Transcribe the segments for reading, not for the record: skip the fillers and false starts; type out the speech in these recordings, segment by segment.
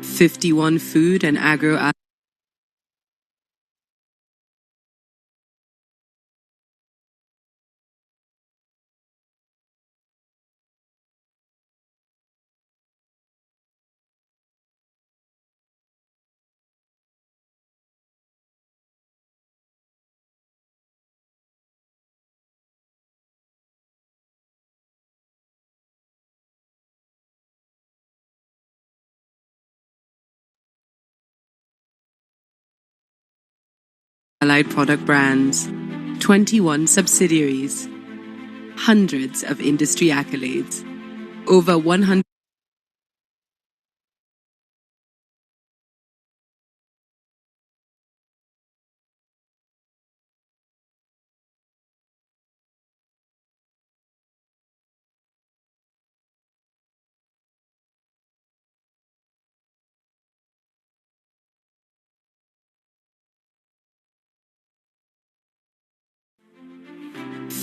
51 Food and Agro allied product brands, 21 subsidiaries, hundreds of industry accolades, over 100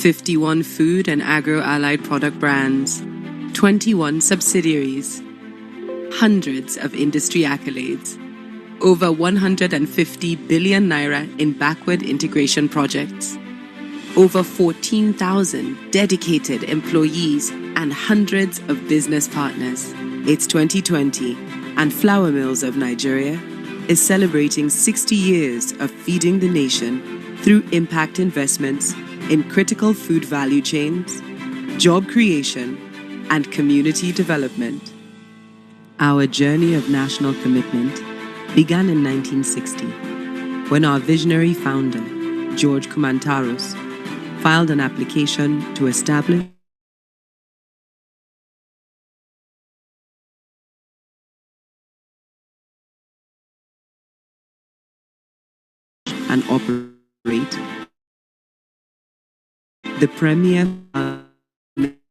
51 food and agro-allied product brands, 21 subsidiaries, hundreds of industry accolades, over 150 billion naira in backward integration projects, over 14,000 dedicated employees and hundreds of business partners. It's 2020 and Flour Mills of Nigeria is celebrating 60 years of feeding the nation through impact investments in critical food value chains, job creation, and community development. Our journey of national commitment began in 1960 when our visionary founder, George Kumantaros, filed an application to establish and operate the premier mill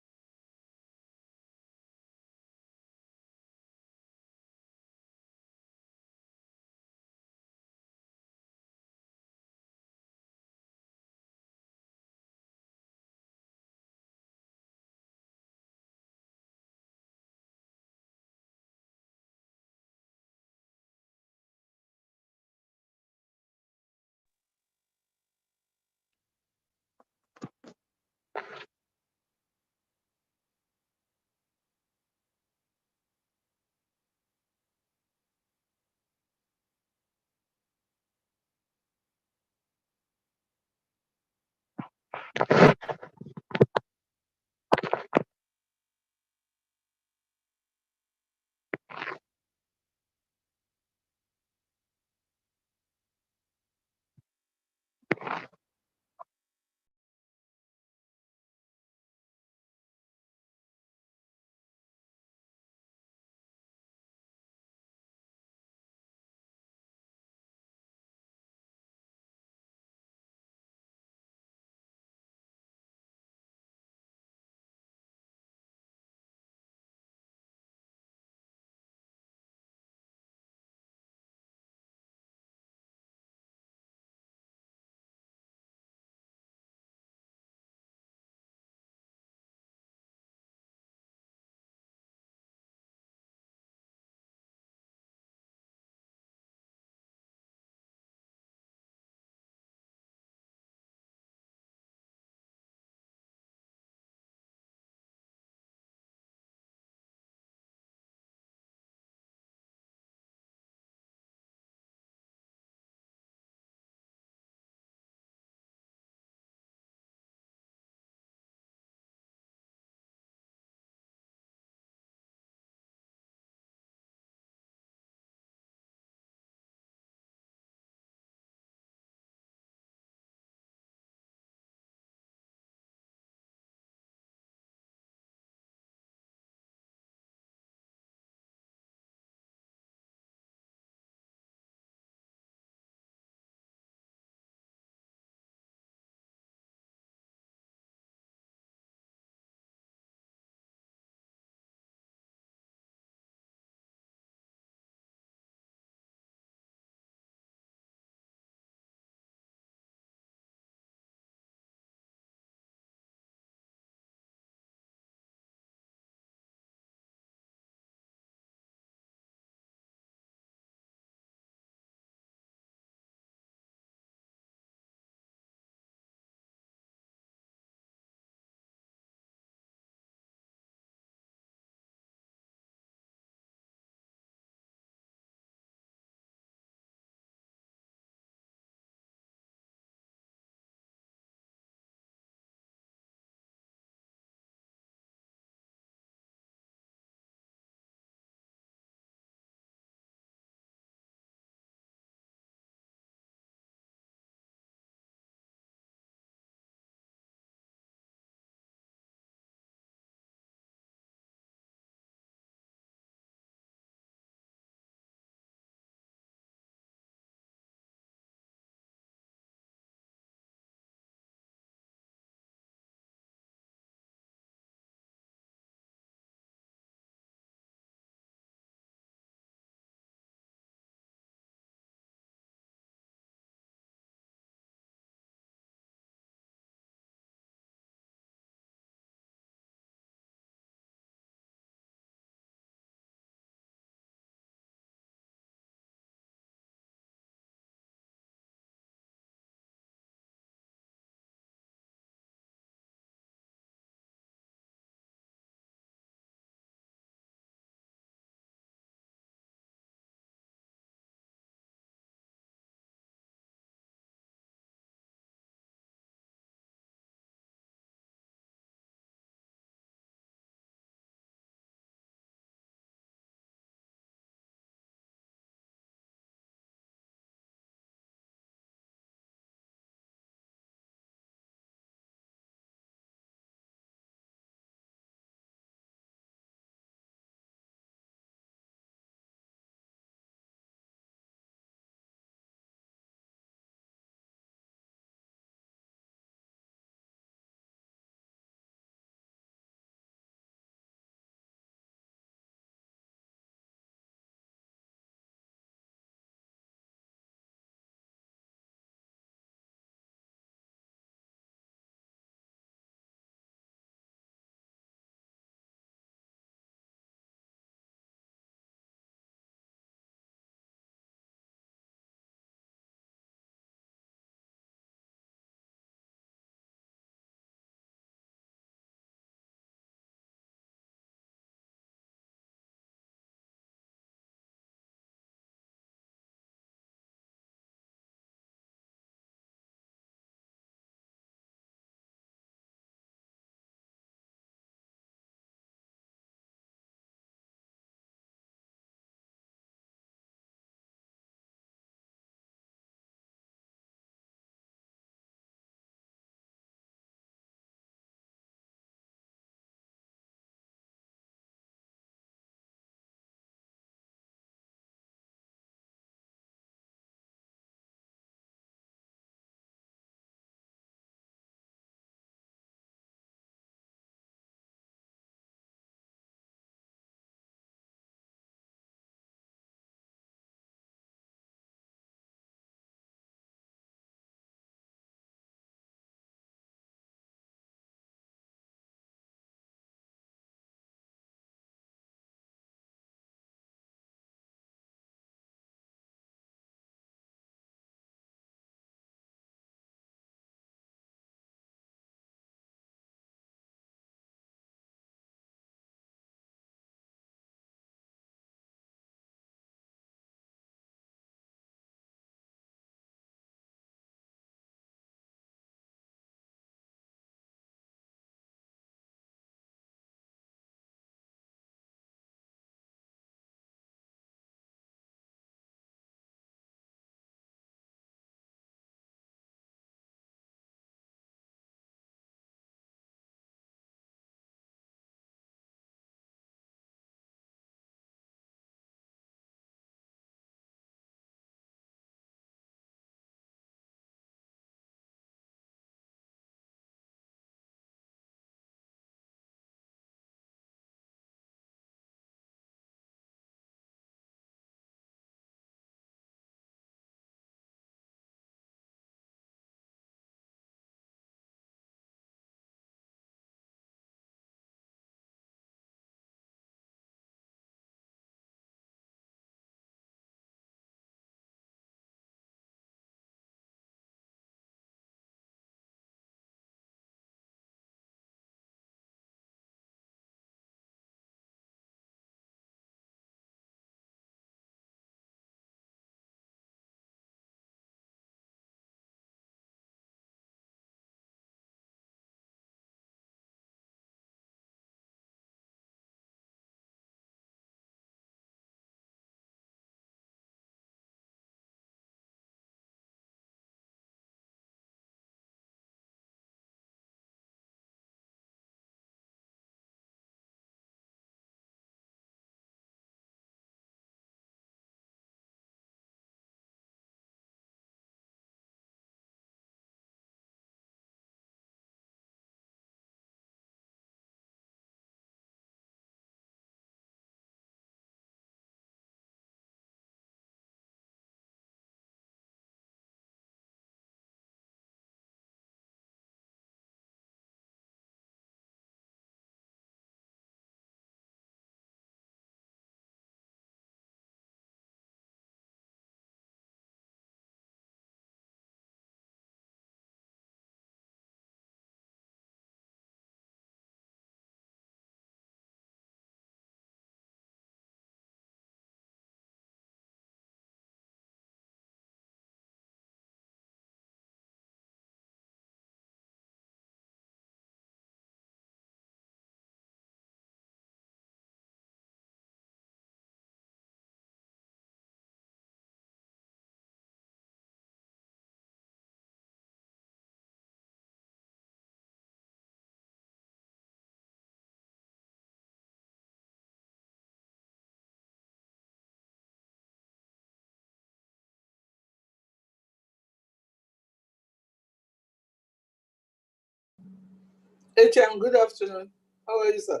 HM, good afternoon. How are you, sir?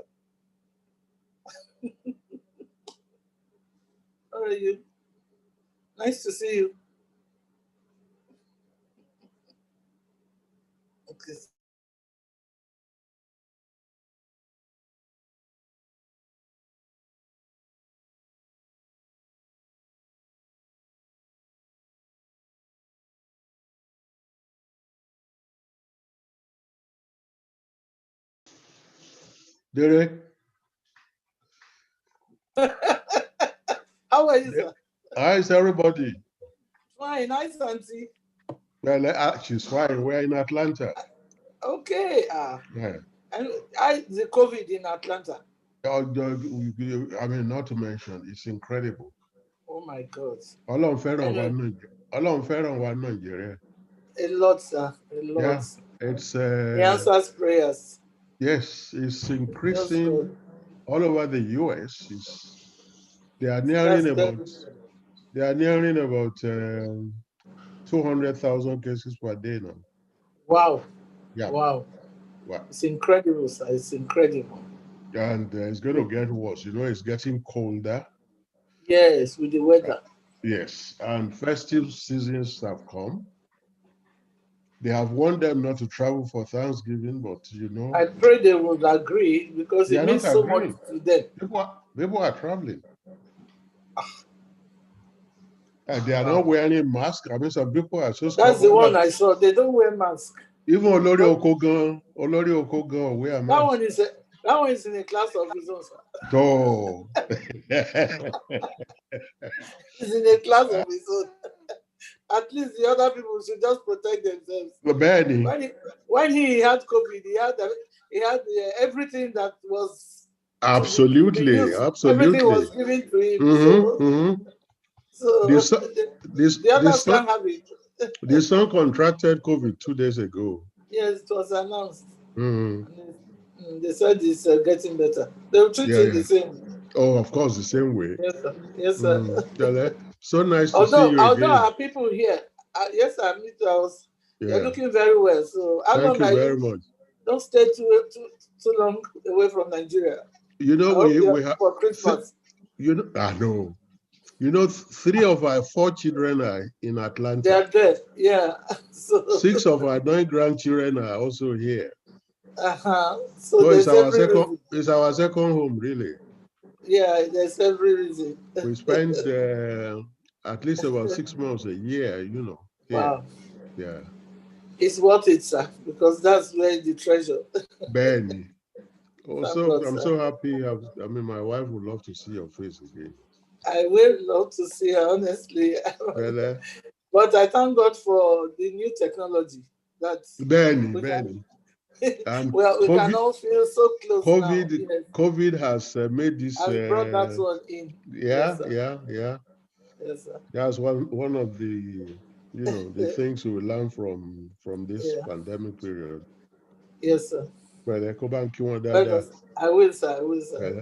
How are you? Nice to see you. Okay. Dere? How are you, sir? How is everybody? Fine, nice, Auntie. Well, she's fine. We're in Atlanta. Okay. Yeah. And the COVID in Atlanta. I mean, not to mention, it's incredible. Oh my God. Ọlọ́run fẹ́ràn wa Anyway, Nigeria. a lot, sir. A lot. Yeah, it's He answers prayers. yes, it's Just increasing God. all over the US. They are That's nearing about 200,000 cases per day now. wow. Yeah. Wow. Wow. It's incredible, sir. It's incredible. And it's going to get worse. You know, it's getting colder. Yes, with the weather. Yes, and festive seasons have come. They have warned them not to travel for Thanksgiving, but you know, I pray they would agree because they it are means not so much agreeing. to them. People are traveling. And they are not wearing masks. I mean, some people are so That's the one that I saw. They don't wear mask. even Olori Okogan wear a mask. That one is in a class of his own, sir. Oh. He's in a class of his own. At least the other people should just protect themselves. When he had COVID, he had everything that was absolutely. Everything was given to him. So the others can't have it. The son contracted COVID 2 days ago. Yes, it was announced. They said it's getting better. They will treat it the same. Oh, of course, the same way. Yes, sir. Yes, sir. So nice to see you again. Although our people here, yes, I meet us. You're looking very well. So thank you very much. Don't stay too long away from Nigeria. You know, we have for Christmas. You know, I know. You know, 3 of our 4 children are in Atlanta. They are there, yeah. So 6 of our 9 grandchildren are also here. So it's our second home, really. Yeah, there's every reason. We spend at least about 6 months a year, you know. Here. Wow. Yeah. It's worth it, sir, because that's where the treasure. Benny. Also, I'm so happy. I mean, my wife would love to see your face again. I will love to see her, honestly. But I thank God for the new technology. Benny. And we can all feel so close now. Yes. COVID has made this. Has brought that one in. Yeah. Yes, sir. That's one of the, the things we learn from this pandemic period. Yes, sir. Well, I will, sir.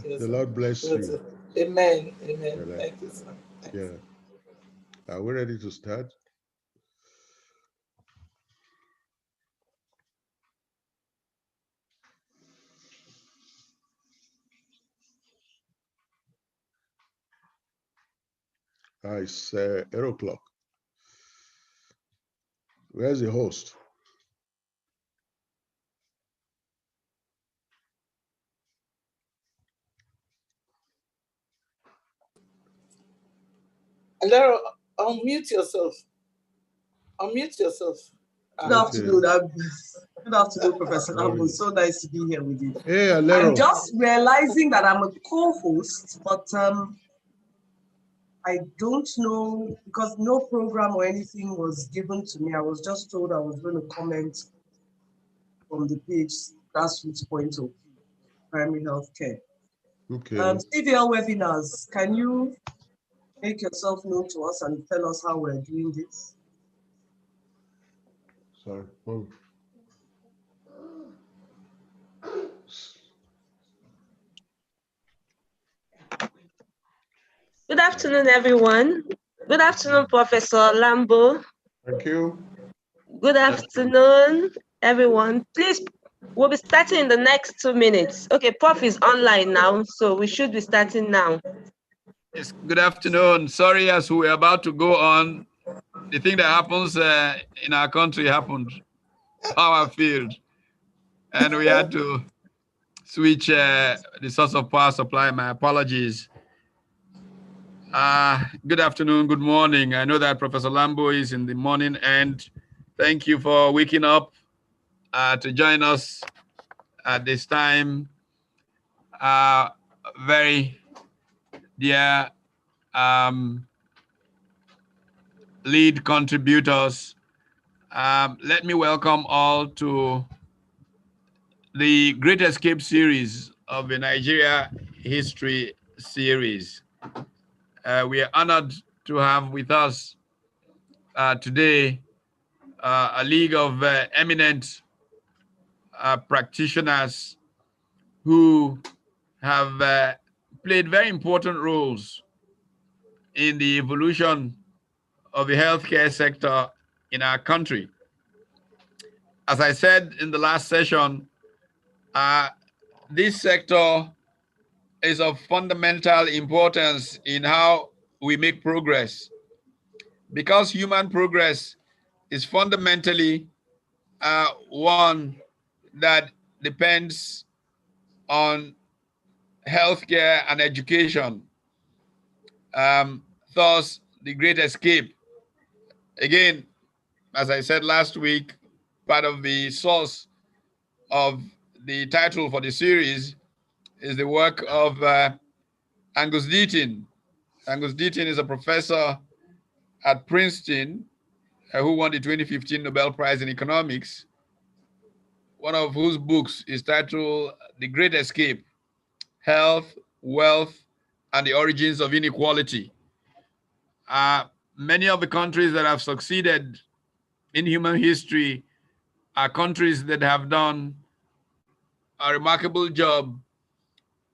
Yes, the Lord bless you. Amen. Thank you, sir. Thanks. Are we ready to start? It's 8:00. Where's the host? Alero, unmute yourself. Good afternoon, Good afternoon, Professor Lambo. So nice to be here with you. Hey, Alero. I'm just realizing that I'm a co-host, but I don't know, because no program or anything was given to me. I was just told I was going to comment from the page, grassroots point of view, primary health care. Okay. CVL webinars, can you make yourself known to us and tell us how we're doing this? Sorry. Good afternoon, everyone. Good afternoon, Professor Lambo. Thank you. Good afternoon, everyone. Please We'll be starting in the next 2 minutes. Okay, Prof is online now, so we should be starting now. Yes, good afternoon. Sorry, as we're about to go on, the thing that happens in our country happened, power field, and we had to switch the source of power supply. My apologies. Good afternoon, good morning. I know that Professor Lambo is in the morning, and thank you for waking up to join us at this time. Very dear lead contributors, let me welcome all to the Great Escape series of the Nigeria History series. We are honored to have with us today a league of eminent practitioners who have played very important roles in the evolution of the healthcare sector in our country. As I said in the last session, this sector is of fundamental importance in how we make progress, because human progress is fundamentally one that depends on healthcare and education. Thus, the Great Escape, again, as I said last week, part of the source of the title for the series is the work of Angus Deaton. Angus Deaton is a professor at Princeton who won the 2015 Nobel Prize in Economics, one of whose books is titled The Great Escape: Health, Wealth, and the Origins of Inequality. Many of the countries that have succeeded in human history are countries that have done a remarkable job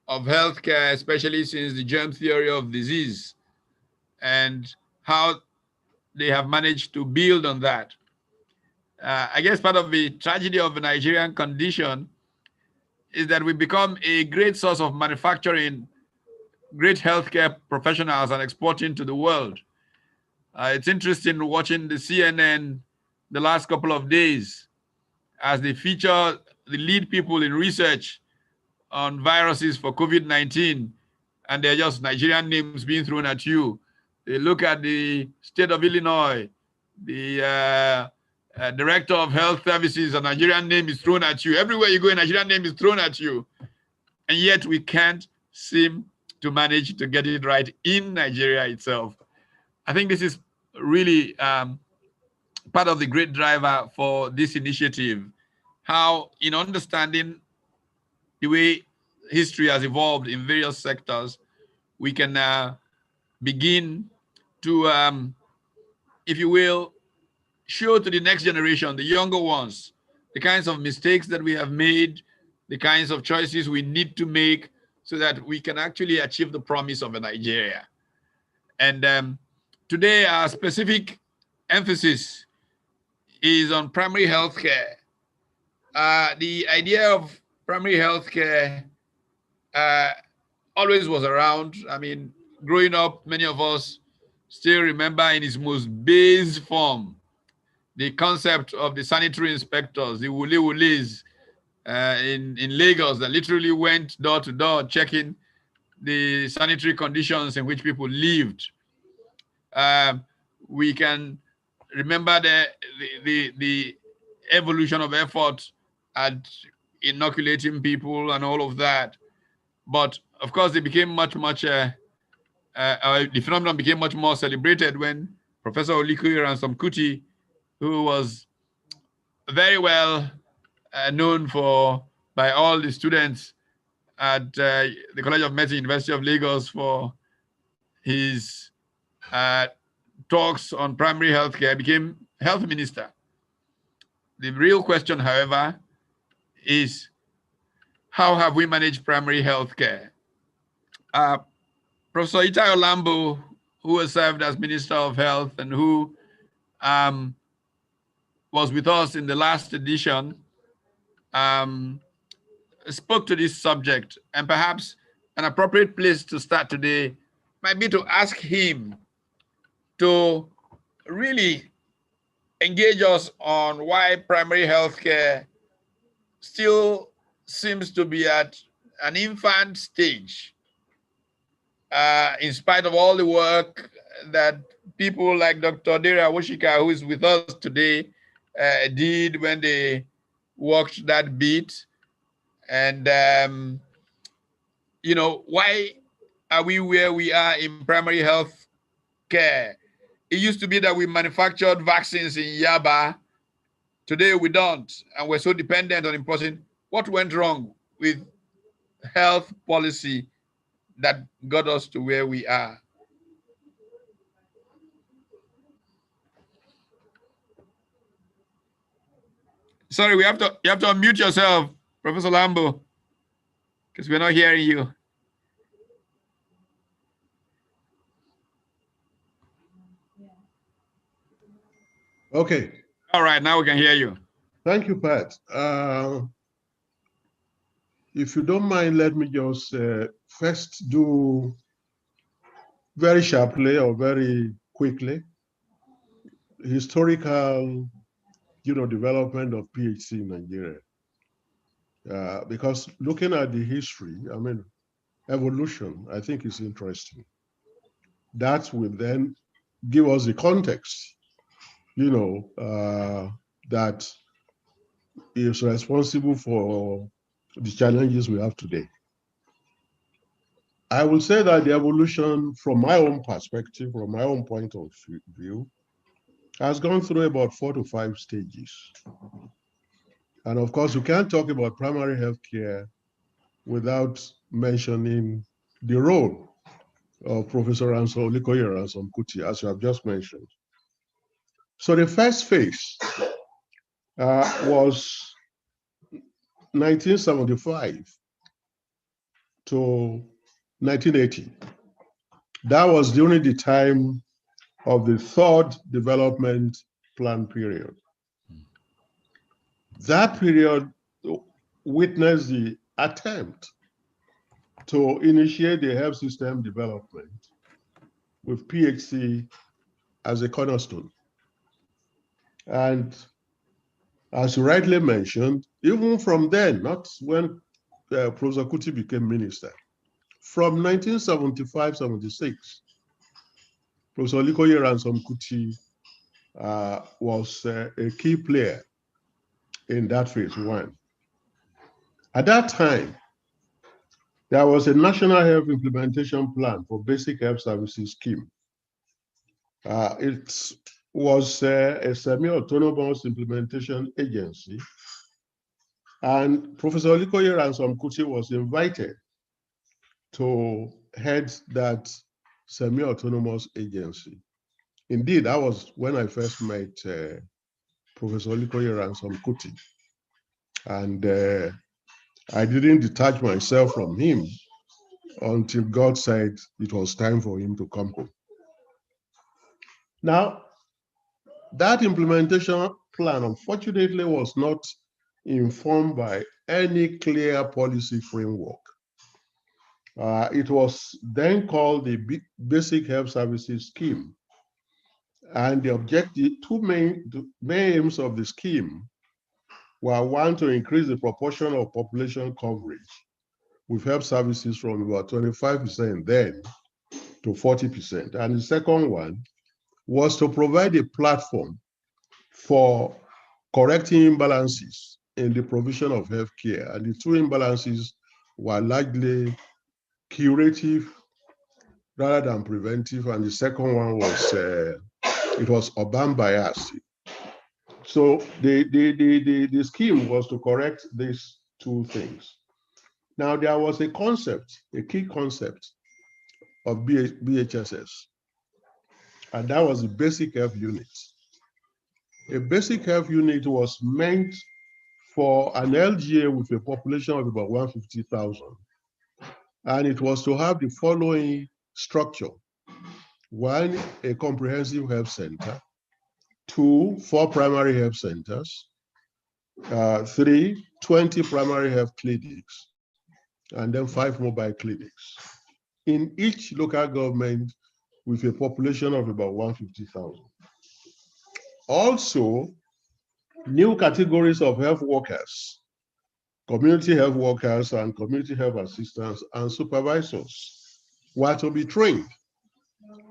of healthcare, especially since the germ theory of disease, and how they have managed to build on that. I guess part of the tragedy of the Nigerian condition is that we become a great source of manufacturing great healthcare professionals and exporting to the world. It's interesting watching the CNN the last couple of days as they feature the lead people in research on viruses for COVID-19, and they're just Nigerian names being thrown at you. They look at the state of Illinois, the director of health services, a Nigerian name is thrown at you. Everywhere you go, a Nigerian name is thrown at you. And yet we can't seem to manage to get it right in Nigeria itself. I think this is really part of the great driver for this initiative, how in understanding the way history has evolved in various sectors, we can begin to, if you will, show to the next generation, the younger ones, the kinds of mistakes that we have made, the kinds of choices we need to make so that we can actually achieve the promise of a Nigeria. And today, our specific emphasis is on primary health care. The idea of primary health care always was around. I mean, growing up, many of us still remember in its most base form the concept of the sanitary inspectors, the Wule Wules in Lagos, that literally went door to door checking the sanitary conditions in which people lived. We can remember the evolution of effort at inoculating people and all of that. But of course, they became the phenomenon became much more celebrated when Professor Olikoye Ransom Kuti, who was very well known by all the students at the College of Medicine, University of Lagos, for his talks on primary health care, became health minister. The real question, however, is how have we managed primary health care? Professor Itayo Lambo, who has served as Minister of Health and who was with us in the last edition, spoke to this subject, and perhaps an appropriate place to start today might be to ask him to really engage us on why primary healthcare still seems to be at an infant stage, in spite of all the work that people like Dr. Dera Woshika, who is with us today, did when they walked that beat. And, you know, why are we where we are in primary health care? It used to be that we manufactured vaccines in Yaba. Today we don't, and we're so dependent on importing. What went wrong with health policy that got us to where we are? Sorry, you have to unmute yourself, Professor Lambo, because we're not hearing you. Okay. All right, now we can hear you. Thank you, Pat. If you don't mind, let me just first do very sharply or very quickly historical, development of PHC in Nigeria. Because looking at the history, I mean, evolution, I think is interesting. That will then give us the context, that is responsible for the challenges we have today. I will say that the evolution, from my own perspective, from my own point of view, has gone through about 4 to 5 stages. And of course, you can't talk about primary health care without mentioning the role of Professor Olikoye Ransom Kuti, as you have just mentioned. So the first phase was 1975 to 1980. That was during the time of the third development plan period. That period witnessed the attempt to initiate the health system development with PHC as a cornerstone. And as you rightly mentioned, even from then, not when Professor Kuti became minister, from 1975-76, Professor Olikoye Ransom Kuti was a key player in that phase 1. At that time, there was a National Health Implementation Plan for Basic Health Services scheme. It was a semi-autonomous implementation agency, and Professor Olikoye Ransom Kuti was invited to head that semi-autonomous agency. Indeed, that was when I first met Professor Olikoye Ransom Kuti, and I didn't detach myself from him until God said it was time for him to come home. Now, that implementation plan, unfortunately, was not informed by any clear policy framework. It was then called the Basic Health Services Scheme. And the objective, two main aims of the scheme were, one, to increase the proportion of population coverage with health services from about 25% then to 40%. And the second one was to provide a platform for correcting imbalances in the provision of health care. And the two imbalances were largely curative rather than preventive. And the second one was, it was urban bias. So the scheme was to correct these two things. Now, there was a concept, a key concept of BHSS, and that was the basic health unit. A basic health unit was meant for an LGA with a population of about 150,000. And it was to have the following structure: 1, a comprehensive health center; 2, 4 primary health centers; 3, 20 primary health clinics, and then 5 mobile clinics in each local government with a population of about 150,000. Also, new categories of health workers, community health workers and community health assistants and supervisors were to be trained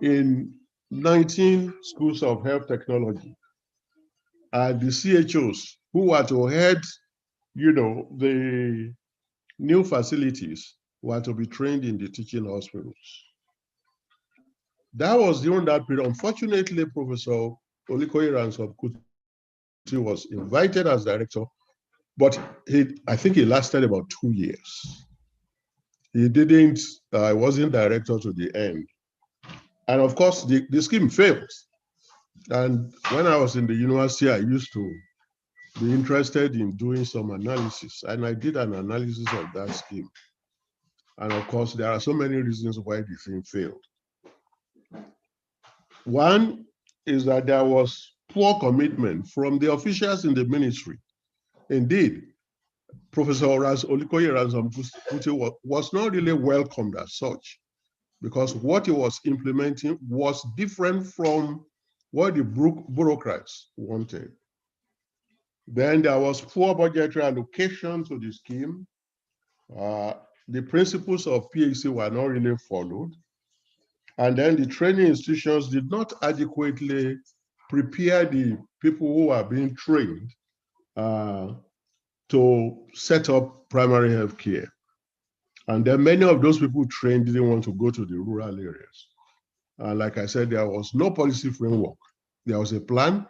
in 19 schools of health technology. And the CHOs who were to head, the new facilities were to be trained in the teaching hospitals. That was during that period. Unfortunately, Professor Olikoye Ransom Kuti was invited as director, but I think he lasted about 2 years. He didn't, wasn't director to the end. And of course, the scheme failed. And when I was in the university, I used to be interested in doing some analysis, and I did an analysis of that scheme. And of course, there are so many reasons why the thing failed. One is that there was poor commitment from the officials in the ministry. Indeed, Professor Olikoye Ransom Kuti was not really welcomed as such, because what he was implementing was different from what the bureaucrats wanted. Then there was poor budgetary allocation to the scheme. The principles of PHC were not really followed. And then the training institutions did not adequately prepare the people who are being trained to set up primary health care. And then many of those people trained didn't want to go to the rural areas. Like I said, there was no policy framework. There was a plan,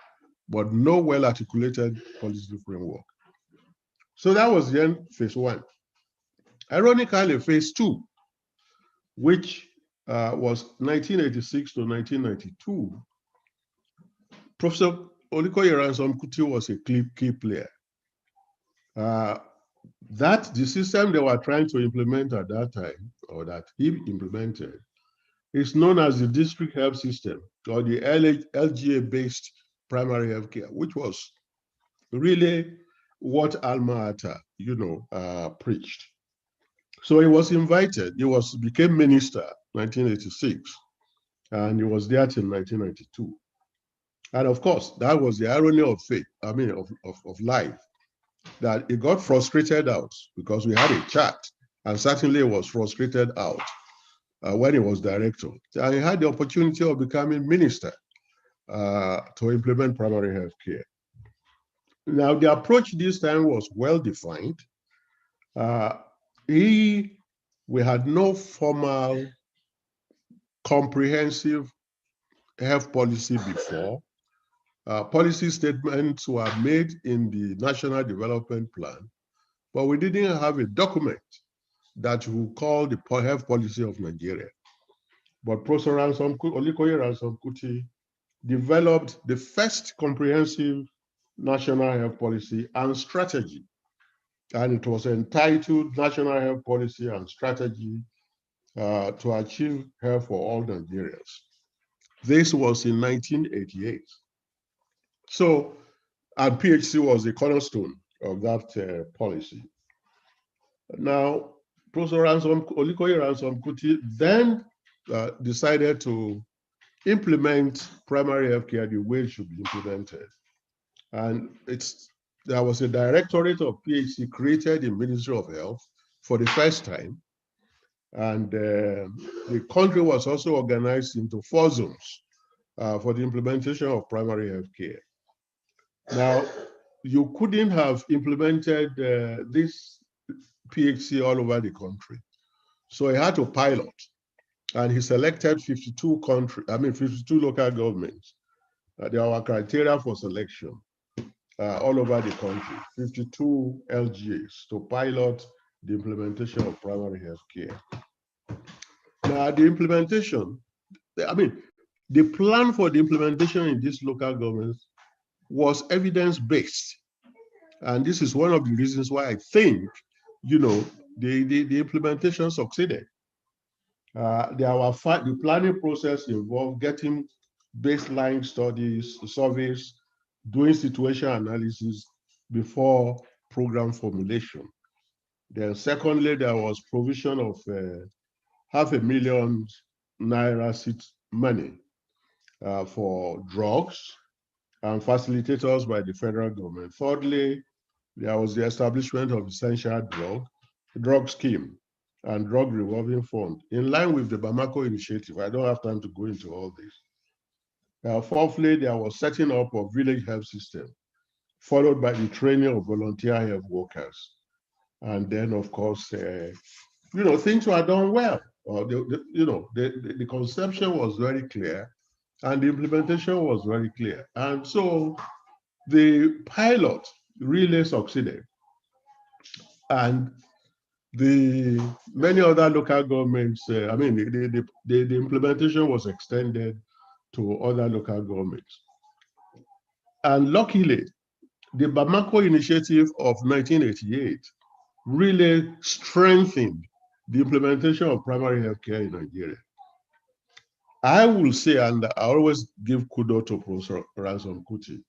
but no well-articulated policy framework. So that was then phase 1. Ironically, phase 2, which was 1986 to 1992, Professor Olikoye Ransom Kuti was a key player. The system they were trying to implement at that time, or that he implemented, is known as the district health system, or the LGA-based primary health care, which was really what Alma Ata, preached. So he was invited. He became minister 1986, and he was there till 1992. And of course, that was the irony of fate, of life, that he got frustrated out because we had a chat, and certainly was frustrated out when he was director. And he had the opportunity of becoming minister to implement primary health care. Now, the approach this time was well-defined. We had no formal, comprehensive health policy before. Policy statements were made in the National Development Plan, but we didn't have a document that we call the health policy of Nigeria. But Professor Olikoye Ransom Kuti developed the first comprehensive national health policy and strategy. And it was entitled National Health Policy and Strategy to Achieve Health for All Nigerians. This was in 1988. So, and PHC was the cornerstone of that policy. Now, Professor Olikoye Ransom Kuti then decided to implement primary health care the way it should be implemented. And there was a directorate of PHC created in Ministry of Health for the first time. And the country was also organized into 4 zones for the implementation of primary health care. Now, you couldn't have implemented this PHC all over the country. So he had to pilot, and he selected 52 local governments. There were criteria for selection all over the country, 52 LGAs to pilot the implementation of primary health care. Now, the implementation, the plan for the implementation in these local governments was evidence-based. And this is one of the reasons why I think, the implementation succeeded. The planning process involved getting baseline studies, surveys, doing situation analysis, before program formulation. Then secondly, there was provision of $500,000 naira seed money for drugs and facilitators by the federal government. Thirdly, there was the establishment of essential drug scheme and drug revolving fund in line with the Bamako initiative. I don't have time to go into all this. Fourthly, there was setting up of village health system, followed by the training of volunteer health workers. And then, of course, things were done well. The conception was very clear and the implementation was very clear. And so the pilot really succeeded. And the many other local governments, the implementation was extended to other local governments. And luckily, the Bamako initiative of 1988 really strengthened the implementation of primary healthcare in Nigeria. I will say, and I always give kudos to Professor Ransom Kuti,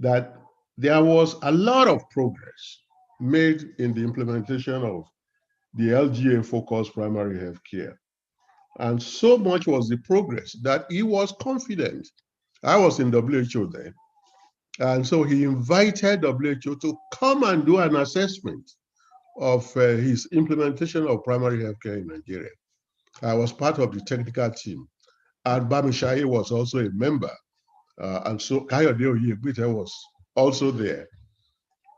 that there was a lot of progress made in the implementation of the LGA-focused primary healthcare. And so much was the progress that he was confident. I was in WHO then. And so he invited WHO to come and do an assessment of his implementation of primary healthcare in Nigeria. I was part of the technical team. And Bamishayi was also a member. And so Kayode Oyegbite was also there.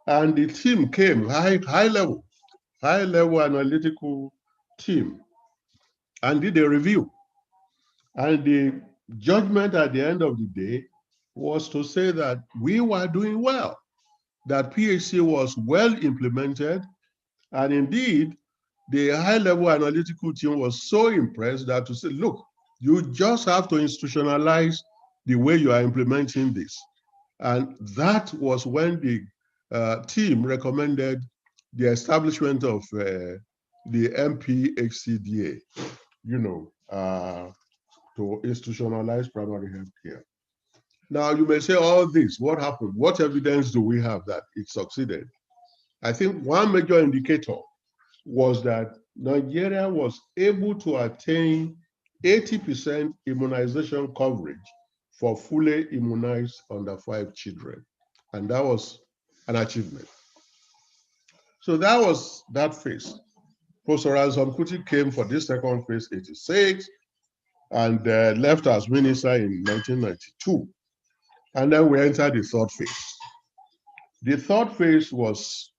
And the team came, high level analytical team, and did a review. And the judgment at the end of the day was to say that we were doing well, that PHC was well implemented. And indeed, the high-level analytical team was so impressed that to say, look, you just have to institutionalize the way you are implementing this. And that was when the team recommended the establishment of the MPHCDA, to institutionalize primary health care. Now, you may say all this, what happened? What evidence do we have that it succeeded? I think one major indicator was that Nigeria was able to attain 80% immunization coverage for fully immunized under 5 children. And that was an achievement. So that was that phase. Professor Ransom Kuti came for this second phase, 86, and left as minister in 1992. And then we entered the third phase. The third phase was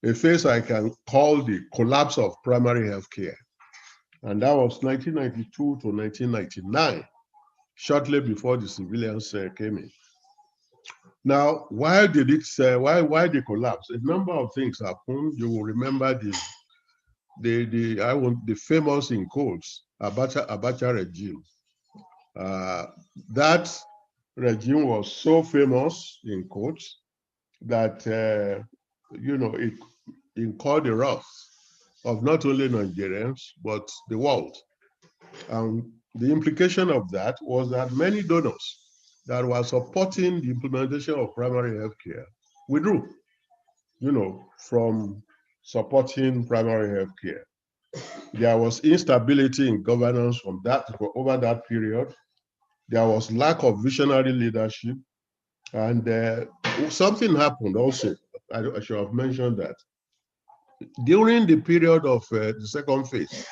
a phase I can call the collapse of primary health care. And that was 1992 to 1999, shortly before the civilians came in. Now, why did it why the collapse? A number of things happened. You will remember the famous, in quotes, Abacha regime. That regime was so famous, in quotes, that it incurred the wrath of not only Nigerians but the world. And the implication of that was that many donors that were supporting the implementation of primary health care withdrew, from supporting primary health care. There was instability in governance over that period. There was lack of visionary leadership. And something happened also. I should have mentioned that. During the period of the second phase,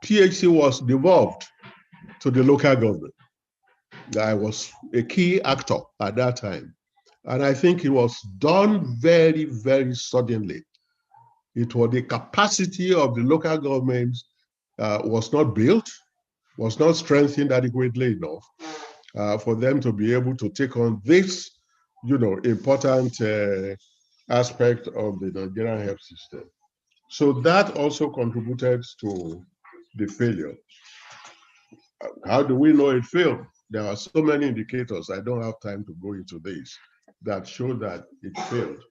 PHC was devolved to the local government. I was a key actor at that time. And I think it was done very, very suddenly. It was the capacity of the local government was not built, was not strengthened adequately enough for them to be able to take on this, important aspect of the Nigerian health system. So that also contributed to the failure. How do we know it failed? There are so many indicators, I don't have time to go into this, that show that it failed.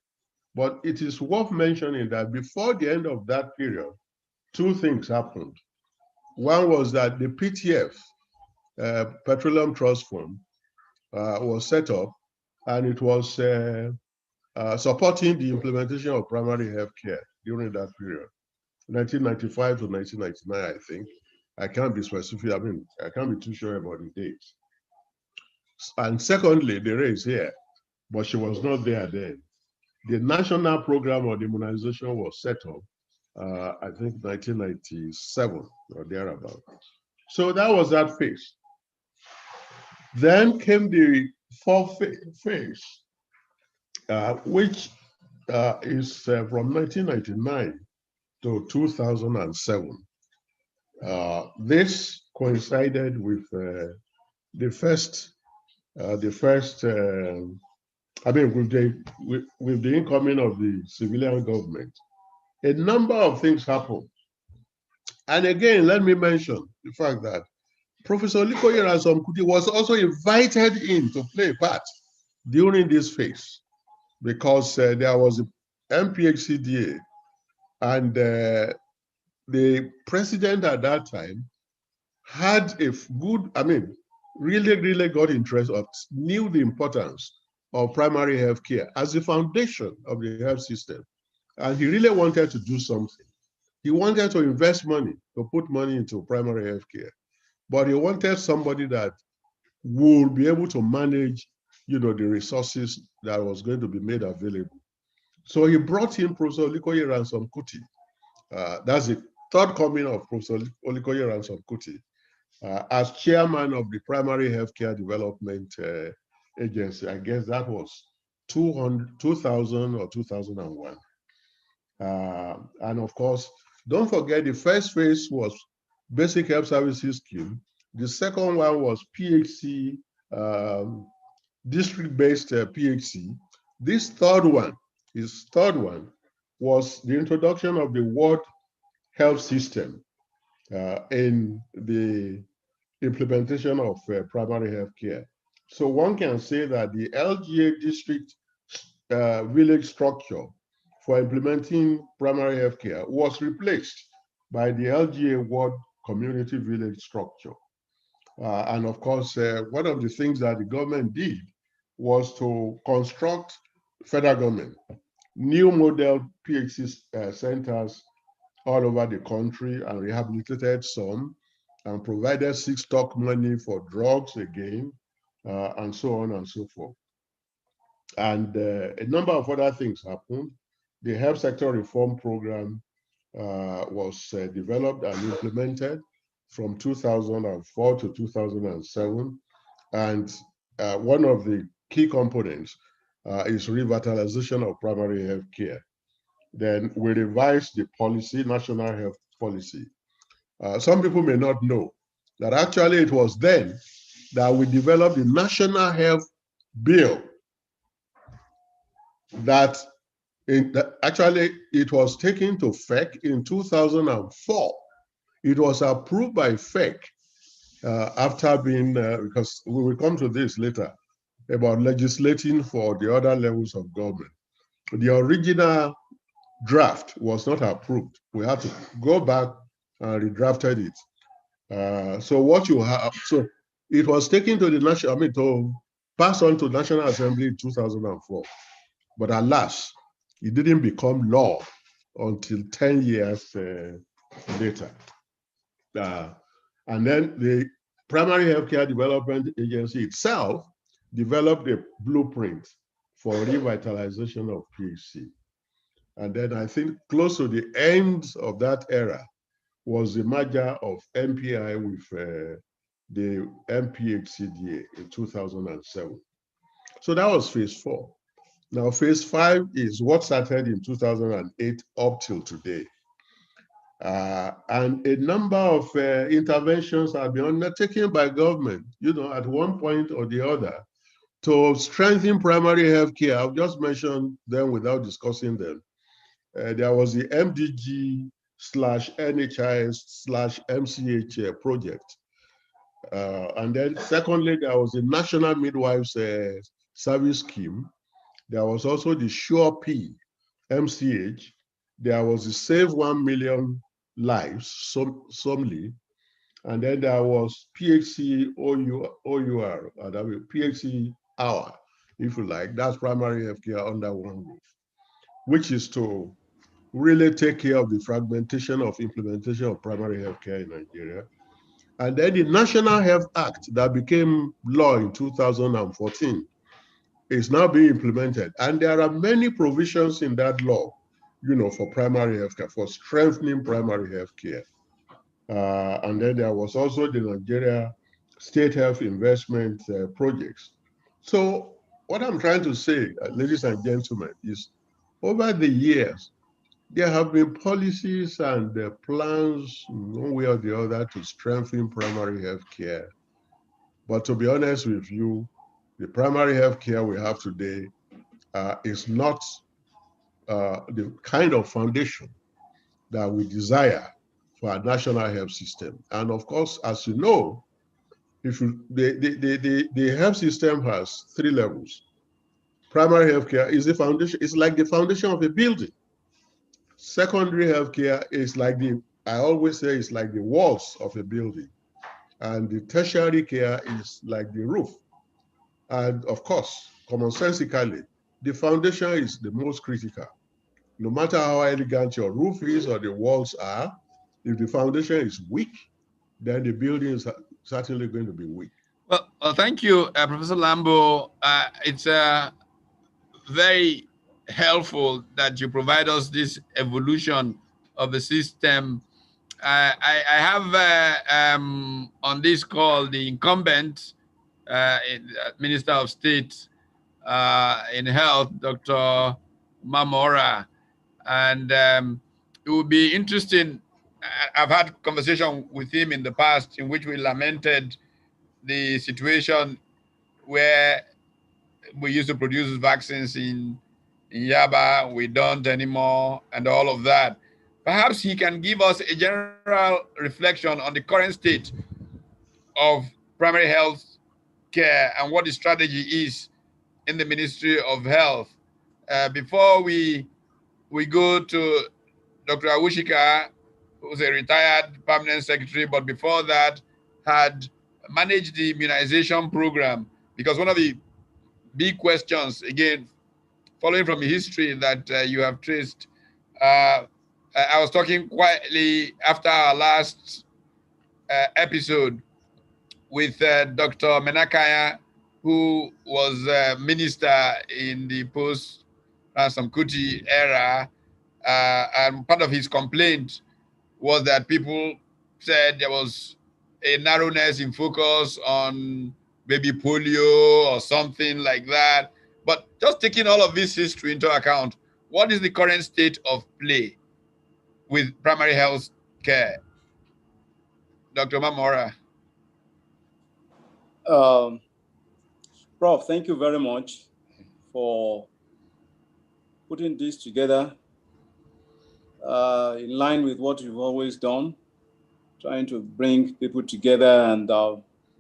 But it is worth mentioning that before the end of that period, 2 things happened. One was that the PTF, Petroleum Trust Fund, was set up and it was supporting the implementation of primary health care during that period, 1995 to 1999, I think. I can't be specific. I mean, I can't be too sure about the dates. And secondly, the race here, but she was not there then. The national program of immunization was set up, I think 1997 or thereabout. So that was that phase. Then came the fourth phase, which is from 1999 to 2007. This coincided with the first, with the incoming of the civilian government. A number of things happened. And again, let me mention the fact that Professor Olikoye Ransom Kuti was also invited in to play a part during this phase, because there was a MPHCDA, and the president at that time had a good, really got interest of, knew the importance of primary health care as the foundation of the health system. And he really wanted to do something. He wanted to invest money, to put money into primary health care. But he wanted somebody that would be able to manage, the resources that was going to be made available. So he brought in Professor Olikoye Ransom Kuti. That's the third coming of Professor Olikoye Ransom Kuti as chairman of the Primary Healthcare Development Agency. I guess that was 2000 or 2001. And of course, don't forget, the first phase was Basic Health Services Scheme. The second one was PHC, district-based PHC. This third one was the introduction of the World Health System in the implementation of primary health care. So one can say that the LGA district village structure for implementing primary health care was replaced by the LGA World Community Village structure. And of course, one of the things that the government did was to construct, federal government, new model PHC centers all over the country, and rehabilitated some, and provided sick stock money for drugs again, and so on and so forth. And a number of other things happened. The health sector reform program was developed and implemented from 2004 to 2007. And one of the key components is revitalization of primary health care. Then we revised the policy, national health policy. Some people may not know that actually it was then that we developed the National Health Bill that actually it was taken to FEC in 2004. It was approved by FEC after being, because we will come to this later, about legislating for the other levels of government. The original draft was not approved. We had to go back and redrafted it. So what you have, so it was taken to the national, to pass on to National Assembly in 2004. But alas, it didn't become law until 10 years later. And then the Primary Healthcare Development Agency itself developed a blueprint for revitalization of PHC. And then I think close to the end of that era was the merger of MPI with the MPHCDA in 2007. So that was phase 4. Now, phase 5 is what started in 2008 up till today. And a number of interventions have been undertaken by government, at one point or the other, to strengthen primary health care. I've just mentioned them without discussing them. There was the MDG/NHIS/MCH project. And then secondly, there was the National Midwives Service Scheme. There was also the SureP MCH. There was the Save 1 Million Lives, SOMLI. And then there was PHC OUR, PHC Hour. if you like. That's primary healthcare under one roof, which is to really take care of the fragmentation of implementation of primary healthcare in Nigeria. And then the National Health Act that became law in 2014 is now being implemented. And there are many provisions in that law, for primary healthcare, for strengthening primary healthcare. And then there was also the Nigeria State Health Investment Projects. So what I'm trying to say, ladies and gentlemen, is over the years, there have been policies and plans, one way or the other, to strengthen primary health care. But to be honest with you, the primary health care we have today is not the kind of foundation that we desire for our national health system. And of course, as you know, the health system has 3 levels. Primary health care is the foundation, it's like the foundation of a building. Secondary healthcare is like I always say it's like the walls of a building. And the tertiary care is like the roof. And of course, commonsensically, the foundation is the most critical. No matter how elegant your roof is or the walls are, if the foundation is weak, then the building is certainly going to be weak. Well, thank you, Professor Lambo. It's very helpful that you provide us this evolution of the system. I have on this call the incumbent Minister of State in Health, Dr. Mamora, and it would be interesting. I've had conversation with him in the past in which we lamented the situation where we used to produce vaccines in Yaba, we don't anymore, and all of that. Perhaps he can give us a general reflection on the current state of primary health care and what the strategy is in the Ministry of Health. Before we go to Dr. Awushika, who's a retired permanent secretary, but before that had managed the immunization program, because one of the big questions, again, following from the history that you have traced, I was talking quietly after our last episode with Dr. Menakaya, who was minister in the post-Ransom Kuti era, and part of his complaint was that people said there was a narrowness in focus on maybe polio or something like that. But just taking all of this history into account, what is the current state of play with primary health care? Dr. Mamora. Prof, thank you very much for putting this together in line with what you've always done, trying to bring people together and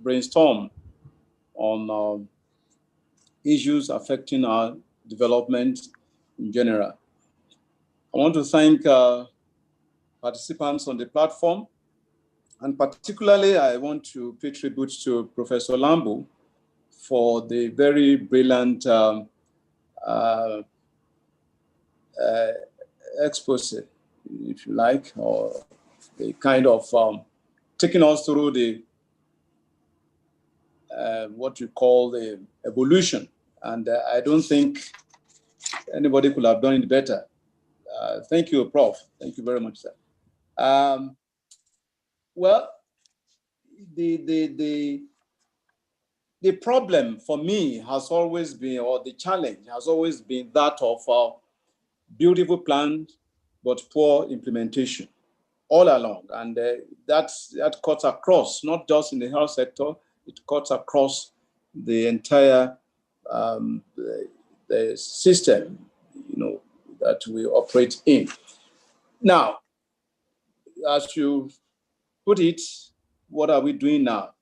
brainstorm on issues affecting our development in general. I want to thank participants on the platform, and particularly I want to pay tribute to Professor Lambo for the very brilliant expose, if you like, or the kind of taking us through the what you call the evolution. And I don't think anybody could have done it better. Thank you, Prof. Thank you very much, sir. Well, the problem for me has always been, or the challenge has always been that of beautiful plans, but poor implementation all along. And that cuts across, not just in the health sector, it cuts across the entire the system, that we operate in. Now, as you put it, what are we doing now?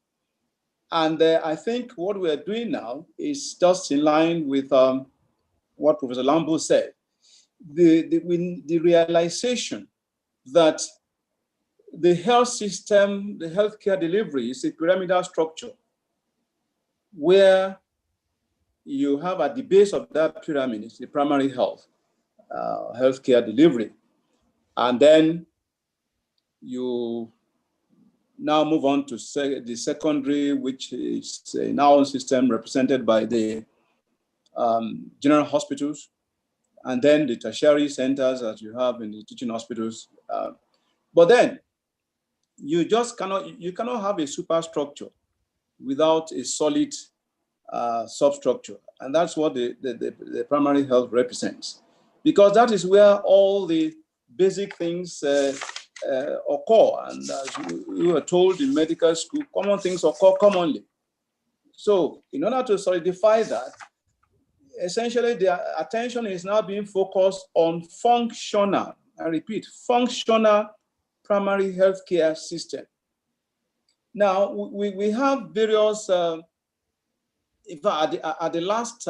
And I think what we are doing now is just in line with what Professor Lambo said. The realization that the health system, the healthcare delivery is a pyramidal structure where you have at the base of that pyramid is the primary healthcare delivery. And then you now move on to the secondary, which is in our system represented by the general hospitals, and then the tertiary centers as you have in the teaching hospitals. But then you cannot have a superstructure without a solid substructure. And that's what the primary health represents. Because that is where all the basic things occur. And as you were told in medical school, common things occur commonly. So in order to solidify that, essentially the attention is now being focused on functional, I repeat, functional primary healthcare system. Now, we have various, in fact, at the last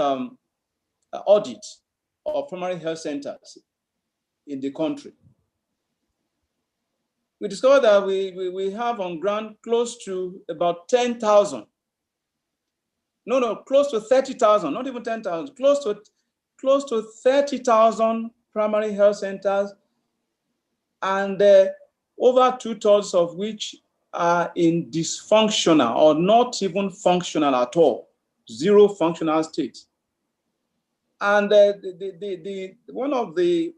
audit of primary health centers in the country, we discovered that we have on ground close to about 10,000. No, close to 30,000, not even 10,000, close to 30,000 primary health centers, and over 2/3 of which are in dysfunctional or not even functional at all, zero functional state. And one of the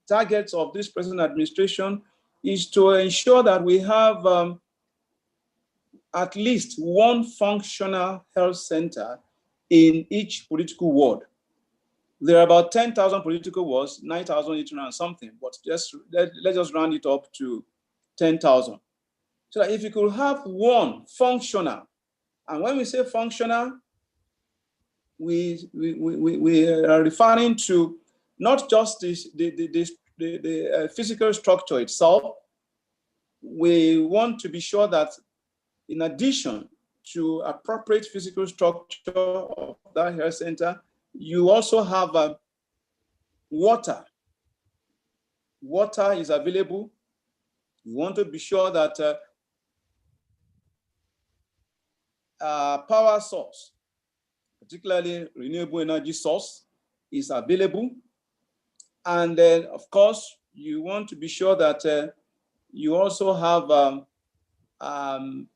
targets of this present administration is to ensure that we have at least one functional health center in each political ward. There are about 10,000 political wards, 9,800 and something, but let's just round it up to 10,000. So that if you could have one functional, and when we say functional, we are referring to not just the physical structure itself. We want to be sure that in addition to appropriate physical structure of that health center, you also have water. Water is available. You want to be sure that power source, particularly renewable energy source, is available. And then, of course, you want to be sure that you also have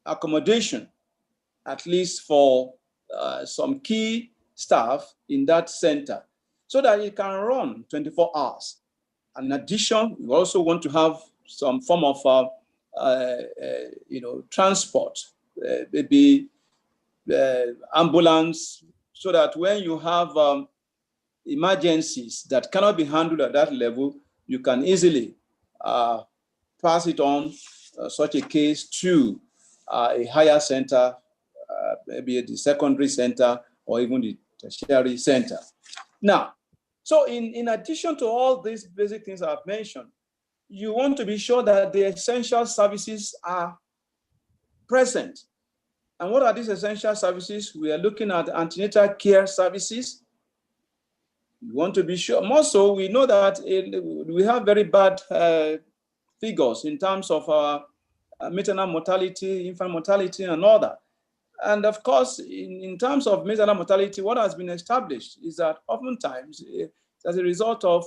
accommodation, at least for some key staff in that center, so that it can run 24 hours. And in addition, you also want to have some form of transport, maybe ambulance, so that when you have emergencies that cannot be handled at that level, you can easily pass it on, such a case, to a higher center, maybe the secondary center or even the tertiary center. Now, so in addition to all these basic things I've mentioned, you want to be sure that the essential services are present. And what are these essential services? We are looking at antenatal care services. We want to be sure. More so, we know that we have very bad figures in terms of our maternal mortality, infant mortality, and all that. And of course, in terms of maternal mortality, what has been established is that oftentimes, as a result of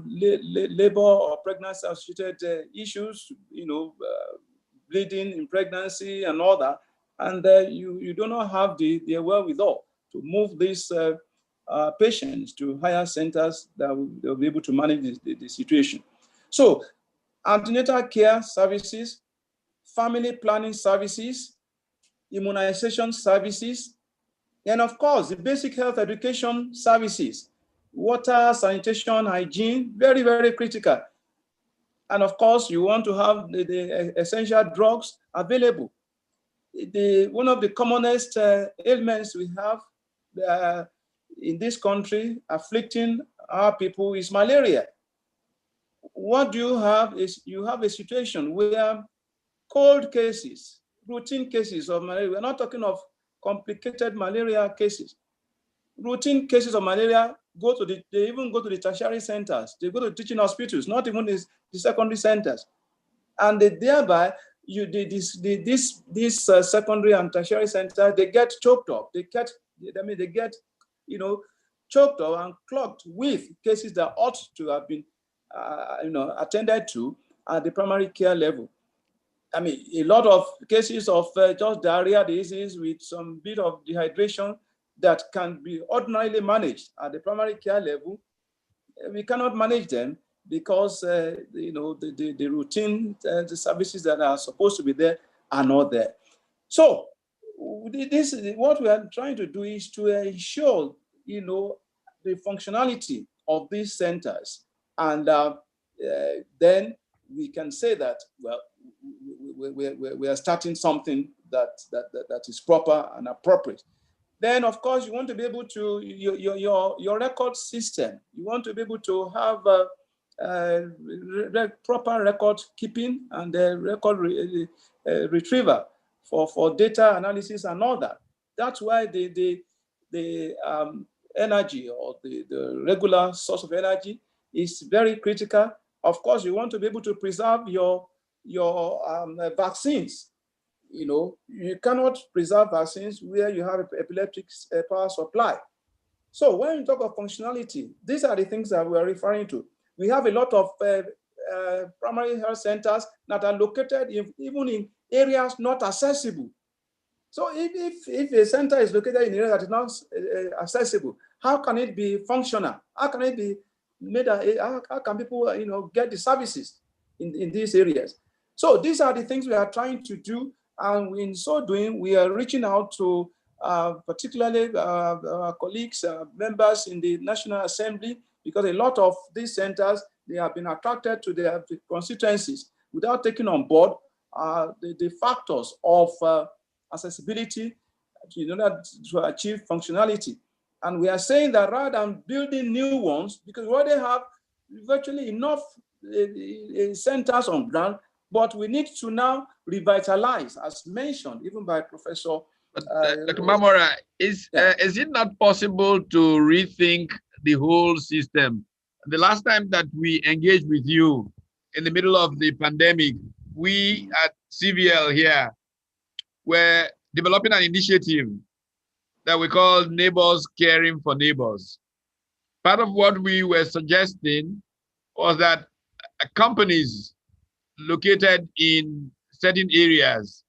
labor or pregnancy-associated issues, bleeding in pregnancy and all that, and you do not have the wherewithal to move these patients to higher centers that will be able to manage the situation. So, antenatal care services, family planning services, immunization services, and of course, the basic health education services, water, sanitation, hygiene, very, very critical. And of course, you want to have the essential drugs available. One of the commonest ailments we have in this country afflicting our people is malaria. What you have is you have a situation where cold cases, routine cases of malaria, we're not talking of complicated malaria cases. Routine cases of malaria they even go to the tertiary centers, they go to teaching hospitals, not even the secondary centers. And thereby, these secondary and tertiary centers, they get choked up. They get choked up and clogged with cases that ought to have been attended to at the primary care level. I mean, a lot of cases of just diarrhea disease with some bit of dehydration that can be ordinarily managed at the primary care level. We cannot manage them because the routine the services that are supposed to be there are not there. So this what we are trying to do is to ensure the functionality of these centers, and then we can say that, well, we are starting something that is proper and appropriate. Then, of course, you want to be able to, your record system, you want to be able to have proper record keeping and record retrieval for data analysis and all that. That's why the energy, or the regular source of energy, is very critical. Of course, you want to be able to preserve your vaccines. You cannot preserve vaccines where you have epileptic power supply. So when you talk of functionality, these are the things that we are referring to. We have a lot of primary health centers that are located even in areas not accessible. So if a center is located in an area that is not accessible, how can it be functional? How can it be made? How can people get the services in these areas? So these are the things we are trying to do. And in so doing, we are reaching out to particularly our colleagues, members in the National Assembly, because a lot of these centers, they have been attracted to their constituencies without taking on board the factors of accessibility in order to achieve functionality. And we are saying that rather than building new ones, because we already have virtually enough centers on ground, but we need to now revitalize, as mentioned even by Professor. Dr. Mamora, is it not possible to rethink the whole system? The last time that we engaged with you in the middle of the pandemic, we at CVL here were developing an initiative that we called Neighbors Caring for Neighbors. Part of what we were suggesting was that companies located in certain areas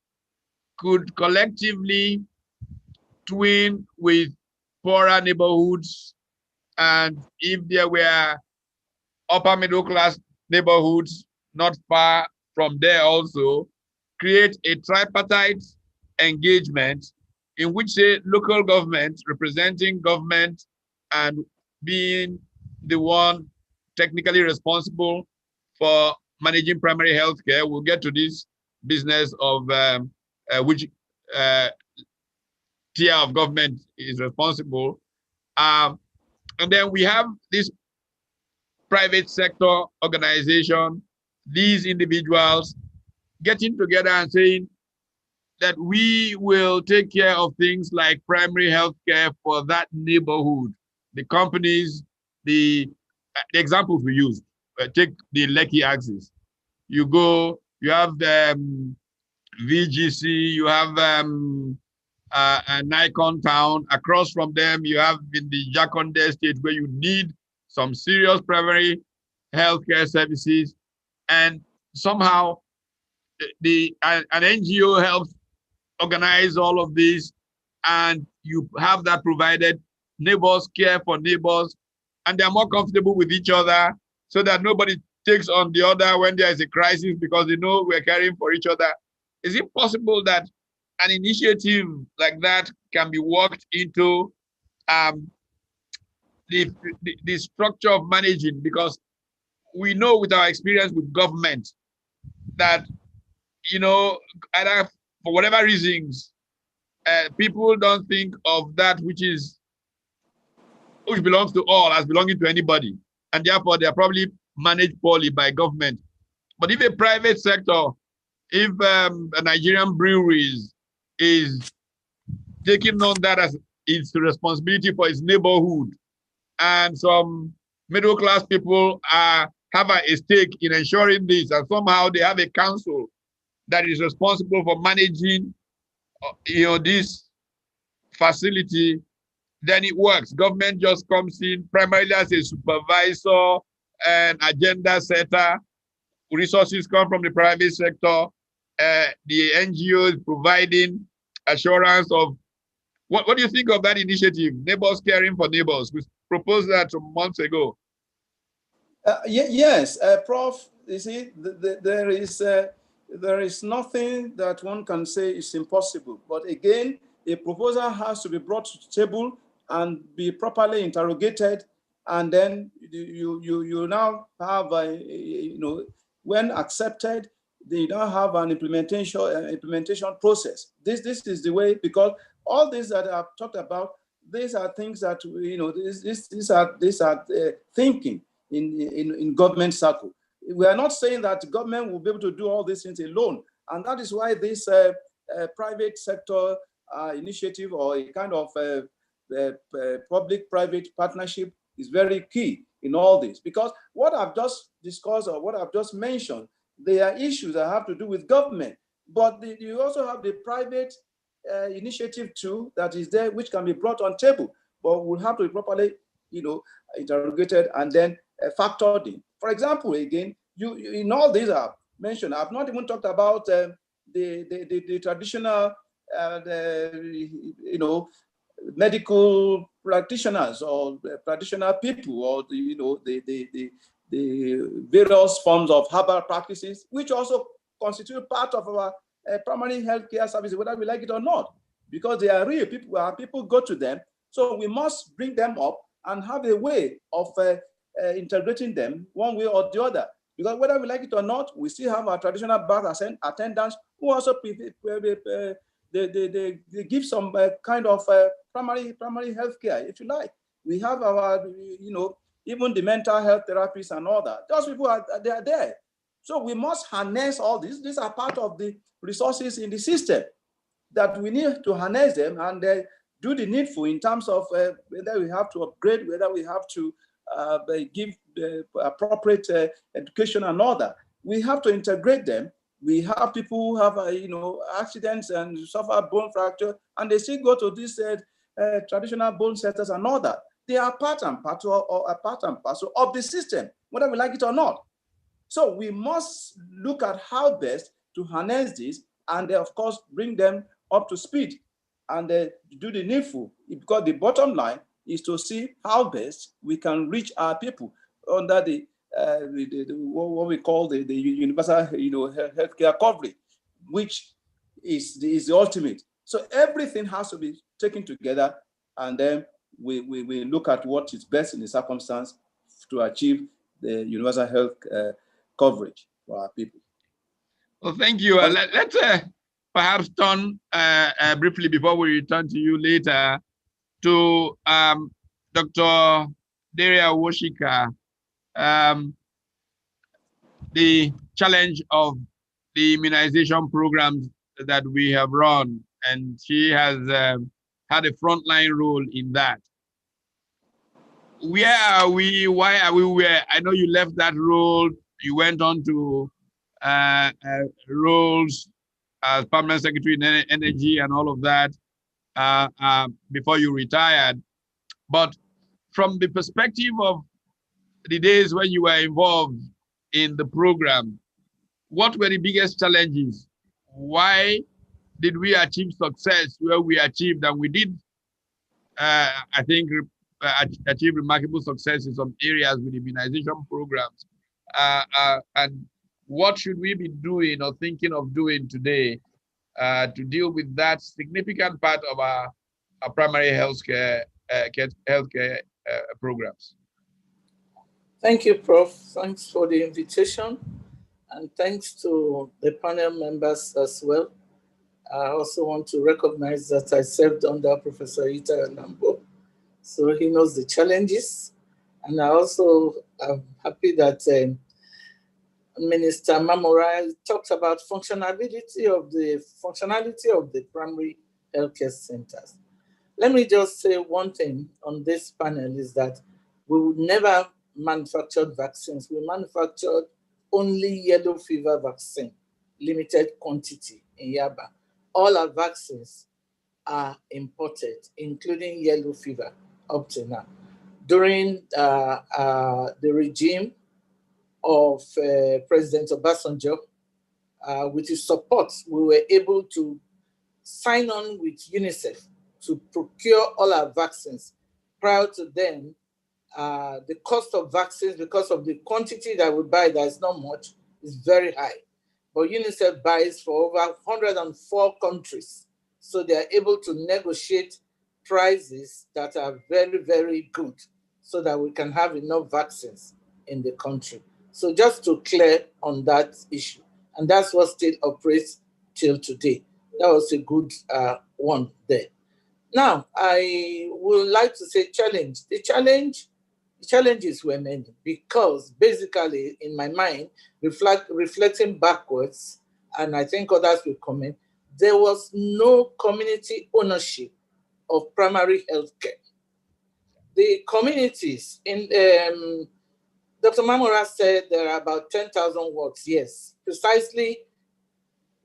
could collectively twin with poorer neighborhoods, and if there were upper middle class neighborhoods not far from there also, create a tripartite engagement in which, say, local government representing government and being the one technically responsible for managing primary health care. We'll get to this business of which tier of government is responsible. And then we have this private sector organization, these individuals getting together and saying that we will take care of things like primary health care for that neighborhood. The companies, the examples we used, take the Lekki axis. You go, you have the VGC, you have a Nikon town. Across from them, you have in the Jakonde state where you need some serious primary healthcare services, and somehow an NGO helps organize all of this, and you have that provided. Neighbors care for neighbors, and they're more comfortable with each other, so that nobody takes on the other when there is a crisis, because they know we're caring for each other. Is it possible that an initiative like that can be worked into the structure of managing? Because we know with our experience with government that, either for whatever reasons, people don't think of that which belongs to all as belonging to anybody, and therefore they are probably managed poorly by government. But if a private sector, if a Nigerian breweries is taking on that as its responsibility for its neighborhood, and some middle class people have a stake in ensuring this, and somehow they have a council that is responsible for managing, this facility, then it works. Government just comes in primarily as a supervisor and agenda setter. Resources come from the private sector. The NGO is providing assurance of what do you think of that initiative, Neighbors Caring for Neighbors? We proposed that months ago. Yes, Prof. You see, there is nothing that one can say is impossible. But again, a proposal has to be brought to the table and be properly interrogated, and then you now have when accepted, they now have an implementation process. This is the way, because all this that I've talked about, these are things that these are thinking in government circle. We are not saying that government will be able to do all these things alone, and that is why this private sector initiative, or a kind of public-private partnership, is very key in all this. Because what I've just discussed, or what I've just mentioned, they are issues that have to do with government, but you also have the private initiative too that is there, which can be brought on table, but will have to be properly, interrogated and then factored in. For example, again, you in all these I've mentioned, I've not even talked about the traditional, medical practitioners, or traditional people, or the various forms of herbal practices, which also constitute part of our primary healthcare services, whether we like it or not, because they are real people. Our people go to them, so we must bring them up and have a way of integrating them one way or the other. Because whether we like it or not, we still have our traditional birth attendants who also they give some kind of primary health care, if you like. We have our, even the mental health therapists and all that. Those people are there. So we must harness all this. These are part of the resources in the system that we need to harness them and do the needful in terms of whether we have to upgrade, whether we have to give appropriate education and all that. We have to integrate them. We have people who have, accidents and suffer bone fracture, and they still go to these traditional bone setters and all that. They are part and parcel of the system, whether we like it or not. So we must look at how best to harness this, and of course bring them up to speed and do the needful. Because the bottom line is to see how best we can reach our people under the what we call the universal healthcare coverage, which is the ultimate. So everything has to be taken together, and then we look at what is best in the circumstance to achieve the universal health coverage for our people. Well, thank you. Let's perhaps turn briefly, before we return to you later, to Dr. Daria Woshika. The challenge of the immunization programs that we have run, and she has had a frontline role in that. Where are we? Why are we where? I know you left that role. You went on to roles as permanent secretary in energy and all of that before you retired. But from the perspective of the days when you were involved in the program, what were the biggest challenges? Why did we achieve success where we achieved? And we did, I think, achieve remarkable success in some areas with immunization programs. And what should we be doing or thinking of doing today to deal with that significant part of our primary healthcare programs? Thank you, Prof. Thanks for the invitation, and thanks to the panel members as well. I also want to recognize that I served under Professor Ita Nambo, so he knows the challenges. And I also am happy that Minister Mamora talked about functionality of the primary healthcare centers. Let me just say one thing on this panel is that we would never manufactured vaccines. We manufactured only yellow fever vaccine limited quantity in Yaba. All our vaccines are imported, including yellow fever, up to now. During the regime of President Obasanjo, with his support, we were able to sign on with UNICEF to procure all our vaccines. Prior to then, the cost of vaccines, because of the quantity that we buy, that is not much, is very high. But UNICEF buys for over 104 countries. So they are able to negotiate prices that are very, very good so that we can have enough vaccines in the country. So just to clear on that issue. And that's what still operates till today. That was a good one there. Now, I would like to say challenge. The challenges were many because basically, in my mind, reflecting backwards, and I think others will comment, there was no community ownership of primary health care. The communities in Dr. Mamora said there are about 10,000 wards. Yes, precisely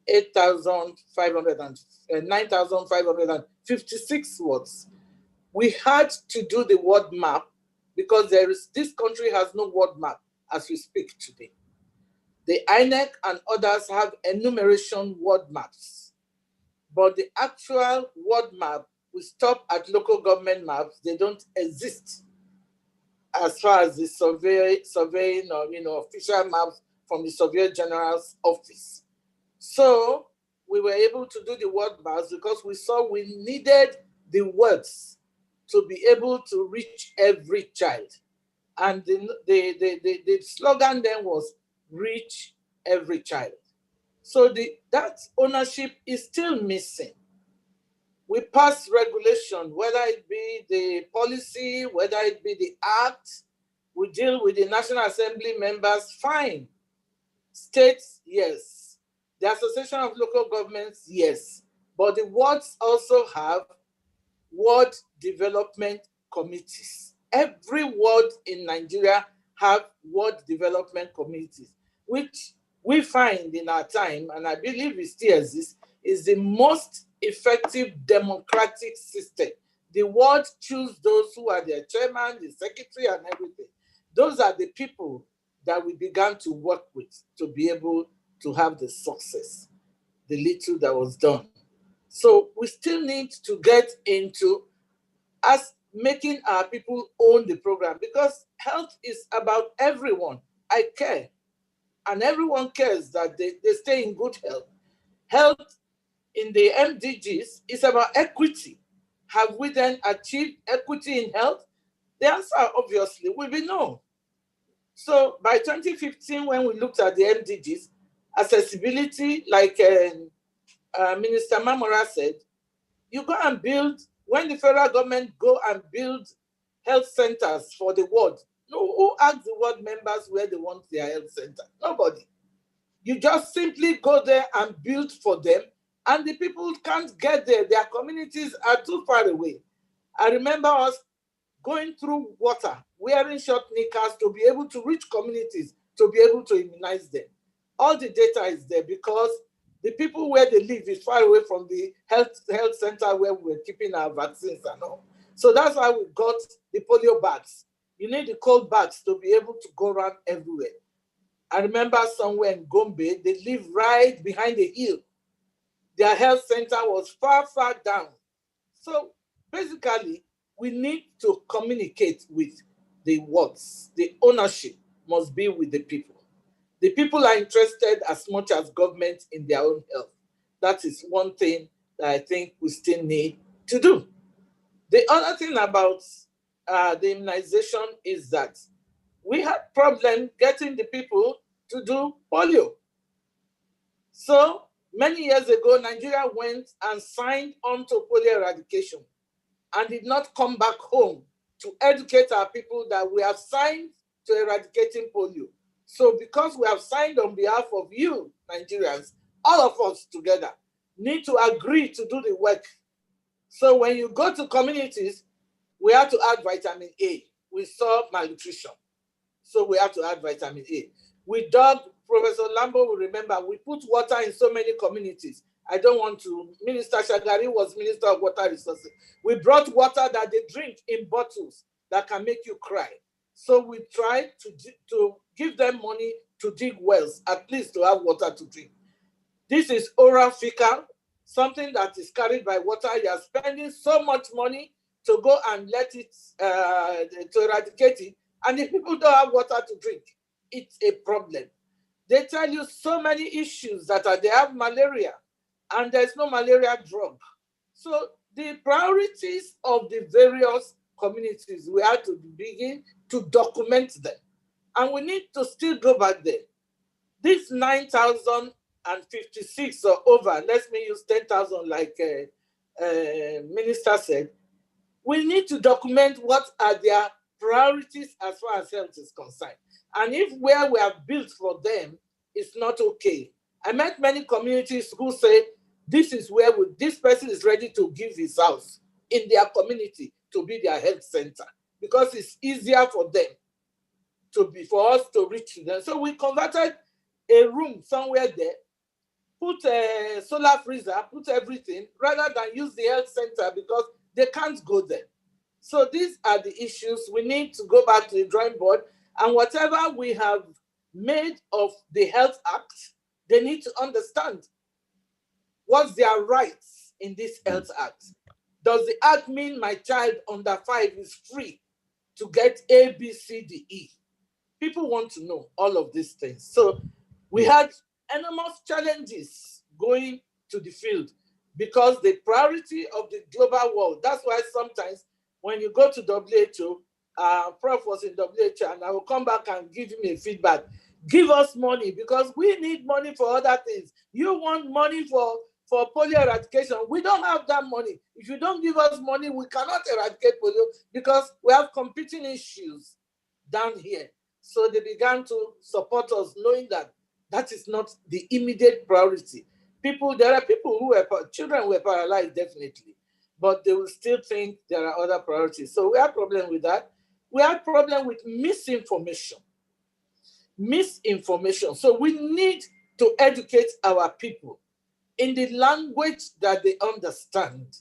9,556 wards. We had to do the ward map because this country has no ward map as we speak today. The INEC and others have enumeration ward maps, but the actual ward map, we stop at local government maps. They don't exist as far as the surveying or official maps from the Surveyor General's office. So we were able to do the word maps because we saw we needed the words to be able to reach every child. And the slogan then was reach every child. So that ownership is still missing. We pass regulation, whether it be the policy, whether it be the act, we deal with the National Assembly members, fine. States, yes. The Association of Local Governments, yes. But the wards also have ward development committees. Every ward in Nigeria have ward development committees, which we find in our time, and I believe it still exists, is the most effective democratic system. The ward choose those who are their chairman, the secretary, and everything. Those are the people that we began to work with to be able to have the success, the little that was done. So we still need to get into us making our people own the program, because health is about everyone. I care, and everyone cares that they stay in good health. Health in the MDGs is about equity. Have we then achieved equity in health? The answer obviously will be no. So by 2015, when we looked at the MDGs, accessibility, like Minister Mamora said, you go and build, when the federal government go and build health centers for the ward, who asked the ward members where they want their health center? Nobody. You just simply go there and build for them, and the people can't get there. Their communities are too far away. I remember us going through water, wearing short knickers to be able to reach communities, to be able to immunize them. All the data is there because the people where they live is far away from the health center where we're keeping our vaccines and all. So that's why we got the polio bags. You need the cold bags to be able to go around everywhere. I remember somewhere in Gombe, they live right behind the hill. Their health center was far, far down. So basically, we need to communicate with the wards. The ownership must be with the people. The people are interested as much as government in their own health. That is one thing that I think we still need to do. The other thing about the immunization is that we had problem getting the people to do polio. So many years ago, Nigeria went and signed on to polio eradication and did not come back home to educate our people that we have signed to eradicating polio. So because we have signed on behalf of you, Nigerians, all of us together need to agree to do the work. So when you go to communities, we have to add vitamin A. We saw malnutrition, so we have to add vitamin A. We dug, Professor Lambo will remember, we put water in so many communities. I don't want to, Minister Shagari was Minister of Water Resources. We brought water that they drink in bottles that can make you cry. So we tried to give them money to dig wells, at least to have water to drink. This is oral fecal, something that is carried by water. You are spending so much money to go and let it, to eradicate it. And if people don't have water to drink, it's a problem. They tell you so many issues that they have malaria and there's no malaria drug. So the priorities of the various communities, we have to begin to document them. And we need to still go back there. This 9,056 or over, let me use 10,000 like Minister said, we need to document what are their priorities as far as health is concerned. And if where we have built for them is not okay. I met many communities who say, this is where this person is ready to give his house in their community to be their health center because it's easier for them for us to reach them. So we converted a room somewhere there, put a solar freezer, put everything, rather than use the health center because they can't go there. So these are the issues. We need to go back to the drawing board, and whatever we have made of the Health Act, they need to understand what's their rights in this Health Act. Does the act mean my child under 5 is free to get A, B, C, D, E? People want to know all of these things. So we had enormous challenges going to the field because the priority of the global world, that's why sometimes when you go to WHO, Prof was in WHO, and I will come back and give him a feedback. Give us money because we need money for other things. You want money for polio eradication. We don't have that money. If you don't give us money, we cannot eradicate polio because we have competing issues down here. So they began to support us, knowing that that is not the immediate priority. There are people who children were paralyzed, definitely, but they will still think there are other priorities. So we have a problem with that. We have a problem with misinformation. So we need to educate our people in the language that they understand,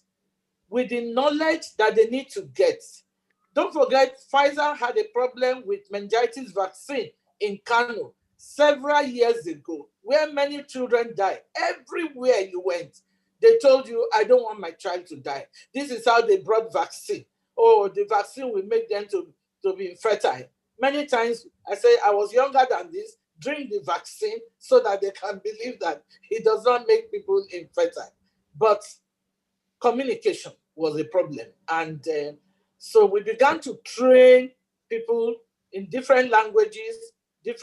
with the knowledge that they need to get. Don't forget, Pfizer had a problem with meningitis vaccine in Kano several years ago, where many children died. Everywhere you went, they told you, I don't want my child to die. This is how they brought vaccine. Oh, the vaccine will make them to be infertile. Many times, I say, I was younger than this, drink the vaccine so that they can believe that it does not make people infertile. But communication was a problem. And so we began to train people in different languages, we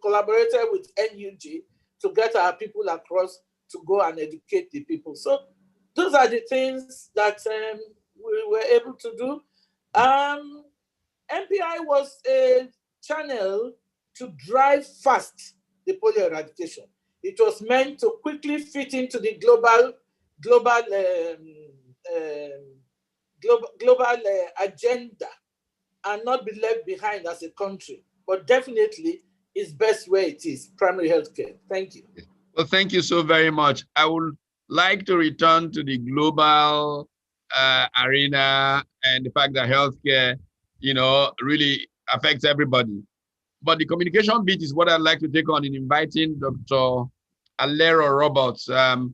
collaborated with NUG to get our people across to go and educate the people. So those are the things that we were able to do. MPI was a channel to drive fast the polio eradication. It was meant to quickly fit into the global agenda and not be left behind as a country. But definitely, it's best where it is, primary healthcare. Thank you. Well, thank you so very much. I would like to return to the global arena and the fact that healthcare, really affects everybody. But the communication bit is what I'd like to take on in inviting Dr. Alero Roberts. Dr.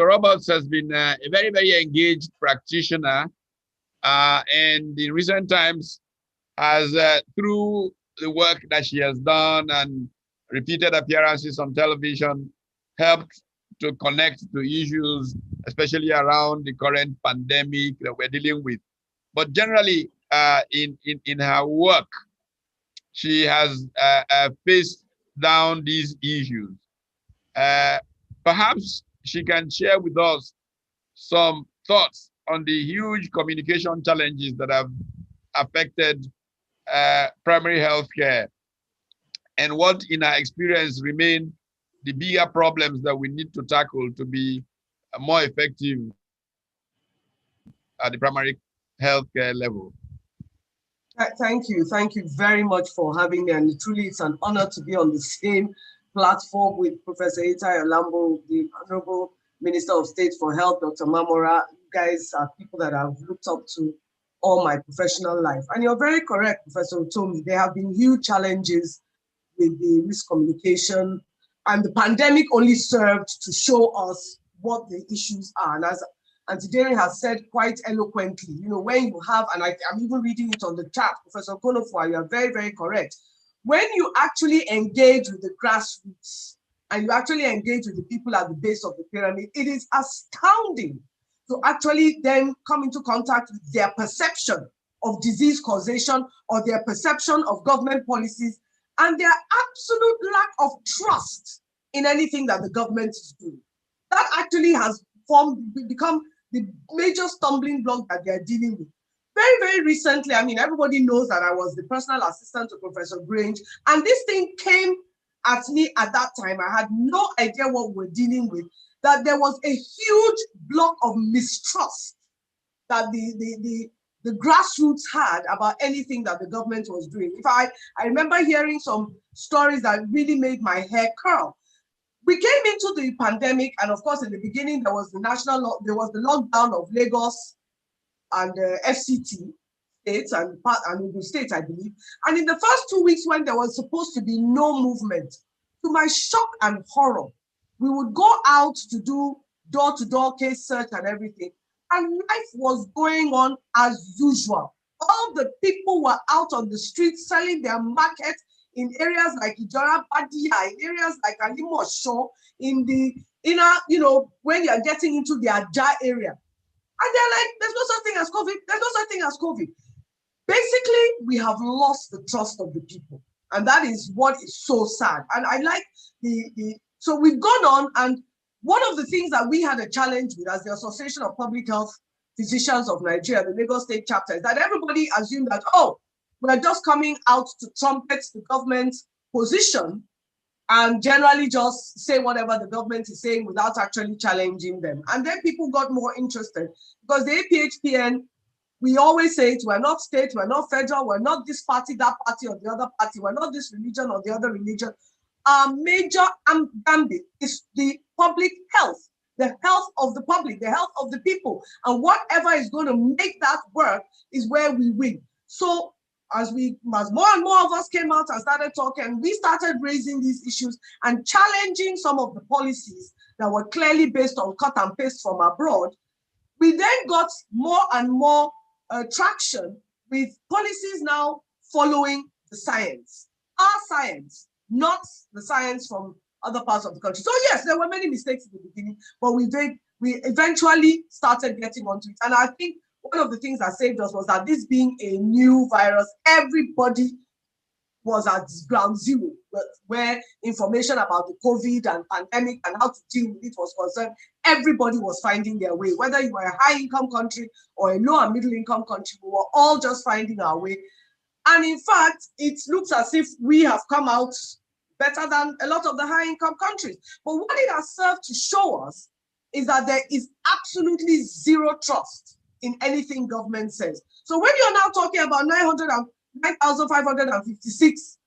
Roberts has been a very, very engaged practitioner, and in recent times has, through the work that she has done and repeated appearances on television, helped to connect to issues, especially around the current pandemic that we're dealing with. But generally, in her work, she has faced down these issues. Perhaps she can share with us some thoughts on the huge communication challenges that have affected primary health care and what, in our experience, remain the bigger problems that we need to tackle to be more effective at the primary health care level. Thank you very much for having me, and truly it's an honor to be on the same platform with Professor Itai Olambo, the Honorable Minister of State for Health, Dr. Mamora. You guys are people that I've looked up to all my professional life. And you're very correct, Professor Utomi. There have been huge challenges with the miscommunication, and the pandemic only served to show us what the issues are. And as Auntie Dering has said quite eloquently, you know, when you have, and I'm even reading it on the chat, Professor Konofua, you are very, very correct. When you actually engage with the grassroots and you actually engage with the people at the base of the pyramid, it is astounding to actually then come into contact with their perception of disease causation or their perception of government policies and their absolute lack of trust in anything that the government is doing. That actually has become the major stumbling block that they're dealing with. Very, very recently, I mean, everybody knows that I was the personal assistant to Professor Grange, and this thing came at me at that time. I had no idea what we're dealing with, that there was a huge block of mistrust that the grassroots had about anything that the government was doing. I remember hearing some stories that really made my hair curl. We came into the pandemic, and of course, in the beginning, there was the lockdown of Lagos and FCT states and Ogun State, I believe. And in the first 2 weeks, when there was supposed to be no movement, to my shock and horror, we would go out to do door-to-door case search and everything, and life was going on as usual. All the people were out on the streets selling their markets in areas like Ijora Badia, in areas like Alimosho, in the inner, you know, when you're getting into the Aja area. And they're like, there's no such thing as COVID. There's no such thing as COVID. Basically, we have lost the trust of the people. And that is what is so sad. And I like so we've gone on, and one of the things that we had a challenge with as the Association of Public Health Physicians of Nigeria, the Lagos State chapter, is that everybody assumed that, oh, we're just coming out to trumpet the government's position and generally just say whatever the government is saying without actually challenging them. And then people got more interested because the APHPN, we always say it, we're not state, we're not federal, we're not this party, that party, or the other party, we're not this religion or the other religion. Our major gambit is the public health, the health of the public, the health of the people. And whatever is going to make that work is where we win. So as more and more of us came out and started talking, we started raising these issues and challenging some of the policies that were clearly based on cut and paste from abroad. We then got more and more traction with policies now following the science, our science, not the science from other parts of the country. So yes, there were many mistakes in the beginning, but we eventually started getting onto it. And I think one of the things that saved us was that this being a new virus, everybody was at ground zero, where information about the COVID and pandemic and how to deal with it was concerned. Everybody was finding their way, whether you were a high-income country or a low and middle-income country, we were all just finding our way. And in fact, it looks as if we have come out better than a lot of the high-income countries. But what it has served to show us is that there is absolutely zero trust in anything government says. So when you're now talking about 9,556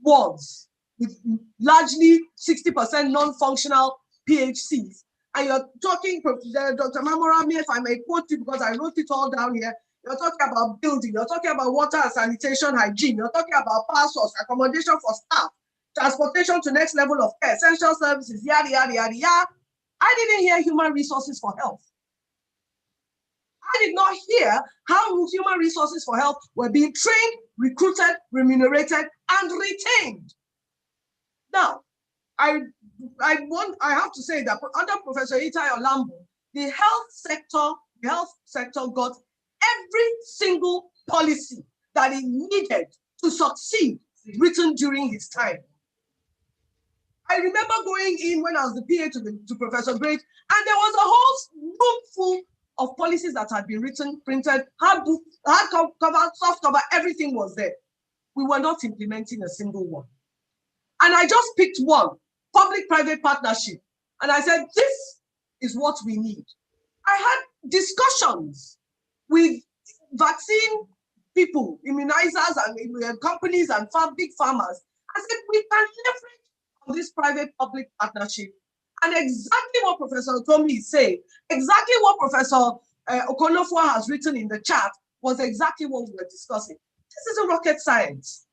wards with largely 60% non-functional PHCs, and you're talking, Dr. Mamorami, if I may quote you because I wrote it all down here, you're talking about building, you're talking about water and sanitation hygiene, you're talking about power source, accommodation for staff, transportation to next level of care, essential services, yada, yada, yada, yada. I didn't hear human resources for health. I did not hear how human resources for health were being trained, recruited, remunerated, and retained. Now, I have to say that under Professor Itai Olambo, the health sector got every single policy that it needed to succeed written during his time. I remember going in when I was the PA to Professor Great, and there was a whole room full of policies that had been written, printed, hardcover, softcover, everything was there. We were not implementing a single one. And I just picked one, public-private partnership. And I said, this is what we need. I had discussions with vaccine people, immunizers and companies and big farmers. I said, we can leverage on this private-public partnership. And exactly what Professor Utomi is saying, exactly what Professor Okonofo has written in the chat was exactly what we were discussing. This is a rocket science.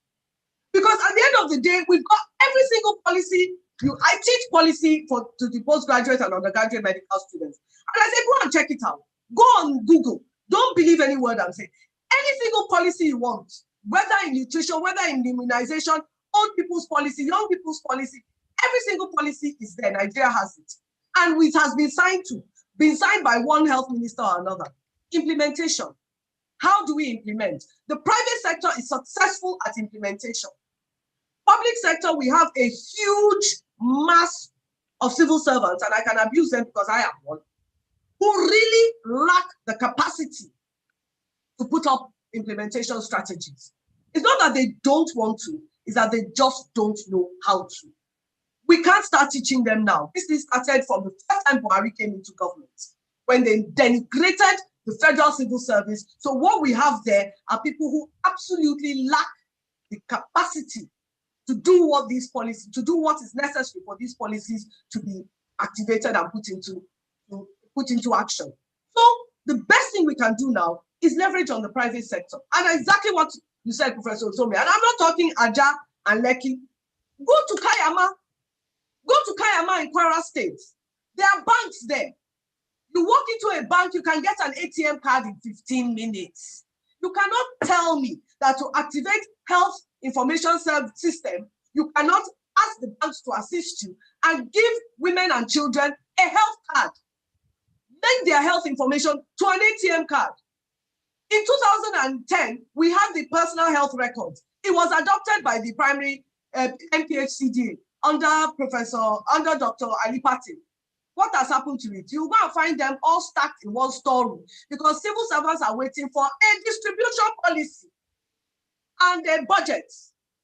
Because at the end of the day, we've got every single policy. I teach policy to the postgraduate and undergraduate medical students. And I say, go and check it out. Go on Google. Don't believe any word I'm saying. Any single policy you want, whether in nutrition, whether in immunization, old people's policy, young people's policy, every single policy is there. Nigeria has it. And it has been signed by one health minister or another. Implementation. How do we implement? The private sector is successful at implementation. Public sector, we have a huge mass of civil servants, and I can abuse them because I am one, who really lack the capacity to put up implementation strategies. It's not that they don't want to, it's that they just don't know how to. We can't start teaching them now. This is started from the first time Buhari came into government, when they denigrated the federal civil service. So what we have there are people who absolutely lack the capacity to do what these policies, to do what is necessary for these policies to be activated and put into action. So the best thing we can do now is leverage on the private sector. And exactly what you said, Professor Utomi, and I'm not talking Aja and Lekki. Go to Kayama. Go to Kayama in Kwara State. There are banks there. You walk into a bank, you can get an ATM card in 15 minutes. You cannot tell me that to activate health information system, you cannot ask the banks to assist you and give women and children a health card. Link their health information to an ATM card. In 2010, we had the personal health records. It was adopted by the primary NPHCDA under Dr. Ali Patil. What has happened to it? You go and find them all stacked in one storeroom because civil servants are waiting for a distribution policy and a budget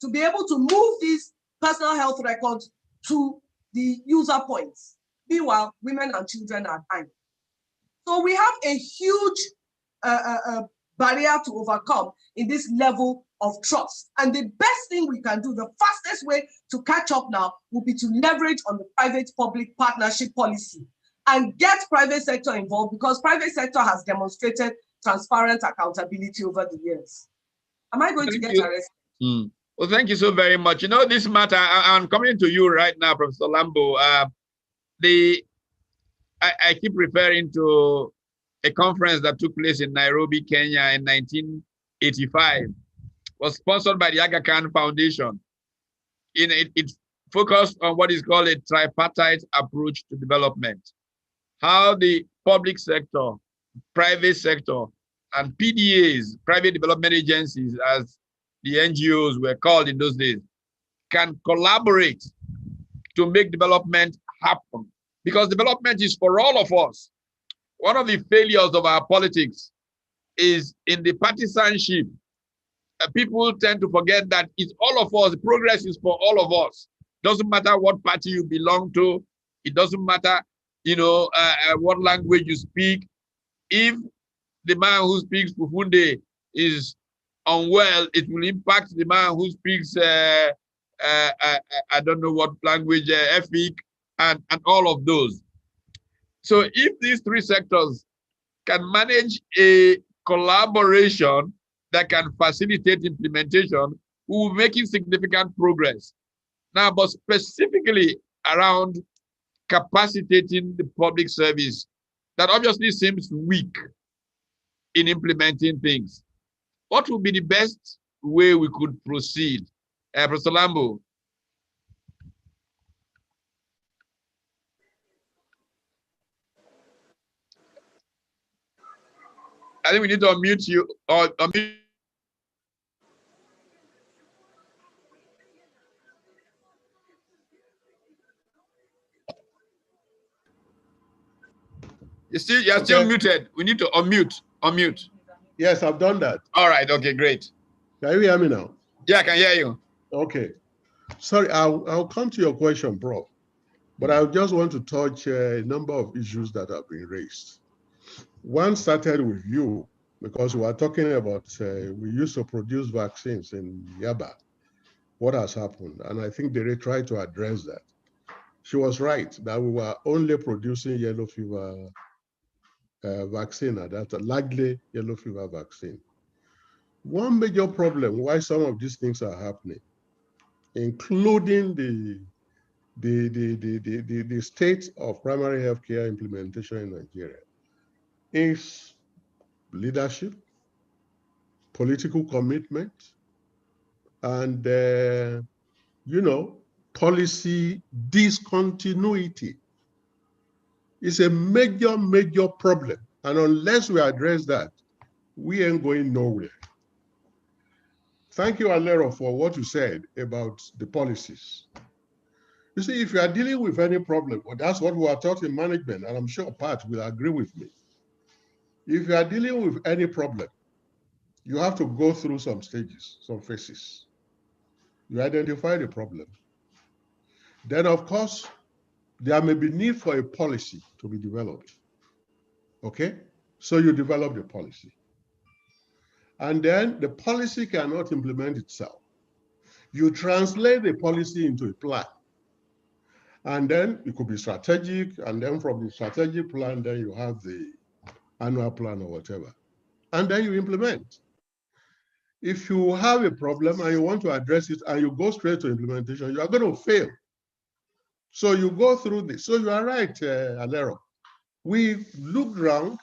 to be able to move these personal health records to the user points. Meanwhile, women and children are dying. So we have a huge barrier to overcome in this level of trust. And the best thing we can do, the fastest way to catch up now, will be to leverage on the private-public partnership policy and get private sector involved, because private sector has demonstrated transparent accountability over the years. Am I going to get arrested? Well, thank you so very much. You know, this matter, I'm coming to you right now, Professor Lambo. I keep referring to a conference that took place in Nairobi, Kenya in 1985. Was sponsored by the Aga Khan Foundation. It focused on what is called a tripartite approach to development. How the public sector, private sector, and PDAs, private development agencies, as the NGOs were called in those days, can collaborate to make development happen. Because development is for all of us. One of the failures of our politics is in the partisanship. People tend to forget that it's all of us. Progress is for all of us. Doesn't matter what party you belong to. It doesn't matter, what language you speak. If the man who speaks Fufunde is unwell, it will impact the man who speaks, I don't know what language, Efik, and all of those. So if these three sectors can manage a collaboration that can facilitate implementation, we're making significant progress. Now, but specifically around capacitating the public service, that obviously seems weak in implementing things. What would be the best way we could proceed? Professor Lambo. I think we need to unmute you or unmute. You're still muted. We need to unmute. Yes, I've done that. All right. Okay, great. Can you hear me now? Yeah, I can hear you. Okay. Sorry, I'll come to your question, Prof. But I just want to touch a number of issues that have been raised. One started with you because we are talking about, we used to produce vaccines in Yaba. What has happened? And I think they tried to address that. She was right that we were only producing yellow fever vaccine at that time, largely yellow fever vaccine. One major problem why some of these things are happening, including the state of primary healthcare implementation in Nigeria, is leadership, political commitment, and policy discontinuity. It's a major, major problem. And unless we address that, we ain't going nowhere. Thank you, Alero, for what you said about the policies. You see, if you are dealing with any problem, well, that's what we are taught in management, and I'm sure Pat will agree with me. If you are dealing with any problem, you have to go through some stages, some phases. You identify the problem. Then, of course, there may be need for a policy to be developed. Okay? So you develop the policy. And then the policy cannot implement itself. You translate the policy into a plan. And then it could be strategic, and then from the strategic plan, then you have the annual plan or whatever. And then you implement. If you have a problem and you want to address it and you go straight to implementation, you are going to fail. So you go through this. So you are right, Alero. We looked around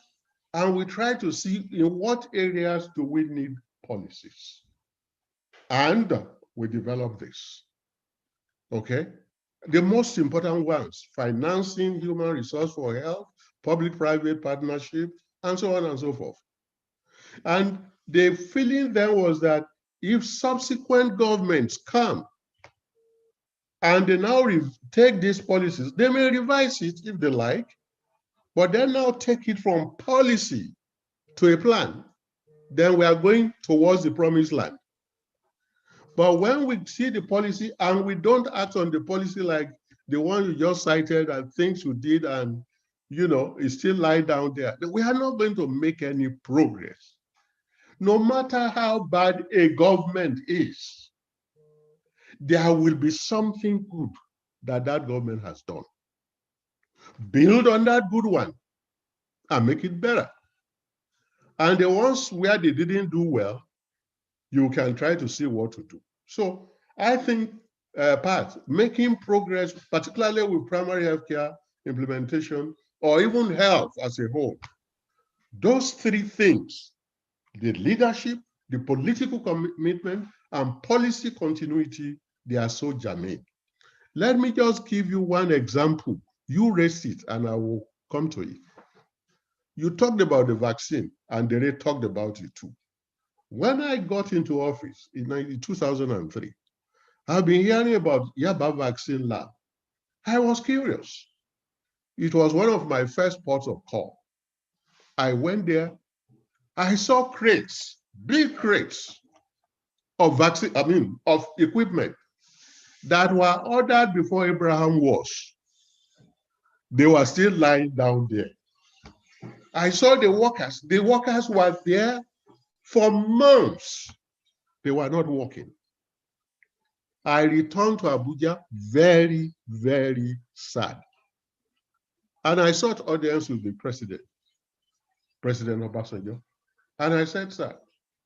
and we try to see in what areas do we need policies. And we develop this. Okay? The most important ones, financing, human resource for health, public-private partnership, and so on and so forth. And the feeling then was that if subsequent governments come and they now take these policies, they may revise it if they like, but then now take it from policy to a plan, then we are going towards the promised land. But when we see the policy and we don't act on the policy like the one you just cited and things you did and, it still lie down there, we are not going to make any progress. No matter how bad a government is, there will be something good that government has done. Build on that good one and make it better. And the ones where they didn't do well, you can try to see what to do. So I think, Pat, making progress, particularly with primary healthcare implementation, or even health as a whole, those three things, the leadership, the political commitment, and policy continuity, they are so germane. Let me just give you one example. You raised it, and I will come to it. You talked about the vaccine, and they talked about it too. When I got into office in 2003, I've been hearing about Yaba Vaccine Lab. I was curious. It was one of my first ports of call. I went there. I saw crates, big crates of vaccine, of equipment that were ordered before Abraham was. They were still lying down there. I saw the workers. The workers were there for months. They were not working. I returned to Abuja very, very sad. And I sought audience with the President Obasanjo. And I said, sir,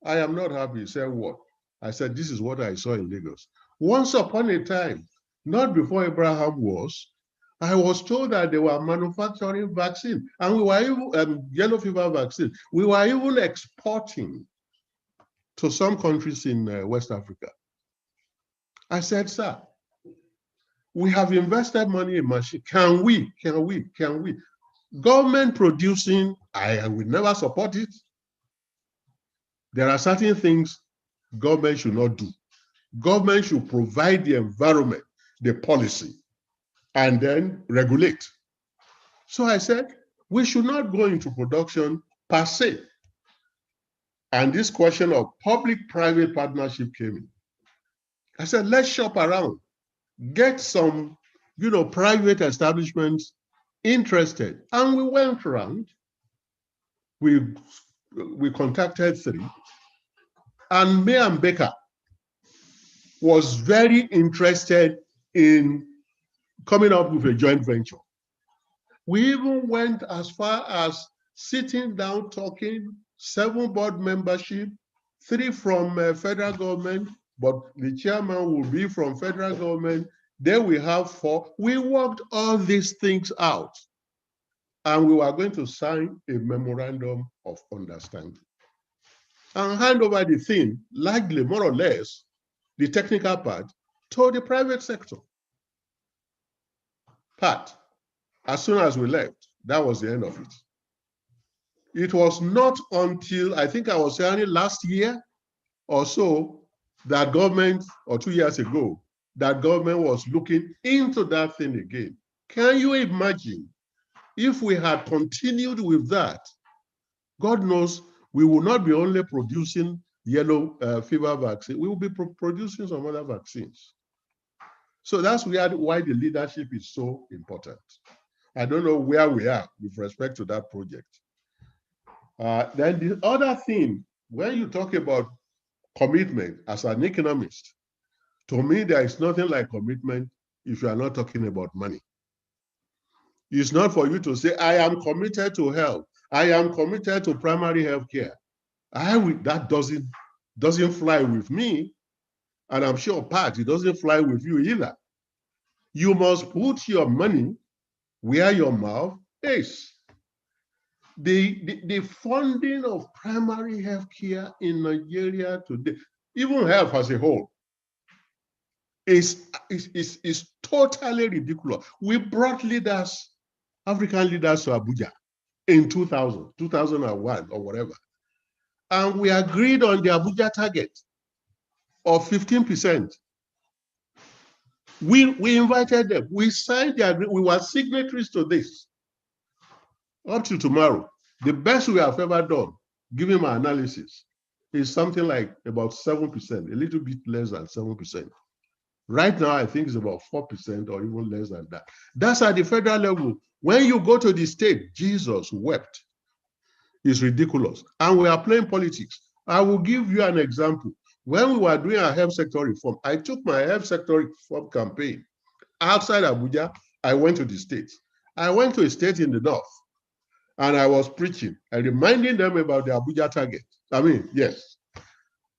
I am not happy. He said, what? I said, this is what I saw in Lagos. Once upon a time, not before Abraham was, I was told that they were manufacturing vaccine, and we were even yellow fever vaccine. We were even exporting to some countries in West Africa. I said, sir, we have invested money in machine. Can we? Government producing, I will never support it. There are certain things government should not do. Government should provide the environment, the policy, and then regulate. So I said, we should not go into production per se. And this question of public-private partnership came in. I said, let's shop around, get some, private establishments interested. And we went around. We we contacted 3. And May and Baker was very interested in coming up with a joint venture. We even went as far as sitting down talking, 7 board membership, 3 from federal government, but the chairman will be from federal government. Then we have 4. We worked all these things out, and we were going to sign a memorandum of understanding and hand over the thing, largely, more or less, the technical part, to the private sector. Part. As soon as we left, that was the end of it. It was not until, I think I was saying last year or so, that government, or 2 years ago, that government was looking into that thing again. Can you imagine if we had continued with that? God knows we will not be only producing yellow fever vaccine, we will be producing some other vaccines. So that's why the leadership is so important. I don't know where we are with respect to that project. Then the other thing, when you talk about commitment as an economist, to me, there is nothing like commitment if you are not talking about money. It's not for you to say, I am committed to health. I am committed to primary health care. That doesn't fly with me. And I'm sure, Pat, it doesn't fly with you either. You must put your money where your mouth is. The funding of primary health care in Nigeria today, even health as a whole, is totally ridiculous. We brought leaders, African leaders, to Abuja in 2001 or whatever. And we agreed on the Abuja target of 15%. We invited them. We signed the agreement. We were signatories to this. Up to tomorrow, the best we have ever done, given my analysis, is something like about 7%, a little bit less than 7%. Right now, I think it's about 4% or even less than that. That's at the federal level. When you go to the state, Jesus wept. It's ridiculous. And we are playing politics. I will give you an example. When we were doing our health sector reform, I took my health sector reform campaign outside Abuja. I went to the states. I went to a state in the north, and I was preaching and reminding them about the Abuja target. Yes.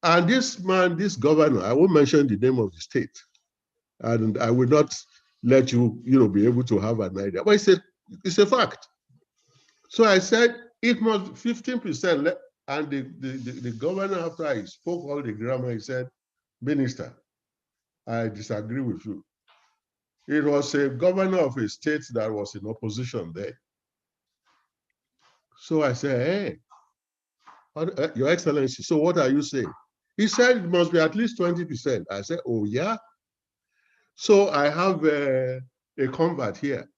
And this man, this governor, I won't mention the name of the state, and I will not let you, be able to have an idea. But it's a fact. So I said, it must 15%. And the governor, after I spoke all the grammar, he said, Minister, I disagree with you. It was a governor of a state that was in opposition there. So I said, hey, Your Excellency, so what are you saying? He said it must be at least 20%. I said, oh, yeah? So I have a convert here.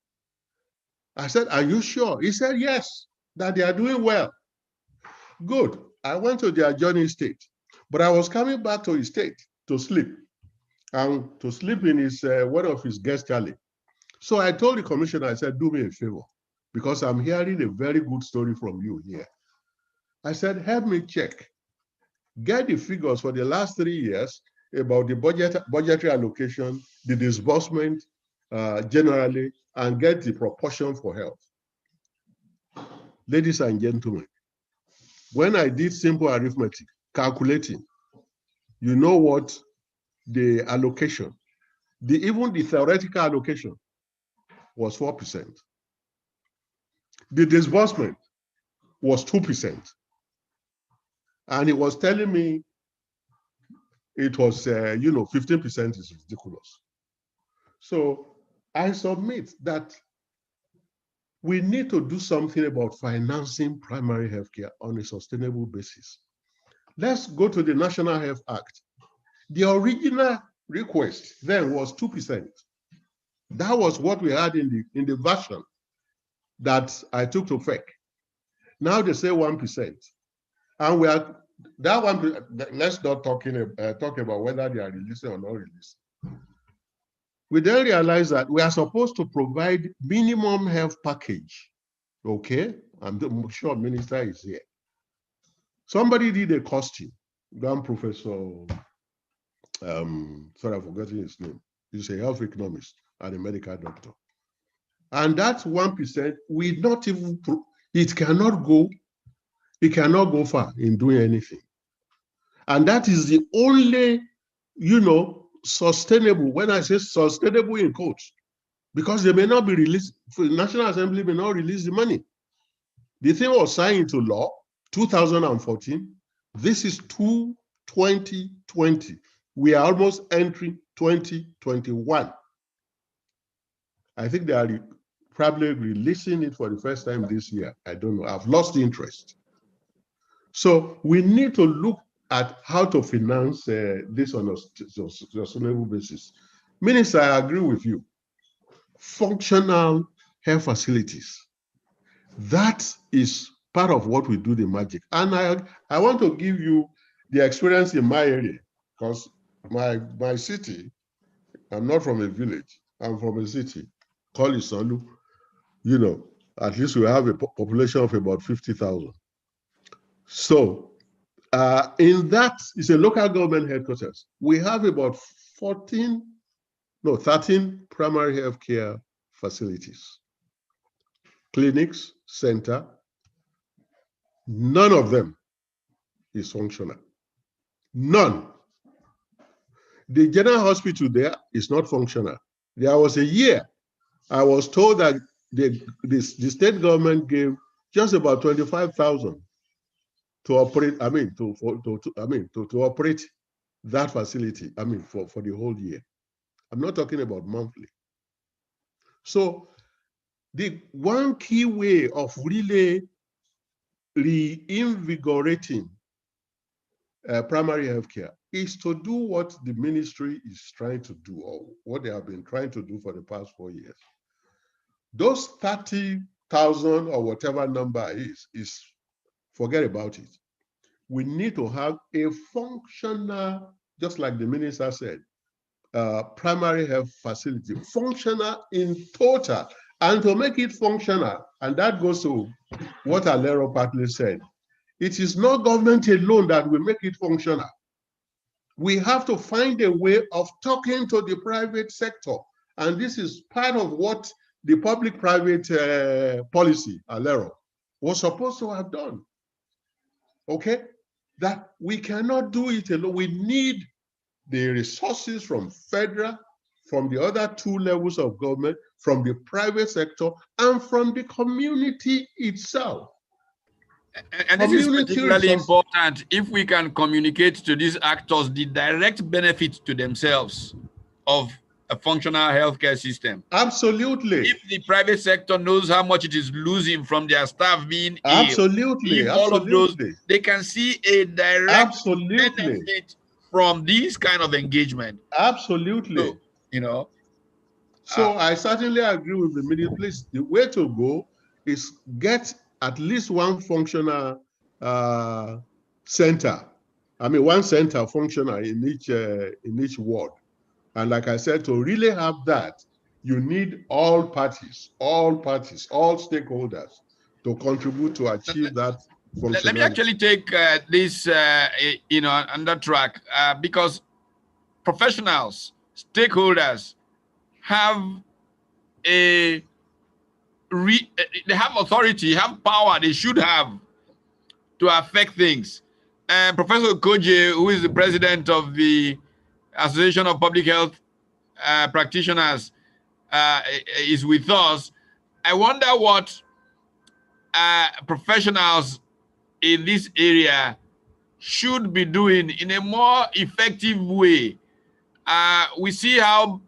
I said, are you sure? He said, yes, that they are doing well. Good. I went to the adjoining state, but I was coming back to his state to sleep. And to sleep in his one of his guest alley. So I told the commissioner, I said, do me a favor, because I'm hearing a very good story from you here. I said, help me check. Get the figures for the last 3 years about the budgetary allocation, the disbursement generally, and get the proportion for health. Ladies and gentlemen, when I did simple arithmetic, calculating, you know what the allocation, even the theoretical allocation was 4%. The disbursement was 2%. And he was telling me it was, 15% is ridiculous. So I submit that we need to do something about financing primary healthcare on a sustainable basis. Let's go to the National Health Act. The original request then was 2%. That was what we had in the version that I took to FEC. Now they say 1%. And we are that one. Let's not talk about whether they are releasing or not releasing. We then realize that we are supposed to provide minimum health package. Okay, I'm sure Minister is here. Somebody did a costing, one professor, sorry, I'm forgetting his name. He's a health economist and a medical doctor. And that 1% will not even, it cannot go far in doing anything. And that is the only, sustainable, when I say sustainable in quotes, because they may not be released, the National Assembly may not release the money. The thing was signed into law 2014. This is 2020. We are almost entering 2021. I think they are probably releasing it for the first time this year. I don't know. I've lost interest. So we need to look at how to finance this on a sustainable basis. Minister, I agree with you. Functional health facilities. That is part of what we do the magic. And I want to give you the experience in my area, because my city, I'm not from a village, I'm from a city called Isolu. At least we have a population of about 50,000. So in that, it's a local government headquarters. We have about 13 primary healthcare facilities, clinics, center. None of them is functional. None. The general hospital there is not functional. There was a year I was told that the state government gave just about 25,000 to operate. To operate that facility. For the whole year. I'm not talking about monthly. So the one key way of really reinvigorating primary healthcare is to do what the ministry is trying to do, or what they have been trying to do for the past 4 years. Those 30,000 or whatever number is forget about it. We need to have a functional, just like the minister said, primary health facility, functional in total. And to make it functional, and that goes to what Alero partly said, it is not government alone that will make it functional. We have to find a way of talking to the private sector. And this is part of what the public-private policy, Alero, was supposed to have done. Okay? That we cannot do it alone. We need the resources from federal, from the other 2 levels of government, from the private sector, and from the community itself. And this is particularly important if we can communicate to these actors the direct benefits to themselves of a functional healthcare system. Absolutely. If the private sector knows how much it is losing from their staff being absolutely, ill, all of those, they can see a direct benefit from this kind of engagement. Absolutely. So, So I certainly agree with the minister. Please, the way to go is get at least one functional center. One center functional in each ward. And like I said, to really have that, you need all parties, all stakeholders to contribute to achieve that functionality. Let me actually take this, on that track, because professionals, stakeholders have they have authority, have power, they should have to affect things. And Professor Koje, who is the president of the Association of Public Health Practitioners, is with us. I wonder what professionals in this area should be doing in a more effective way. We see how,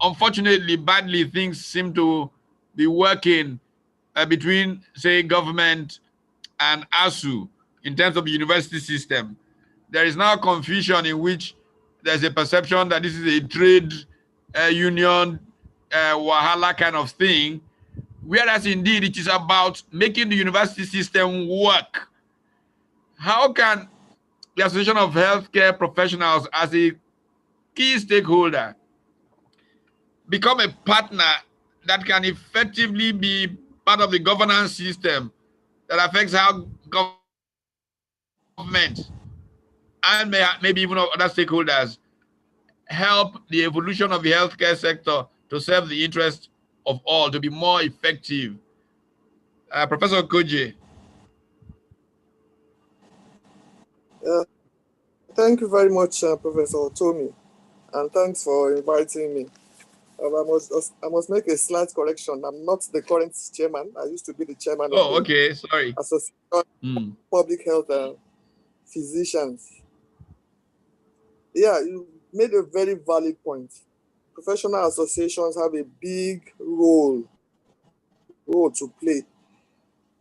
unfortunately, badly things seem to be working between, say, government and ASU in terms of the university system. There is now confusion in which there's a perception that this is a trade union wahala kind of thing, whereas indeed it is about making the university system work. How can the Association of Healthcare Professionals, as a key stakeholder, become a partner that can effectively be part of the governance system that affects how government government and maybe even other stakeholders help the evolution of the healthcare sector to serve the interest of all, to be more effective? Professor Koji. Thank you very much, Professor Tommy, and thanks for inviting me. I must make a slight correction. I'm not the current chairman. I used to be the chairman of the sorry. Association Public Health Physicians. Yeah, you made a very valid point. Professional associations have a big role to play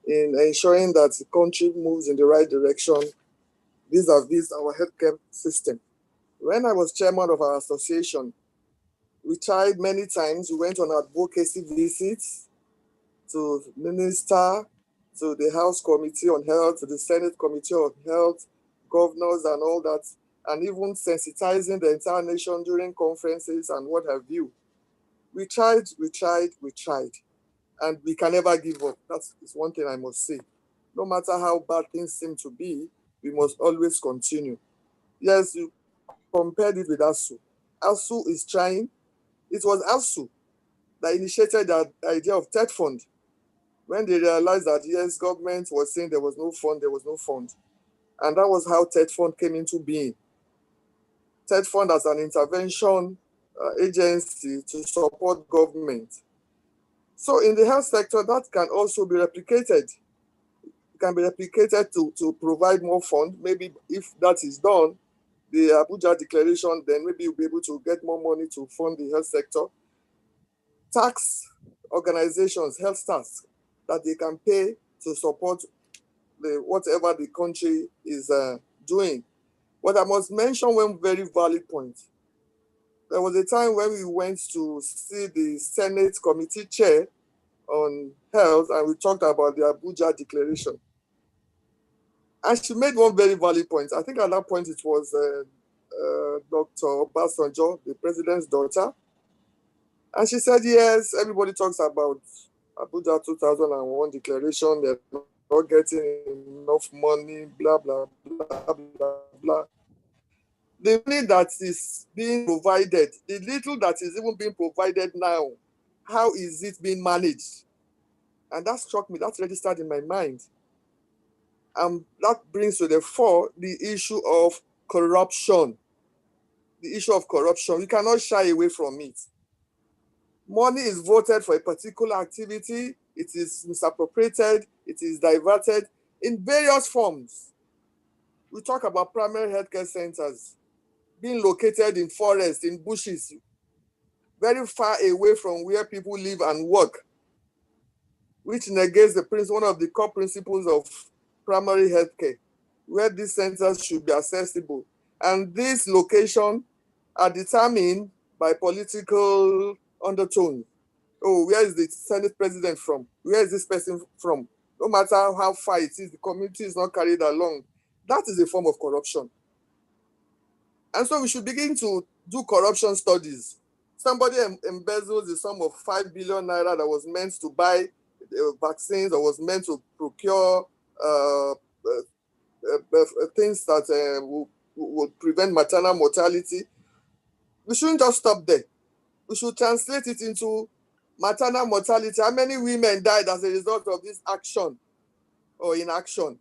in ensuring that the country moves in the right direction vis-a-vis our healthcare system. When I was chairman of our association, we tried many times. We went on advocacy visits to minister, to the House Committee on Health, to the Senate Committee on Health, governors and all that, and even sensitizing the entire nation during conferences and what have you. We tried, and we can never give up. That's one thing I must say. No matter how bad things seem to be, we must always continue. Yes, you compared it with ASU. ASU is trying. It was ASU that initiated the idea of TED Fund. When they realized that, yes, government was saying there was no fund. And that was how TED Fund came into being. TED Fund as an intervention agency to support government. So in the health sector, that can also be replicated. It can be replicated to provide more funds. Maybe if that is done, the Abuja Declaration, then maybe you'll be able to get more money to fund the health sector. Tax organizations, health staff, that they can pay to support whatever the country is doing. But I must mention one very valid point. There was a time when we went to see the Senate Committee Chair on Health, and we talked about the Abuja Declaration. And she made one very valid point. I think at that point it was Dr. Obasanjo, the president's daughter. And she said, yes, everybody talks about Abuja 2001 declaration, they're not getting enough money, blah, blah, blah, blah, blah. The money that is being provided, the little that is even being provided now, how is it being managed? And that struck me, that registered in my mind. And that brings to the fore the issue of corruption. The issue of corruption, we cannot shy away from it. Money is voted for a particular activity, it is misappropriated, it is diverted in various forms. We talk about primary healthcare centers being located in forests, in bushes, very far away from where people live and work, which negates one of the core principles of primary healthcare, where these centers should be accessible. And these locations are determined by political undertones. Oh, where is the Senate president from? Where is this person from? No matter how far it is, the community is not carried along. That is a form of corruption. And so we should begin to do corruption studies. Somebody embezzles the sum of 5 billion naira that was meant to buy vaccines, or was meant to procure things that would prevent maternal mortality. We shouldn't just stop there. We should translate it into maternal mortality. How many women died as a result of this action or inaction?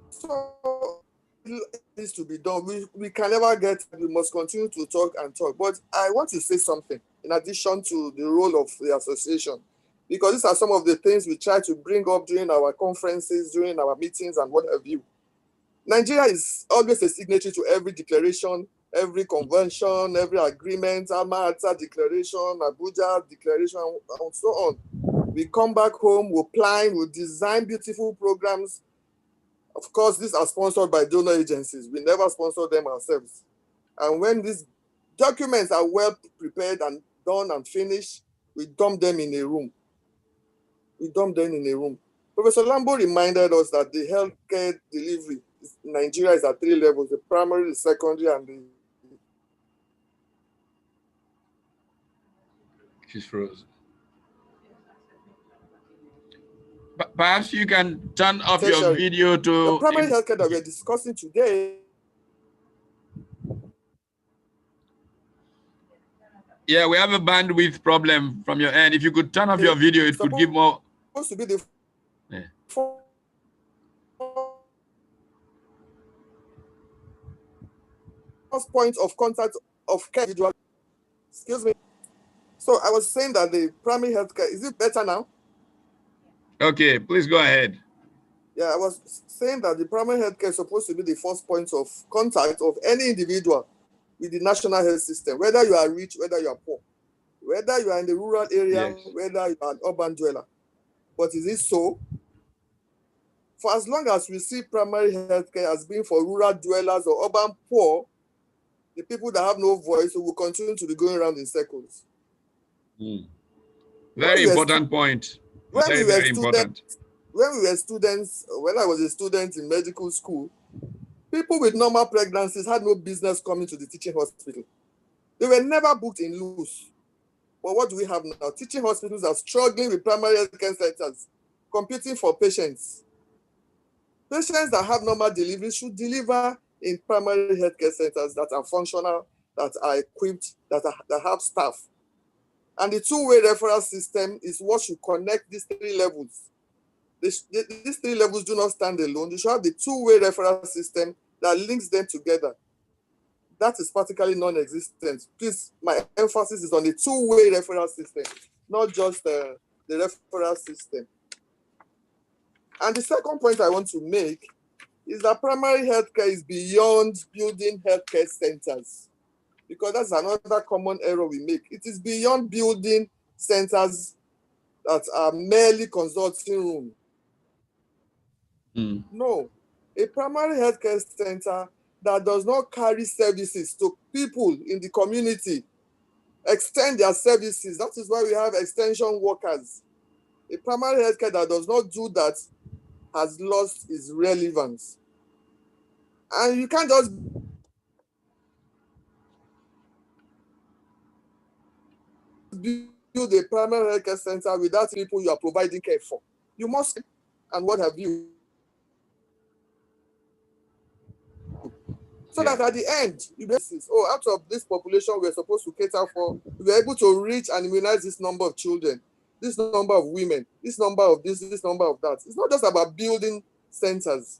So it needs to be done. We can never get, we must continue to talk and talk. But I want to say something in addition to the role of the association, because these are some of the things we try to bring up during our conferences, during our meetings and what have you. Nigeria is always a signatory to every declaration, every convention, every agreement, Alma-Ata Declaration, Abuja Declaration, and so on. We come back home, we plan, we design beautiful programs. Of course, these are sponsored by donor agencies. We never sponsor them ourselves. And when these documents are well prepared and done and finished, we dump them in a room. Professor Lambo reminded us that the healthcare delivery in Nigeria is at 3 levels: the primary, the secondary, and the... She's frozen. Perhaps you can turn off your video to... The primary healthcare that we're discussing today. Yeah, we have a bandwidth problem from your end. If you could turn off your video, it could give more... Supposed to be the first point of contact of care individual. Excuse me. So I was saying that the primary healthcare, is it better now? Okay, please go ahead. Yeah, I was saying that the primary healthcare is supposed to be the first point of contact of any individual with the national health system, whether you are rich, whether you are poor, whether you are in the rural area, yes, whether you are an urban dweller. But is it so? For as long as we see primary healthcare as being for rural dwellers or urban poor, the people that have no voice will continue to be going around in circles. Very important point. Very, very important. When we were students, when I was a student in medical school, people with normal pregnancies had no business coming to the teaching hospital. They were never booked in loose. But what do we have now? Teaching hospitals are struggling with primary health care centers, competing for patients. Patients that have normal delivery should deliver in primary health care centers that are functional, that are equipped, that have staff. And the two-way referral system is what should connect these three levels. These three levels do not stand alone. You should have the two-way referral system that links them together. That is practically non-existent. Please, my emphasis is on the two-way referral system, not just the referral system. And the second point I want to make is that primary healthcare is beyond building healthcare centers, because that's another common error we make. It is beyond building centers that are merely consulting rooms. No, a primary healthcare center that does not carry services to people in the community, extend their services. That is why we have extension workers. A primary healthcare that does not do that has lost its relevance. And you can't just build a primary healthcare center without people you are providing care for. You must, and what have you. So that at the end, you basis, out of this population we're supposed to cater for, we're able to reach and immunize this number of children, this number of women, this number of this number of that. It's not just about building centers.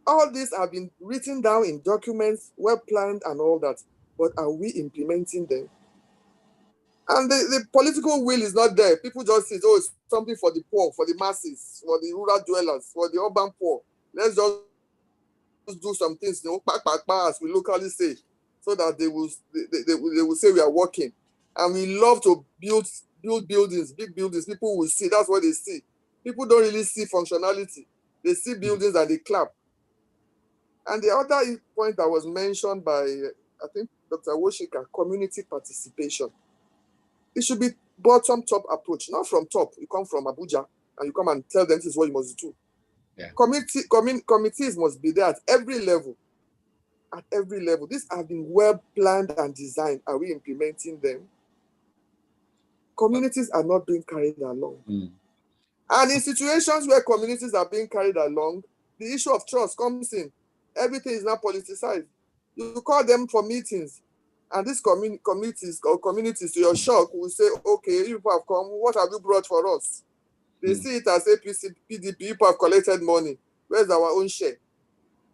All these have been written down in documents, well planned and all that, but are we implementing them? And the political will is not there. People just say, it's something for the poor, for the masses, for the rural dwellers, for the urban poor. Let's just do some things, as we locally say, so that they will say we are working. And we love to build buildings, big buildings. People will see, that's what they see. People don't really see functionality. They see buildings and they clap. And the other point that was mentioned by, I think, Dr. Woshika, community participation. It should be bottom-top approach, not from top. You come from Abuja and you come and tell them this is what you must do. Yeah. Committees must be there at every level. At every level. These have been well planned and designed. Are we implementing them? Communities are not being carried along. And in situations where communities are being carried along, the issue of trust comes in. Everything is now politicized. You call them for meetings, and these committees, to your shock, will say, okay, you people have come, what have you brought for us? They see it as APC, PDP, people have collected money. Where's our own share?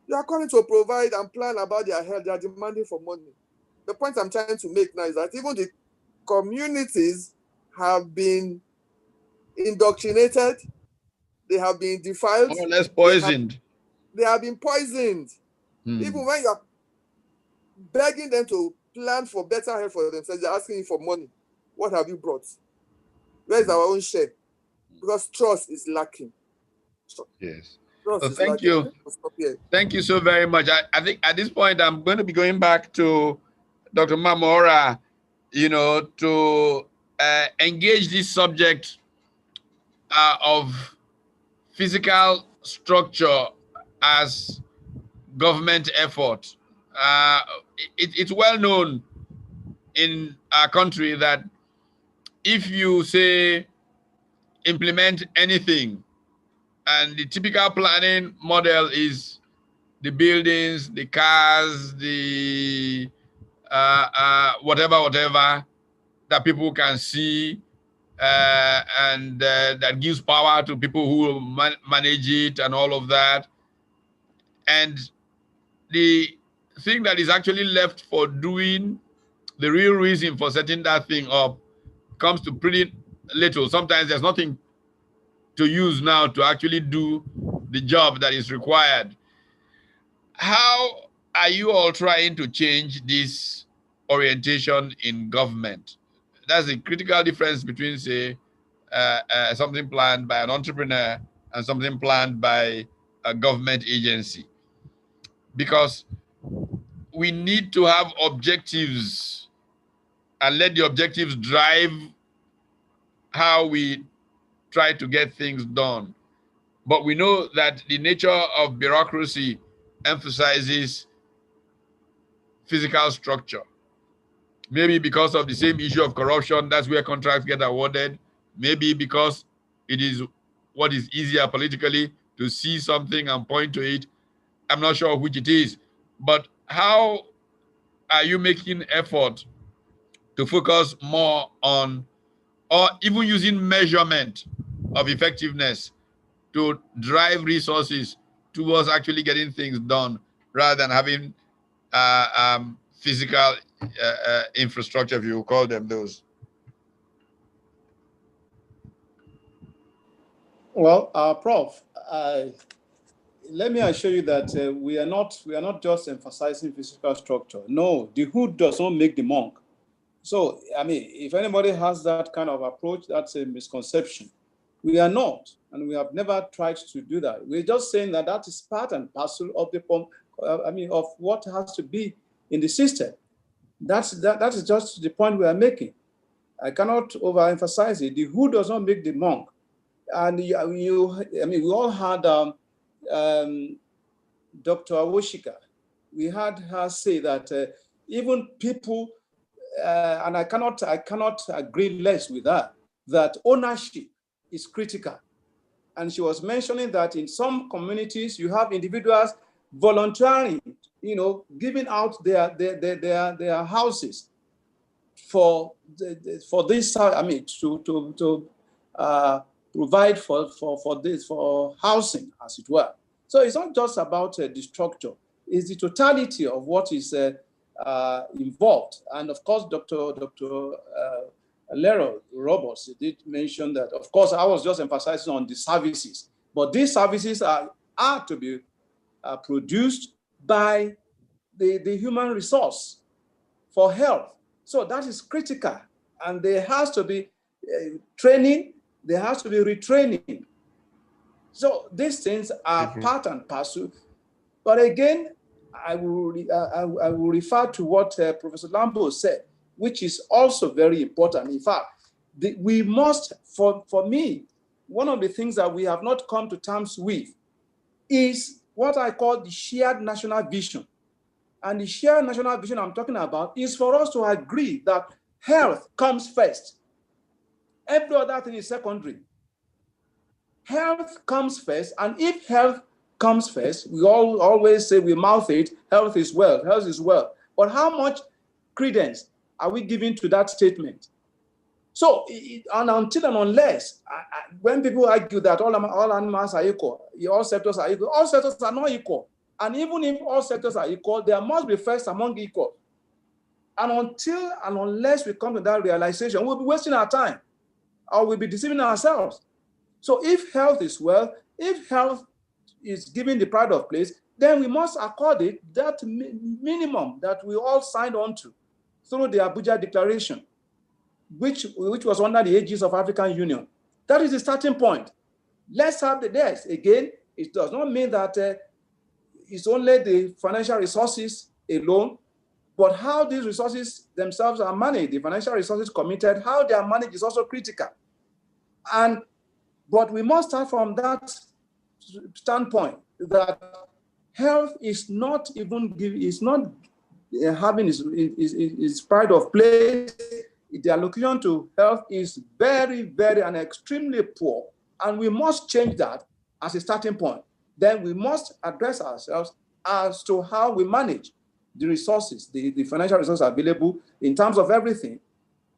You are coming to provide and plan about their health. They are demanding for money. The point I'm trying to make now is that even the communities have been indoctrinated. They have been defiled. More or less poisoned. They have been poisoned. Even when you are begging them to plan for better health for themselves, they're asking you for money. What have you brought? Where's our own share? Because trust is lacking. Yes. So thank you. Thank you so very much. I think at this point, I'm going to be going back to Dr. Mamora, to engage this subject of physical structure as government effort. It's well known in our country that if you say implement anything. And the typical planning model is the buildings, the cars, the whatever that people can see, and that gives power to people who manage it and all of that. And the thing that is actually left for doing the real reason for setting that thing up comes to pretty little. Sometimes there's nothing to use now to actually do the job that is required. How are you all trying to change this orientation in government? That's the critical difference between, say, something planned by an entrepreneur and something planned by a government agency. Because we need to have objectives and let the objectives drive how we try to get things done. But we know that the nature of bureaucracy emphasizes physical structure. Maybe because of the same issue of corruption, that's where contracts get awarded. Maybe because it is what is easier politically to see something and point to it. I'm not sure which it is. But how are you making effort to focus more on, or even using measurement of effectiveness to drive resources towards actually getting things done rather than having physical infrastructure, if you call them those? Well, Prof, let me assure you that we are not just emphasizing physical structure. No, the hood does not make the monk. So, I mean, if anybody has that kind of approach, that's a misconception. We are not, and we have never tried to do that. We're just saying that that is part and parcel of the of what has to be in the system. That is just the point we are making. I cannot overemphasize it. The who does not make the monk. And we all had Dr. Awoshika. We had her say that even people, and I cannot agree less with that, that ownership is critical. And she was mentioning that in some communities, you have individuals volunteering, giving out their houses for this, to provide for housing, as it were. So it's not just about the structure; it's the totality of what is involved. And of course, Dr. Lero Roberts did mention that. Of course, I was just emphasizing on the services, but these services are to be produced by the human resource for health. So that is critical, and there has to be training. There has to be retraining. So these things are part and parcel. But again, I will refer to what Professor Lambo said, which is also very important. In fact, we must, for me, one of the things that we have not come to terms with is what I call the shared national vision. And the shared national vision I'm talking about is for us to agree that health comes first. Every other thing is secondary. Health comes first, and if health comes first, we always say, we mouth it, health is wealth, health is wealth. But how much credence are we giving to that statement? So, and until and unless, when people argue that all animals are equal, all sectors are equal, all sectors are not equal. And even if all sectors are equal, there must be first among equal. And until and unless we come to that realization, we'll be wasting our time, or we'll be deceiving ourselves. So if health is wealth, if health is given the pride of place, then we must accord it that minimum that we all signed on to through the Abuja Declaration, which was under the aegis of African Union. That is the starting point. Let's have the next. Again, it does not mean that it's only the financial resources alone, but how these resources themselves are managed, the financial resources committed, how they are managed is also critical. But we must start from that standpoint that health is not even having its pride of place, the allocation to health is very, very and extremely poor, and we must change that as a starting point. Then we must address ourselves as to how we manage the resources, the financial resources available in terms of everything,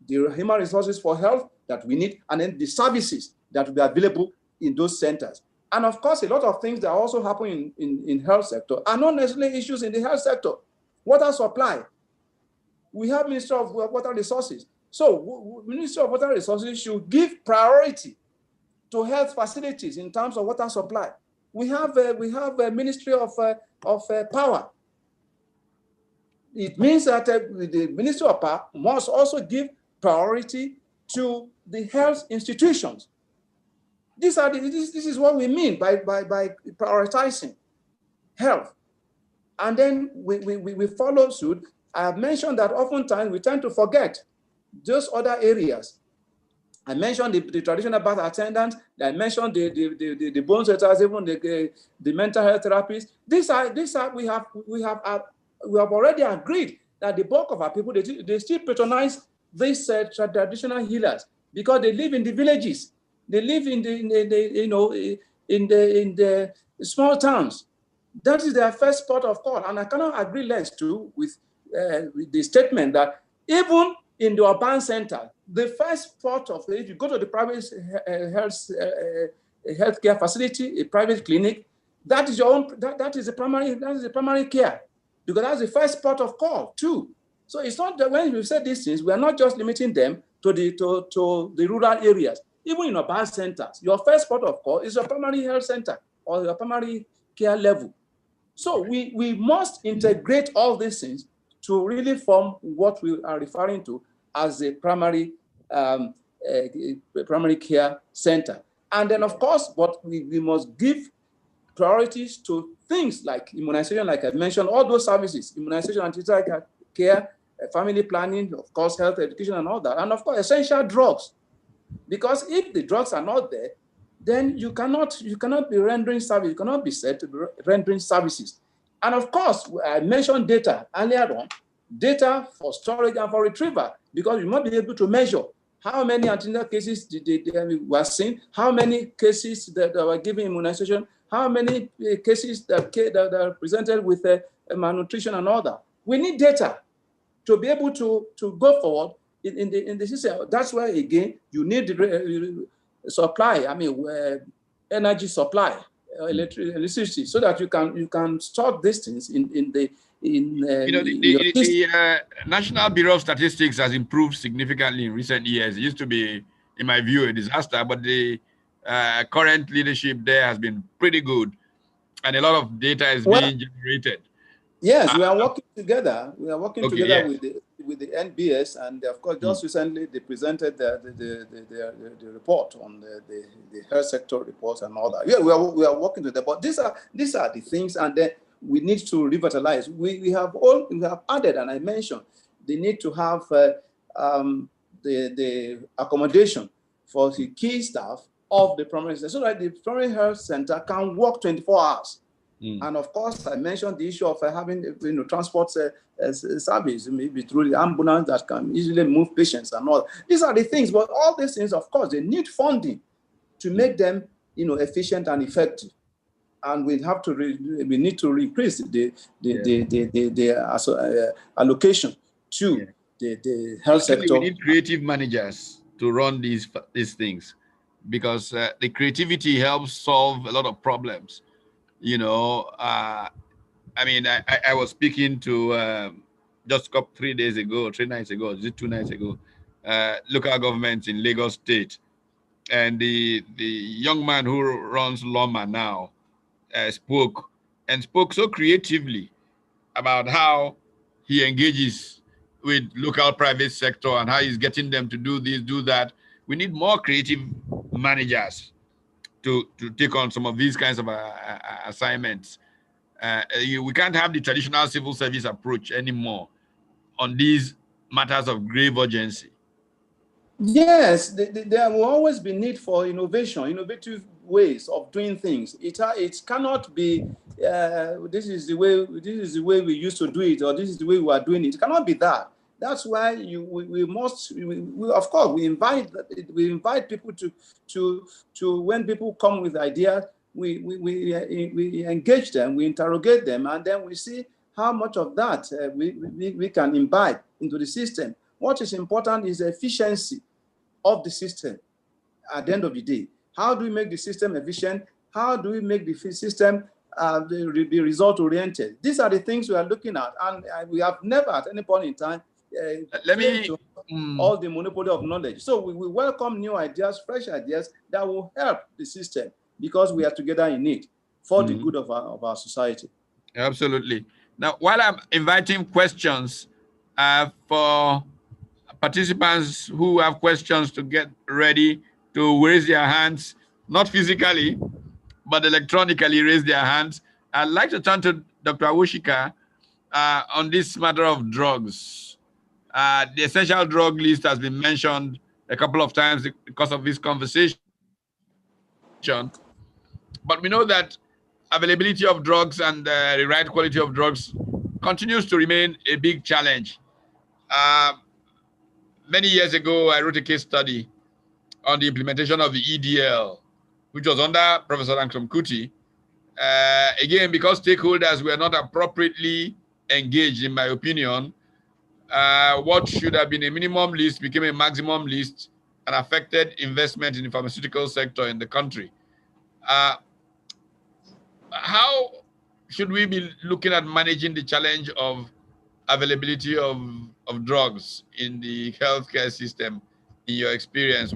the human resources for health that we need, and then the services that will be available in those centers. And of course, a lot of things that also happen in health sector are not necessarily issues in the health sector. Water supply. We have Ministry of Water Resources. So Ministry of Water Resources should give priority to health facilities in terms of water supply. We have a Ministry of Power. It means that the Ministry of Power must also give priority to the health institutions. This is what we mean by prioritizing health. And then we follow suit. I have mentioned that oftentimes we tend to forget those other areas. I mentioned the traditional birth attendants. I mentioned the bone setters, even the mental health therapists. These are we have already agreed that the bulk of our people they still patronize these traditional healers because they live in the villages. They live in the small towns. That is their first port of call, and I cannot agree less with the statement that even in the urban center, the first port of if you go to the private healthcare facility, a private clinic, that is your own. That is the primary care, because that's the first port of call too. So it's not that when we say these things, we are not just limiting them to the rural areas. Even in urban centers, your first port of call is your primary health center or your primary care level. So we must integrate all these things to really form what we are referring to as a primary care center. And then, of course, what we must give priorities to things like immunization, like I mentioned, all those services, immunization, antenatal care, family planning, of course, health education and all that, and of course, essential drugs. Because if the drugs are not there, then you cannot be rendering service. You cannot be said to be rendering services. And of course, I mentioned data earlier on, data for storage and for retrieval, because you must be able to measure how many antenatal cases were seen, how many cases that were given immunization, how many cases that are presented with malnutrition and all that. We need data to be able to go forward in the system. That's why, again, you need the supply, energy supply, electricity, so that you can stock these things the National Bureau of Statistics has improved significantly in recent years. It used to be, in my view, a disaster, but the current leadership there has been pretty good, and a lot of data is being generated. Yes, we are working together. We are working together with the NBS, and of course, just recently they presented the report on the health sector report and all that. Yeah, we are working together. But these are the things, and then we need to revitalize. We have added, and I mentioned, the need to have the accommodation for the key staff of the primary center, so that the primary health center can work 24 hours. And of course, I mentioned the issue of having transport service, maybe through the ambulance that can easily move patients and all. These are the things, but all these things, of course, they need funding to make them, efficient and effective. And we need to increase the allocation to the health sector. We need creative managers to run these things, because the creativity helps solve a lot of problems. I was speaking to just 3 nights ago, is it 2 nights ago, local government in Lagos State, and the young man who runs Loma now spoke so creatively about how he engages with local private sector and how he's getting them to do this, do that. We need more creative managers to take on some of these kinds of assignments. We can't have the traditional civil service approach anymore on these matters of grave urgency. Yes, there will always be need for innovative ways of doing things. It cannot be this is the way we used to do it, or this is the way we are doing it. It cannot be that. That's why we of course we invite people to when people come with ideas, we engage them, we interrogate them, and then we see how much of that we can imbibe into the system. What is important is the efficiency of the system at the end of the day. How do we make the system efficient? How do we make the system be result-oriented? These are the things we are looking at, and we have never at any point in time all the monopoly of knowledge. So we welcome new ideas, fresh ideas that will help the system, because we are together in it for the good of our society. Absolutely. Now, while I'm inviting questions for participants who have questions to get ready to raise their hands, not physically, but electronically raise their hands, I'd like to turn to Dr. Awosika on this matter of drugs. The essential drug list has been mentioned a couple of times because of this conversation. But we know that availability of drugs and the right quality of drugs continues to remain a big challenge. Many years ago, I wrote a case study on the implementation of the EDL, which was under Professor Langston Kuti. Again, because stakeholders were not appropriately engaged, in my opinion, what should have been a minimum list became a maximum list and affected investment in the pharmaceutical sector in the country. How should we be looking at managing the challenge of availability of drugs in the healthcare system, in your experience?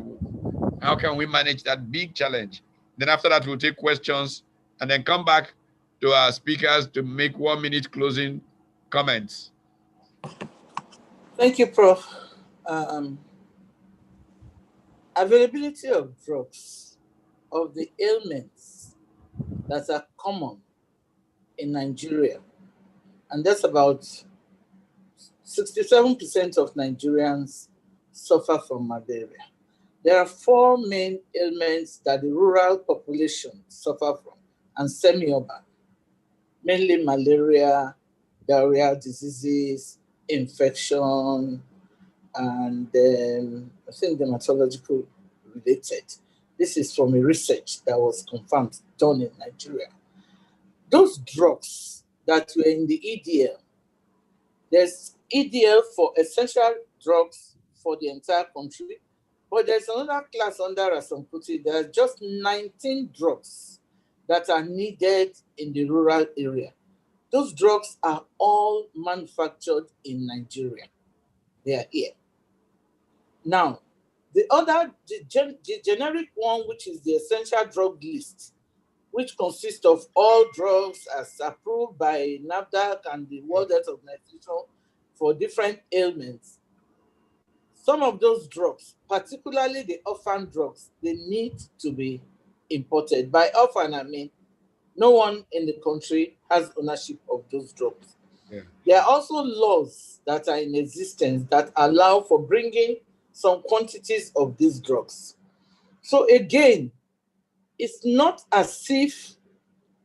How can we manage that big challenge? Then after that, we'll take questions and then come back to our speakers to make 1 minute closing comments. Thank you, Prof. Availability of drugs, of the ailments that are common in Nigeria, and that's about 67% of Nigerians suffer from malaria. There are 4 main ailments that the rural population suffer from, and semi-urban, mainly malaria, diarrheal diseases, infection, and I think dermatological related. This is from a research that was confirmed, done in Nigeria. Those drugs that were in the EDL, there's EDL for essential drugs for the entire country, but there's another class under Langston Kuti. There are just 19 drugs that are needed in the rural area. Those drugs are all manufactured in Nigeria. They are here. Now, the generic one, which is the essential drug list, which consists of all drugs as approved by NAFDAC and the World Health Organization for different ailments. Some of those drugs, particularly the orphan drugs, they need to be imported. By orphan, I mean no one in the country has ownership of those drugs. Yeah. There are also laws that are in existence that allow for bringing some quantities of these drugs. So again, it's not as if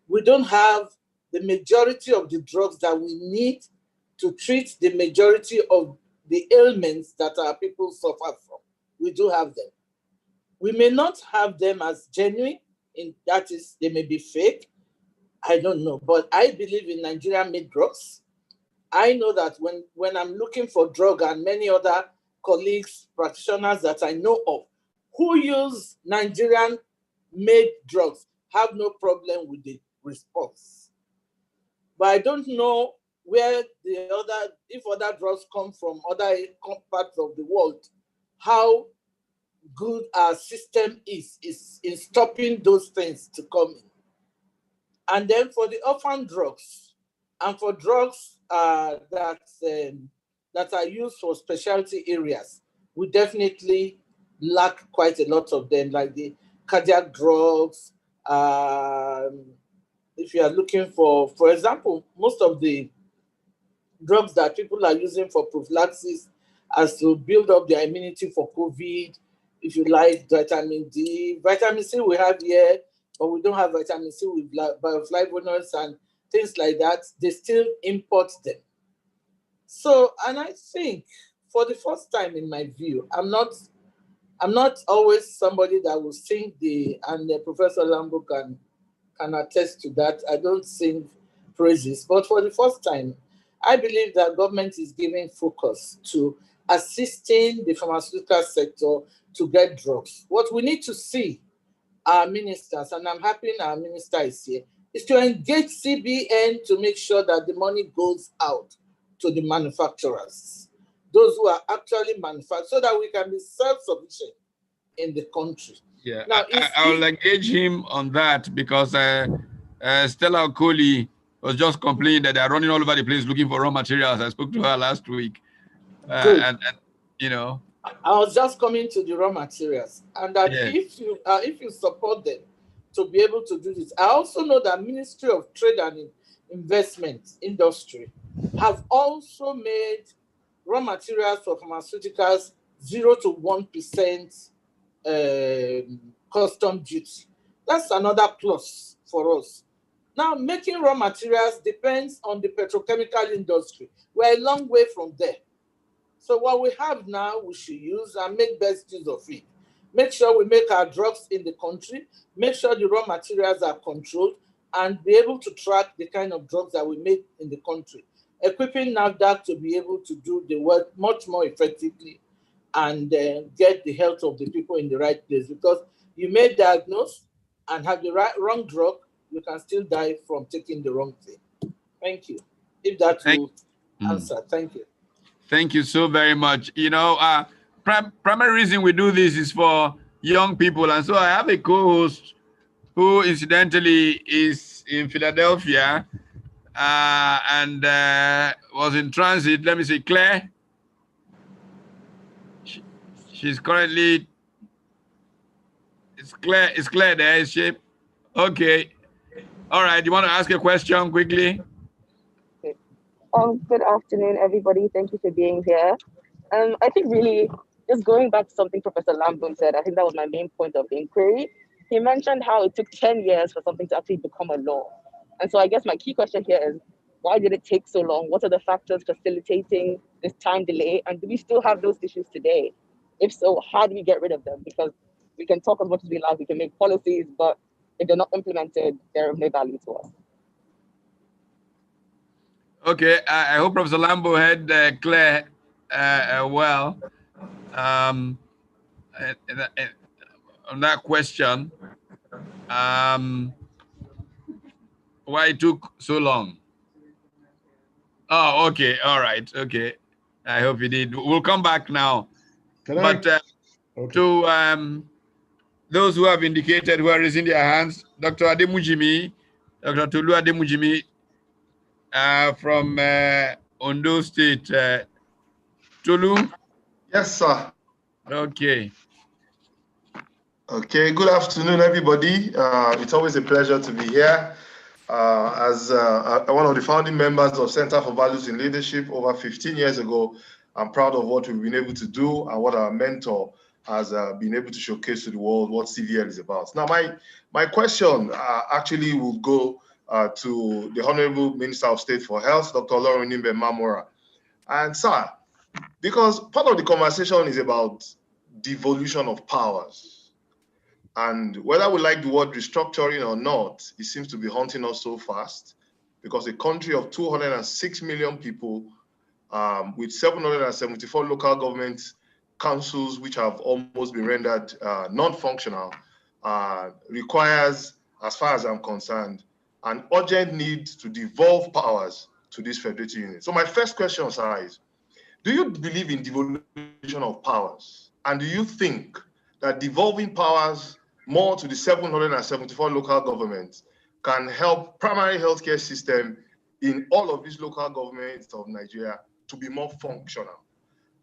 we don't have the majority of the drugs that we need to treat the majority of the ailments that our people suffer from. We do have them. We may not have them as genuine, that is, they may be fake. I don't know, but I believe in Nigerian-made drugs. I know that when I'm looking for drug, and many other colleagues, practitioners that I know of who use Nigerian-made drugs have no problem with the response. But I don't know where if other drugs come from other parts of the world, how good our system is in stopping those things to come in. And then for the orphan drugs, and for drugs that are used for specialty areas, we definitely lack quite a lot of them, like the cardiac drugs. If you are looking for example, most of the drugs that people are using for prophylaxis as to build up their immunity for COVID, if you like, vitamin D, vitamin C we have here, but we don't have vitamin C with bioflavonoids and things like that. They still import them. So, and I think for the first time in my view, I'm not always somebody that will sing Professor Lambo can attest to that. I don't sing praises, but for the first time, I believe that government is giving focus to assisting the pharmaceutical sector to get drugs. What we need to see our ministers, and I'm happy our minister is here, is to engage CBN to make sure that the money goes out to the manufacturers, those who are actually manufacturing, so that we can be self-sufficient in the country. Yeah, now, I will engage him on that because Stella Okoli was just complaining that they're running all over the place looking for raw materials. I spoke to her last week. And you know, I was just coming to the raw materials, and that if you support them to be able to do this, I also know that Ministry of Trade and Investment Industry have also made raw materials for pharmaceuticals 0 to 1% custom duty. That's another plus for us. Now, making raw materials depends on the petrochemical industry. We're a long way from there. So what we have now, we should use and make best use of it. Make sure we make our drugs in the country, make sure the raw materials are controlled, and be able to track the kind of drugs that we make in the country. Equipping NAFDAC to be able to do the work much more effectively and get the health of the people in the right place. Because you may diagnose and have the wrong drug, you can still die from taking the wrong thing. Thank you. If that will answer, thank you. Thank you so very much. You know, primary reason we do this is for young people. And so I have a co-host who incidentally is in Philadelphia and was in transit. Let me say, Claire. She's currently, it's Claire there, is she? Okay. All right. You want to ask a question quickly? Good afternoon, everybody. Thank you for being here. I think really just going back to something Professor Lambo said, I think that was my main point of inquiry. He mentioned how it took 10 years for something to actually become a law. And so I guess my key question here is, why did it take so long? What are the factors facilitating this time delay? And do we still have those issues today? If so, how do we get rid of them? Because we can talk as much as we like, we can make policies, but if they're not implemented, they're of no value to us. Okay, I hope Professor Lambo had Claire well. On that question, why it took so long? Oh, okay, all right, okay. I hope you did. We'll come back now. To those who have indicated who are raising their hands, Dr. Ademujimi, Dr. Tolu Ademujimi, from Ondo State. Tolu? Yes, sir. Okay. Okay, good afternoon, everybody. It's always a pleasure to be here. As one of the founding members of Center for Values in Leadership over 15 years ago, I'm proud of what we've been able to do and what our mentor has been able to showcase to the world what CVL is about. Now, my question actually will go to the Honorable Minister of State for Health, Dr. Olorunimbe Mamora. And sir, because part of the conversation is about devolution of powers. And whether we like the word restructuring or not, it seems to be haunting us so fast because a country of 206 million people with 774 local government councils, which have almost been rendered non-functional, requires, as far as I'm concerned, an urgent need to devolve powers to this federative unit. So my first question, sir, is, do you believe in devolution of powers? And do you think that devolving powers more to the 774 local governments can help primary healthcare system in all of these local governments of Nigeria to be more functional?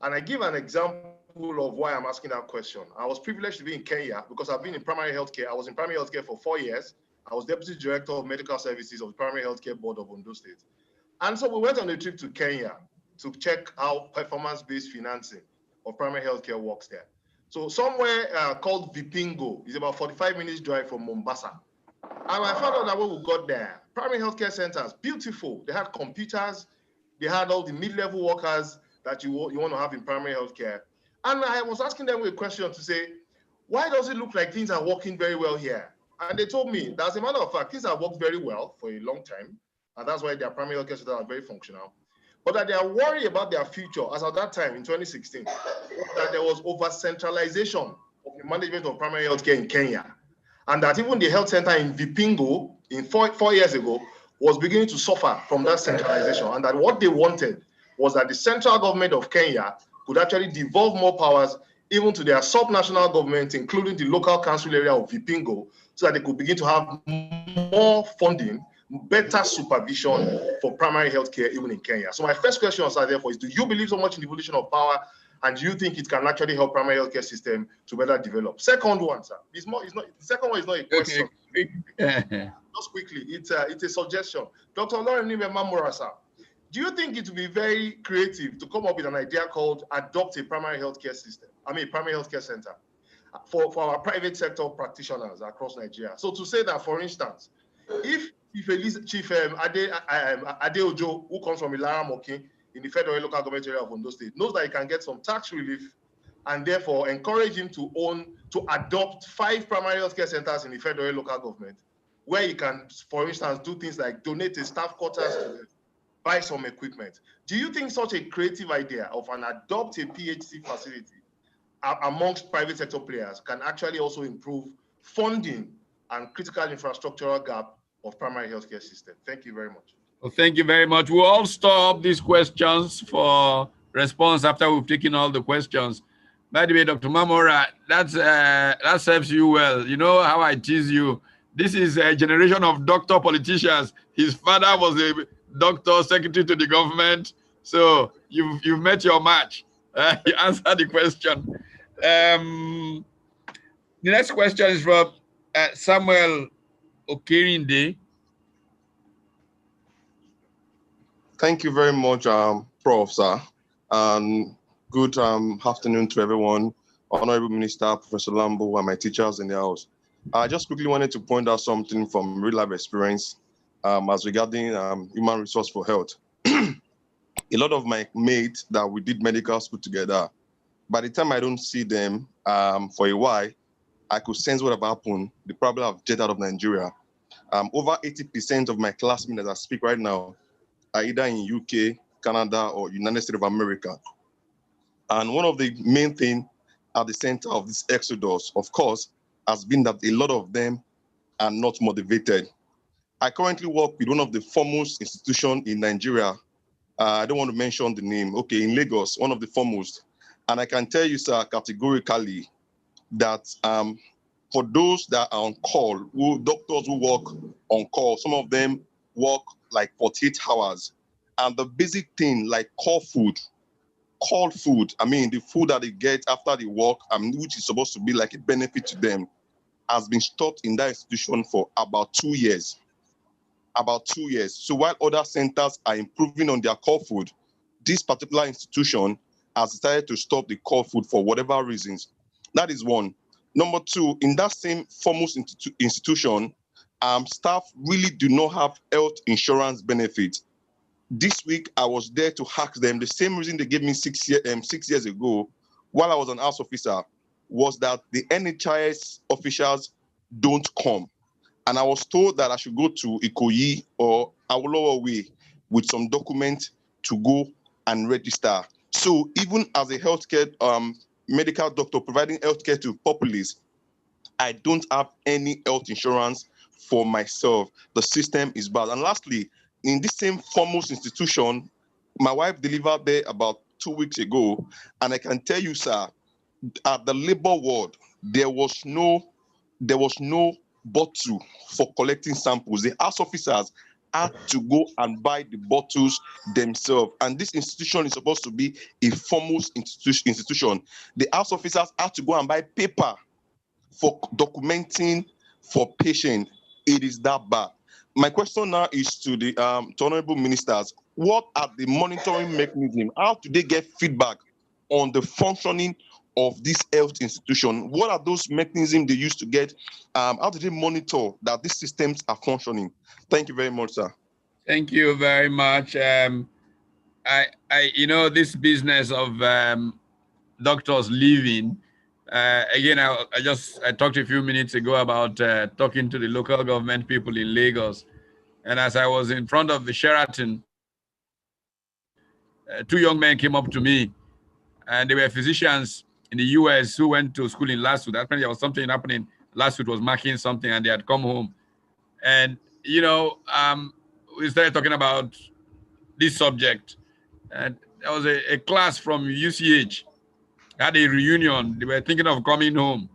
And I give an example of why I'm asking that question. I was privileged to be in Kenya because I've been in primary healthcare. I was in primary healthcare for 4 years. I was Deputy Director of Medical Services of the Primary Healthcare Board of Ondo State. And so we went on a trip to Kenya to check how performance-based financing of primary healthcare works there. So somewhere called Vipingo is about 45 minutes drive from Mombasa. And I found out that when we got there, primary healthcare centers, beautiful. They had computers, They had all the mid-level workers that you want to have in primary healthcare. And I was asking them a question to say, why does it look like things are working very well here? And they told me that, as a matter of fact, things have worked very well for a long time. And that's why their primary healthcare centers are very functional. But that they are worried about their future, as at that time in 2016, that there was over-centralization of the management of primary healthcare in Kenya. And that even the health center in Vipingo, in four years ago, was beginning to suffer from that centralization. And that what they wanted was that the central government of Kenya could actually devolve more powers even to their subnational government, including the local council area of Vipingo, so that they could begin to have more funding, better supervision for primary healthcare even in Kenya. So my first question, sir, therefore, is do you believe so much in devolution of power, and do you think it can actually help primary healthcare system to better develop? Second one, sir, the second one is not a question. Okay. Just quickly, it's a suggestion. Dr. Lauren Mamora, sir, do you think it would be very creative to come up with an idea called adopt a primary healthcare system? Primary healthcare center for our private sector practitioners across Nigeria. So to say that, for instance, if Chief Adeojo, who comes from Ilara Mokin in the federal local government area of Ondo State, knows that he can get some tax relief, and therefore encourage him to adopt 5 primary healthcare centers in the federal local government, where he can, for instance, do things like donate his staff quarters to them, buy some equipment. Do you think such a creative idea of an adopt a PHC facility amongst private sector players can actually also improve funding and critical infrastructural gap of primary healthcare system? Thank you very much. Well, thank you very much. We'll all stop these questions for response after we've taken all the questions. By the way, Dr. Mamora, that serves you well. You know how I tease you. This is a generation of doctor politicians. His father was a doctor, secretary to the government. So you've met your match. You answered the question. The next question is from Samuel Okerinde. Thank you very much, Prof. Sir. And good afternoon to everyone, Honorable Minister, Professor Lambo, and my teachers in the house. I just quickly wanted to point out something from real life experience as regarding human resource for health. A lot of my mates that we did medical school together, by the time I don't see them for a while, I could sense what have happened. They probably have jetted out of Nigeria. Over 80% of my classmates as I speak right now are either in UK, Canada, or United States of America. And one of the main things at the center of this exodus, of course, has been that a lot of them are not motivated. I currently work with one of the foremost institutions in Nigeria. I don't want to mention the name. Okay, in Lagos, one of the foremost. And I can tell you, sir, categorically that for those that are on call, doctors who work on call, some of them work like 48 hours. And the basic thing like cold food, I mean, the food that they get after they work, which is supposed to be like a benefit to them, has been stopped in that institution for about 2 years. About 2 years. So while other centers are improving on their core food, this particular institution has decided to stop the core food for whatever reasons. That is one. Number two, in that same foremost institution, staff really do not have health insurance benefits. This week, I was there to ask them the same reason they gave me 6 years ago while I was an house officer was that the NHIS officials don't come. And I was told that I should go to Ikoyi or Awolowo Way with some documents to go and register. So even as a healthcare medical doctor providing healthcare to populace, I don't have any health insurance for myself. The system is bad. And lastly, in this same foremost institution, my wife delivered there about 2 weeks ago, and I can tell you, sir, at the labor ward, there was no bottle for collecting samples. The house officers had to go and buy the bottles themselves. And this institution is supposed to be a foremost institution. The house officers had to go and buy paper for documenting for patients. It is that bad. My question now is to the to honorable ministers. What are the monitoring mechanisms? How do they get feedback on the functioning of this health institution? What are those mechanisms they use to get? How do they monitor that these systems are functioning? Thank you very much, sir. Thank you very much. this business of doctors leaving. Again, I talked a few minutes ago about talking to the local government people in Lagos. And as I was in front of the Sheraton, two young men came up to me, and they were physicians in the US who went to school in Lasut. Apparently there was something happening. Lasut was marking something, and they had come home. And, we started talking about this subject. And there was a class from UCH, had a reunion. They were thinking of coming home.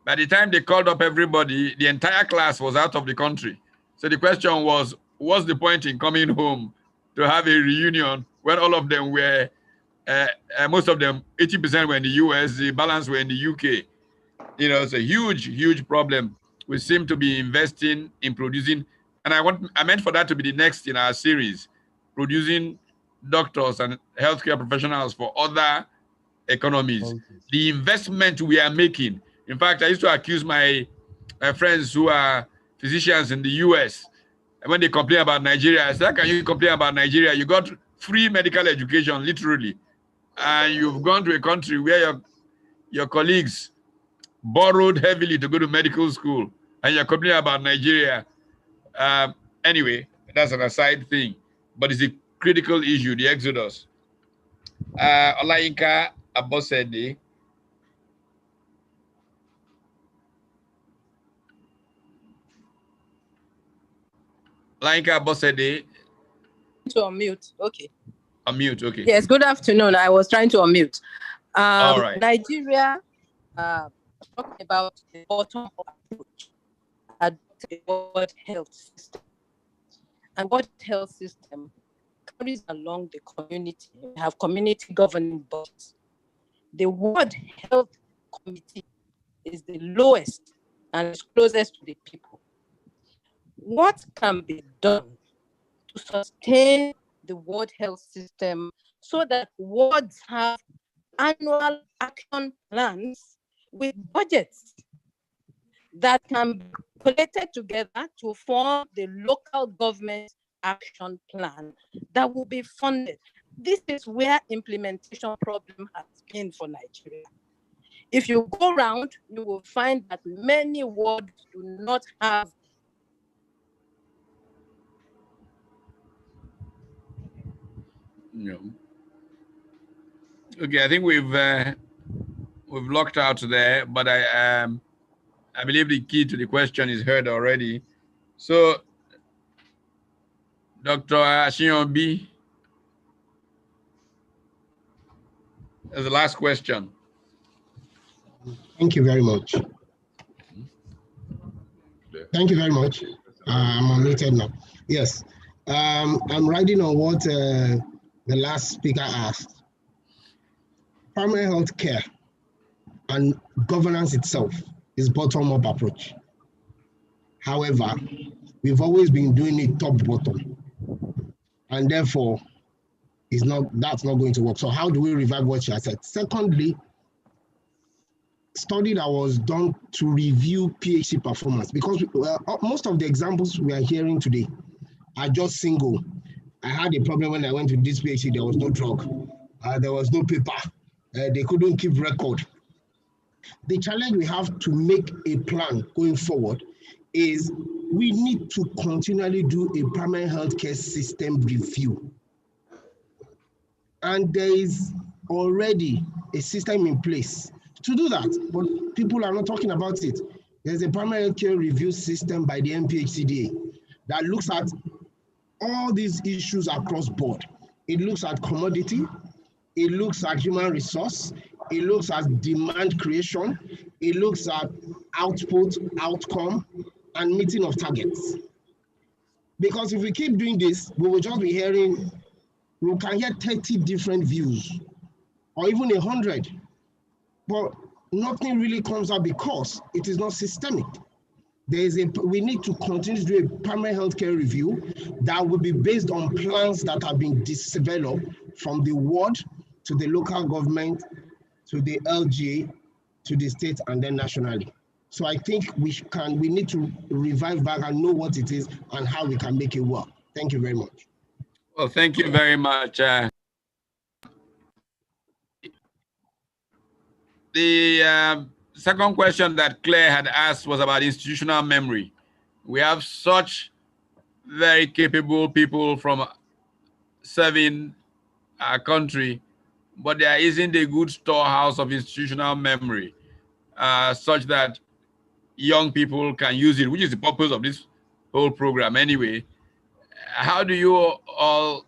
By the time they called up everybody, the entire class was out of the country. So the question was, what's the point in coming home to have a reunion when all of them were, most of them, 80% were in the US, the balance were in the UK. It's a huge, huge problem. We seem to be investing in producing, and I meant for that to be the next in our series, producing doctors and healthcare professionals for other economies. Okay. The investment we are making. In fact, I used to accuse my friends who are physicians in the US, and when they complain about Nigeria, I said, how can you complain about Nigeria? You got free medical education, literally, and you've gone to a country where your colleagues borrowed heavily to go to medical school, and you're complaining about Nigeria. Anyway, that's an aside thing, but it's a critical issue, the exodus. Olayinka Abosede. Olayinka Abosede. To unmute, okay. Unmute, okay. Yes, good afternoon. I was trying to unmute. All right. Nigeria, talking about the bottom-up approach at the World Health System. And World Health System carries along the community. We have community governing bodies. The World Health Committee is the lowest and is closest to the people. What can be done to sustain the World Health System so that wards have annual action plans with budgets that can be collated together to form the local government action plan that will be funded? This is where implementation problem has been for Nigeria. If you go around, you will find that many wards do not have. No. Okay, I think we've locked out there, but I believe the key to the question is heard already. So, Dr. Ashionbi, that's the last question. Thank you very much. Thank you very much. I'm unmuted now. Yes, I'm riding on what the last speaker asked. Primary health care and governance itself is bottom-up approach. However, we've always been doing it top-bottom, and therefore, that's not going to work. So how do we revive what you said? Secondly, study that was done to review PhD performance, because most of the examples we are hearing today are just single. I had a problem when I went to this PhD, there was no drug, there was no paper, they couldn't keep record. The challenge we have to make a plan going forward is we need to continually do a primary healthcare system review. And there is already a system in place to do that, but people are not talking about it. There's a primary healthcare review system by the NPHCDA that looks at all these issues across board. It looks at commodity, it looks at human resource, it looks at demand creation, it looks at output, outcome, and meeting of targets. Because if we keep doing this, we will just be hearing, we can hear 30 different views, or even 100, but nothing really comes out because it is not systemic. We need to continue to do a primary healthcare review that will be based on plans that have been developed from the ward to the local government, to the LGA, to the state, and then nationally. So I think we need to revive back and know what it is and how we can make it work. Thank you very much. Well, thank you very much. The second question that Claire had asked was about institutional memory. We have such very capable people from serving our country, but there isn't a good storehouse of institutional memory such that young people can use it, which is the purpose of this whole program anyway. How do you all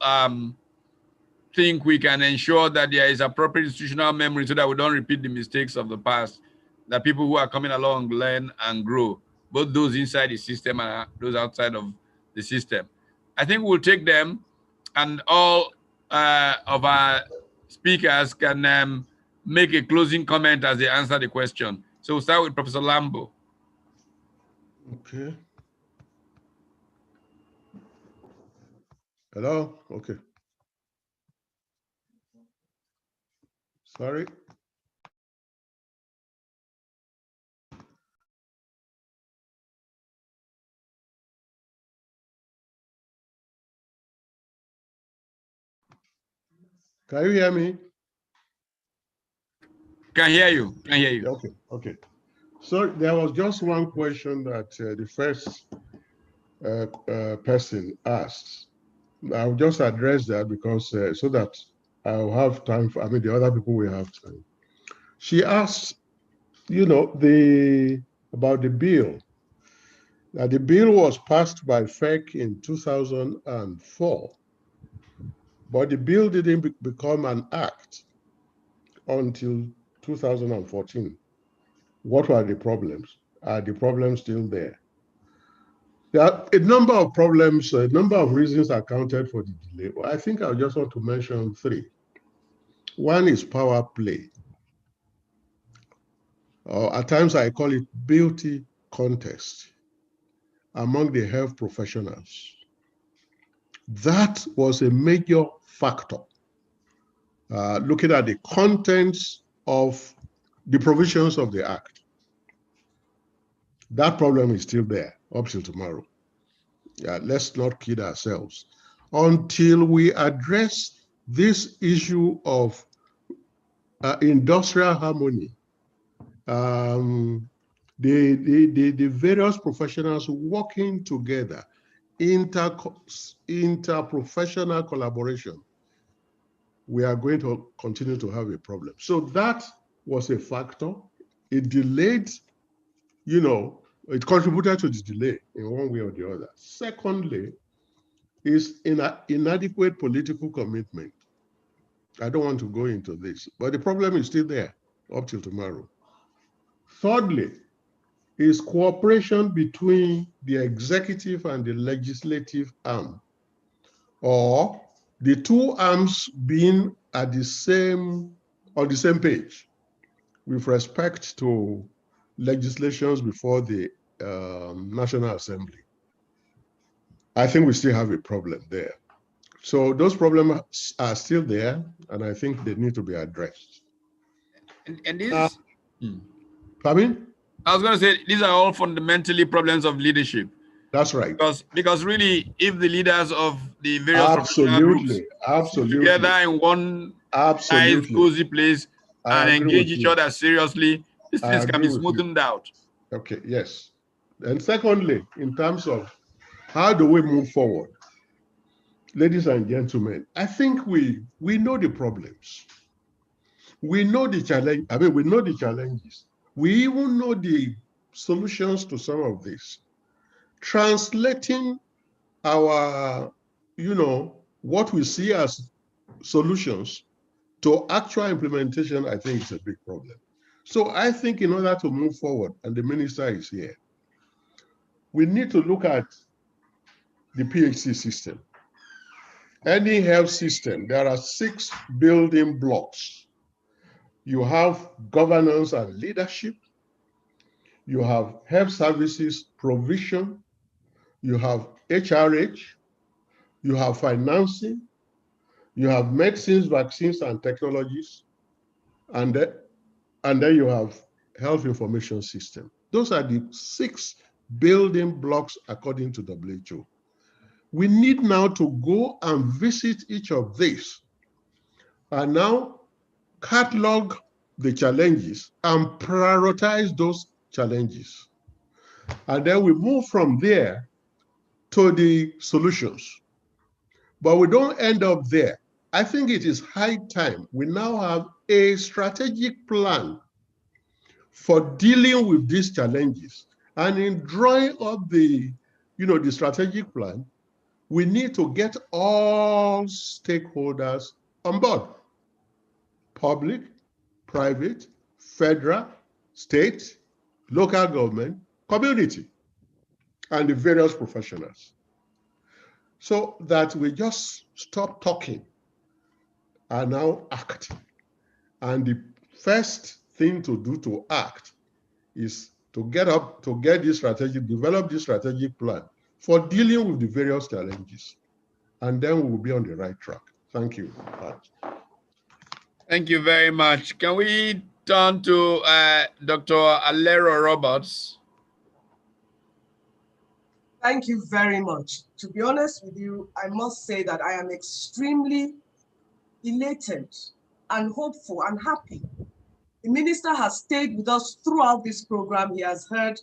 think we can ensure that there is appropriate institutional memory so that we don't repeat the mistakes of the past, that people who are coming along learn and grow, both those inside the system and those outside of the system? I think we'll take them, and all of our speakers can make a closing comment as they answer the question. So we'll start with Professor Lambo. Okay. Hello? Okay. Sorry. Can you hear me? Can hear you. Can hear you. Okay. Okay. So there was just one question that the first person asked. I'll just address that because so that I'll have time for, the other people will have time. She asked, about the bill. Now, the bill was passed by FEC in 2004, but the bill didn't become an act until 2014. What were the problems? Are the problems still there? There are a number of problems, a number of reasons accounted for the delay. I think I just want to mention three. One is power play. At times I call it beauty contest among the health professionals. That was a major factor. Looking at the contents of the provisions of the Act. That problem is still there up till tomorrow. Let's not kid ourselves. Until we address this issue of industrial harmony, the various professionals working together, interprofessional collaboration, we are going to continue to have a problem. So that was a factor. It delayed, it contributed to the delay in one way or the other. Secondly, is inadequate political commitment. I don't want to go into this, but the problem is still there up till tomorrow. Thirdly, is cooperation between the executive and the legislative arm, or the two arms being at the same, on the same page with respect to legislations before the National Assembly. I think we still have a problem there. So those problems are still there, and I think they need to be addressed. And this, Pardon? I was going to say, these are all fundamentally problems of leadership. That's right. Because really, if the leaders of the various absolutely together in one nice, cozy place and engage each other seriously, these things can be smoothened out. Okay, yes. And secondly, in terms of how do we move forward, ladies and gentlemen, I think we know the problems. We know the challenge. We know the challenges. We even know the solutions to some of this. Translating our, what we see as solutions to actual implementation, I think is a big problem. So I think in order to move forward, and the minister is here, we need to look at the PHC system. Any health system, there are 6 building blocks. You have governance and leadership. You have health services provision. You have HRH. You have financing. You have medicines, vaccines, and technologies. And then you have health information system. Those are the 6 building blocks according to WHO. We need now to go and visit each of these and now catalog the challenges and prioritize those challenges. And then we move from there to the solutions. But we don't end up there. I think it is high time we now have a strategic plan for dealing with these challenges. And in drawing up the strategic plan, we need to get all stakeholders on board: public, private, federal, state, local government, community, and the various professionals, so that we just stop talking and now act. And the first thing to do to act is to develop this strategic plan for dealing with the various challenges. And then we will be on the right track. Thank you. Thank you very much. Can we turn to Dr. Alero Roberts? Thank you very much. To be honest with you, I must say that I am extremely elated and hopeful and happy. The minister has stayed with us throughout this program. He has heard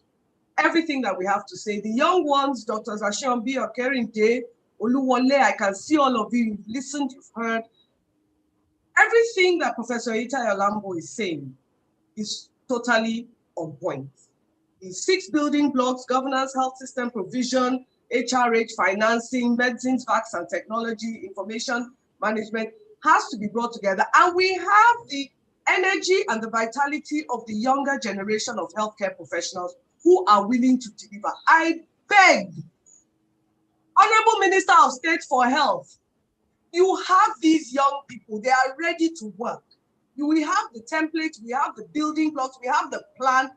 everything that we have to say. The young ones, Dr. Zashiombi, Okerinde, Oluwole, I can see all of you. You've listened, you've heard. Everything that Professor Itai Alambo is saying is totally on point. The 6 building blocks: governance, health system provision, HRH, financing, medicines, vaccines and technology, information management, has to be brought together. And we have the energy and the vitality of the younger generation of healthcare professionals who are willing to deliver. I beg, Honorable Minister of State for Health, you have these young people, they are ready to work. We have the template, we have the building blocks, we have the plan.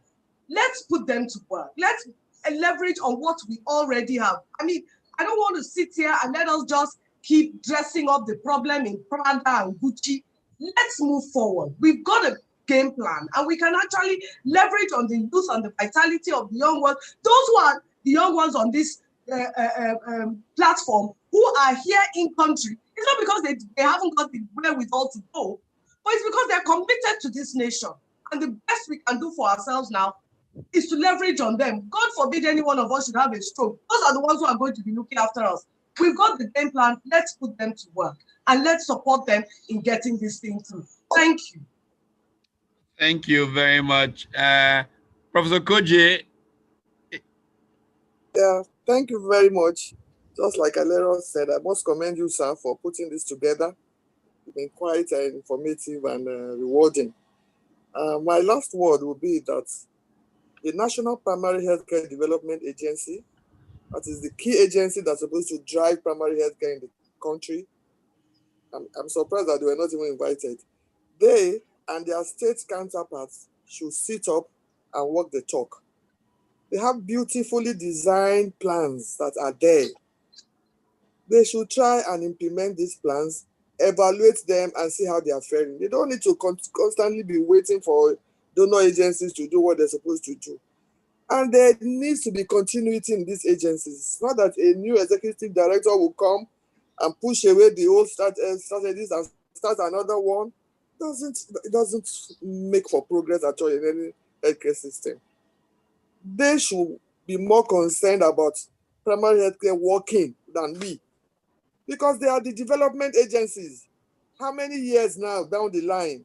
Let's put them to work. Let's leverage on what we already have. I mean, I don't want to sit here and let us just keep dressing up the problem in Prada and Gucci. Let's move forward. We've got a game plan, and we can actually leverage on the youth and the vitality of the young ones. Those who are the young ones on this platform who are here in country. It's not because they haven't got the wherewithal to go, but it's because they're committed to this nation. And the best we can do for ourselves now is to leverage on them. God forbid any one of us should have a stroke. Those are the ones who are going to be looking after us. We've got the game plan. Let's put them to work and let's support them in getting this thing through. Thank you. Thank you very much. Professor Koje. Yeah, thank you very much. Just like Alero said, I must commend you, sir, for putting this together. It's been quite informative and rewarding. My last word will be that the National Primary Healthcare Development Agency, that is the key agency that's supposed to drive primary healthcare in the country. I'm surprised that they were not even invited. They and their state counterparts should sit up and walk the talk. They have beautifully designed plans that are there. They should try and implement these plans, evaluate them, and see how they are faring. They don't need to constantly be waiting for donor agencies to do what they're supposed to do. And there needs to be continuity in these agencies. It's not that a new executive director will come and push away the old strategies and start another one. It doesn't make for progress at all in any healthcare system. They should be more concerned about primary healthcare working than we, because they are the development agencies. How many years now down the line,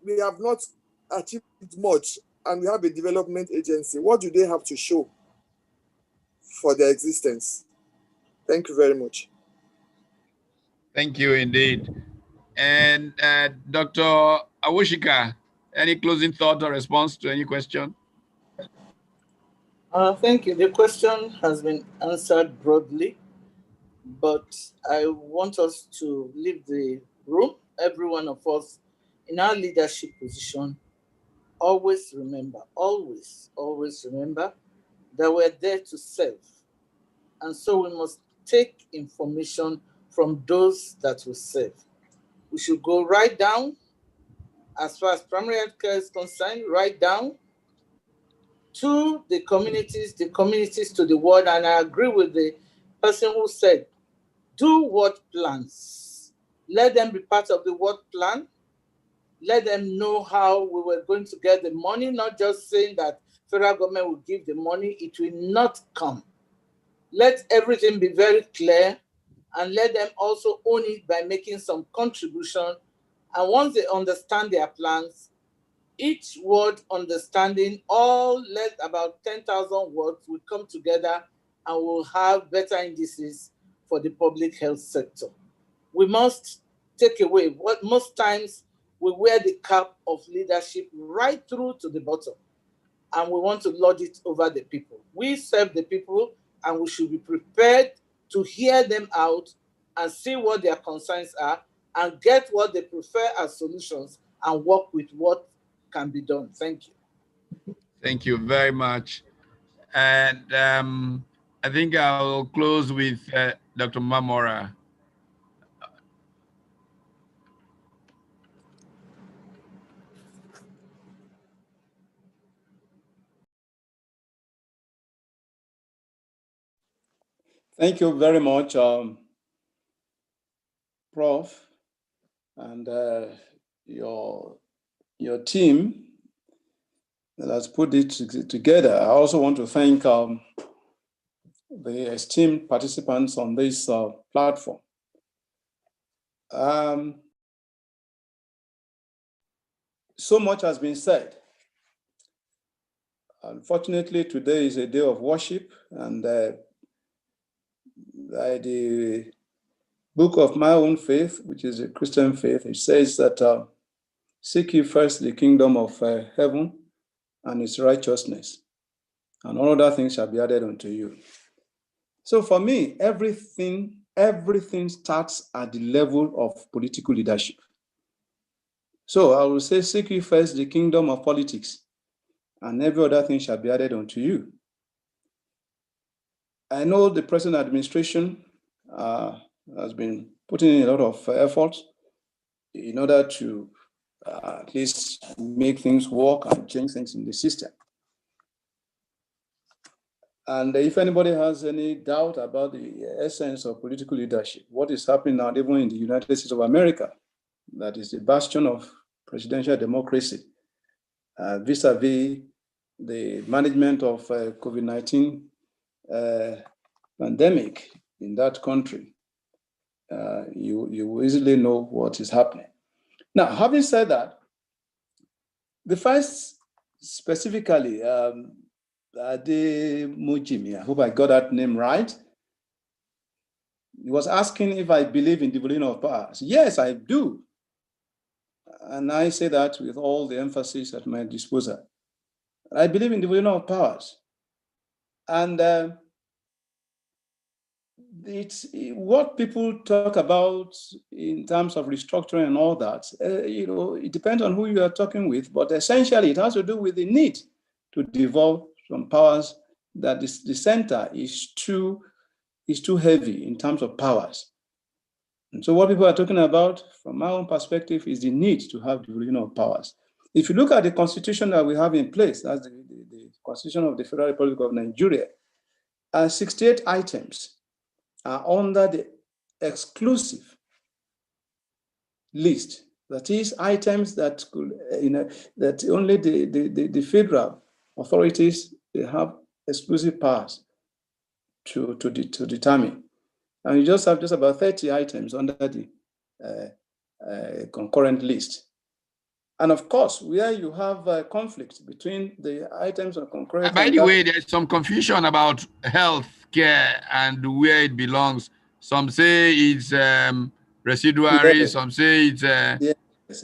we have not achieved much, and we have a development agency? What do they have to show for their existence? Thank you very much. Thank you indeed. And Dr. Awushika, any closing thought or response to any question? Thank you. The question has been answered broadly, but I want us to leave the room, every one of us in our leadership position, always remember that we're there to serve. And so we must take information from those that we serve. We should go right down, as far as primary healthcare is concerned, right down to the communities to the world. And I agree with the person who said, do what plans. Let them be part of the work plan. let them know how we were going to get the money, not just saying that federal government will give the money. It will not come. Let everything be very clear, and let them also own it by making some contribution. And once they understand their plans, each word understanding, let about 10,000 words will come together and will have better indices for the public health sector. We must take away what most times we wear the cap of leadership right through to the bottom, and we want to lord it over the people. We serve the people, and we should be prepared to hear them out and see what their concerns are and get what they prefer as solutions and work with what can be done. Thank you. Thank you very much. And I think I'll close with Dr. Mamora. Thank you very much, Prof, and your team that has put it together. I also want to thank the esteemed participants on this platform. So much has been said. Unfortunately, today is a day of worship, and by the book of my own faith, which is a Christian faith, it says that seek ye first the kingdom of heaven and its righteousness, and all other things shall be added unto you. So for me, everything starts at the level of political leadership. So I will say, seek ye first the kingdom of politics, and every other thing shall be added unto you. I know the present administration has been putting in a lot of effort in order to at least make things work and change things in the system. And if anybody has any doubt about the essence of political leadership, what is happening now, even in the United States of America, that is the bastion of presidential democracy, vis-a-vis the management of COVID-19 pandemic in that country, you easily know what is happening. Now, having said that, the first specifically, Ade Mujimi, I hope I got that name right. He was asking if I believe in devolution of powers. Yes, I do. And I say that with all the emphasis at my disposal. I believe in devolution of powers. And it's what people talk about in terms of restructuring and all that, it depends on who you are talking with, but essentially it has to do with the need to devolve some powers that the center is too heavy in terms of powers. And so what people are talking about, from my own perspective, is the need to have devolution of powers. If you look at the constitution that we have in place, that's the Constitution of the Federal Republic of Nigeria, 68 items are under the exclusive list. That is, items that could, that only the federal authorities, they have exclusive powers to determine. And you just have just about 30 items under the concurrent list. And of course, where you have conflict between the items of concurrent. By the way, there's some confusion about health care and where it belongs. Some say it's residuary, yes. Some say it's yes,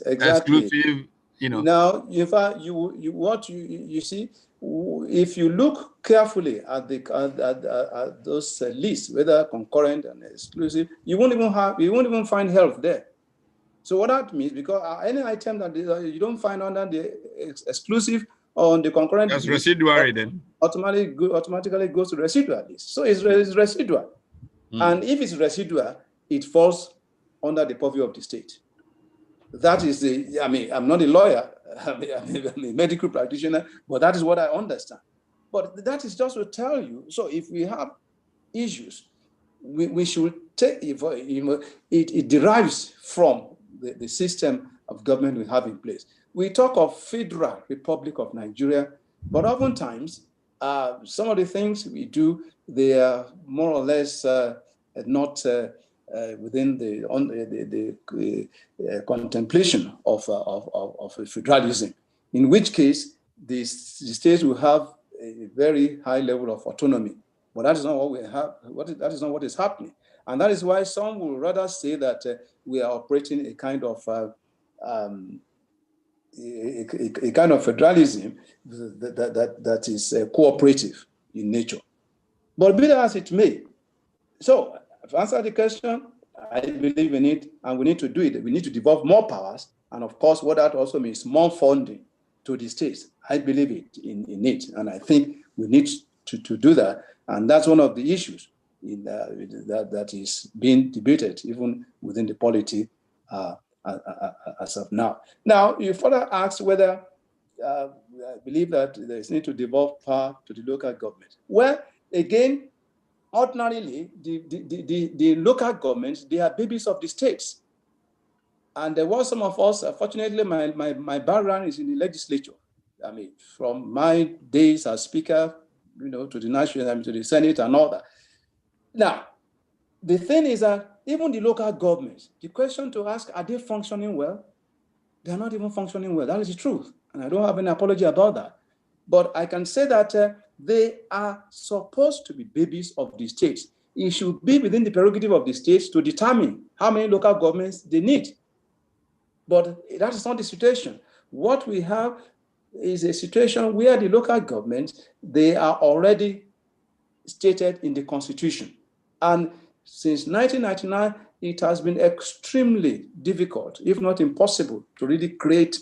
exactly. exclusive. Now, what you see, if you look carefully at those lists, whether concurrent and exclusive, you won't even find health there. So what that means, because any item that you don't find under the exclusive or on the concurrent list, that's residuary then. Automatically goes to the residual list. So it's residual. And if it's residual, it falls under the purview of the state. That is I'm not a lawyer, I'm a medical practitioner, but that is what I understand. But that is just to tell you, so if we have issues, we should take, it derives from the system of government we have in place. We talk of Federal Republic of Nigeria, but oftentimes some of the things we do, they are more or less not within the contemplation of federalism, in which case the states will have a very high level of autonomy. But that is not what we have. That is not what is happening. And that is why some will rather say that we are operating a kind of federalism that is cooperative in nature. But be that as it may, so to answer the question, I believe in it, and we need to do it. We need to devolve more powers, and of course, what that also means more funding to the states. I believe in it, and I think we need to do that, and that's one of the issues that is being debated even within the polity as of now. Now, you further asked whether I believe that there is need to devolve power to the local government. Well, again, ordinarily, the local governments, they are babies of the states. And there was some of us, fortunately, my background is in the legislature. I mean, from my days as speaker, to the national, to the Senate and all that. Now, the thing is that even the local governments, the question to ask, are they functioning well? They're not even functioning well. That is the truth. And I don't have any apology about that. But I can say that they are supposed to be babies of the states. It should be within the prerogative of the states to determine how many local governments they need. But that is not the situation. What we have is a situation where the local governments, they are already stated in the Constitution. And since 1999, it has been extremely difficult, if not impossible, to really create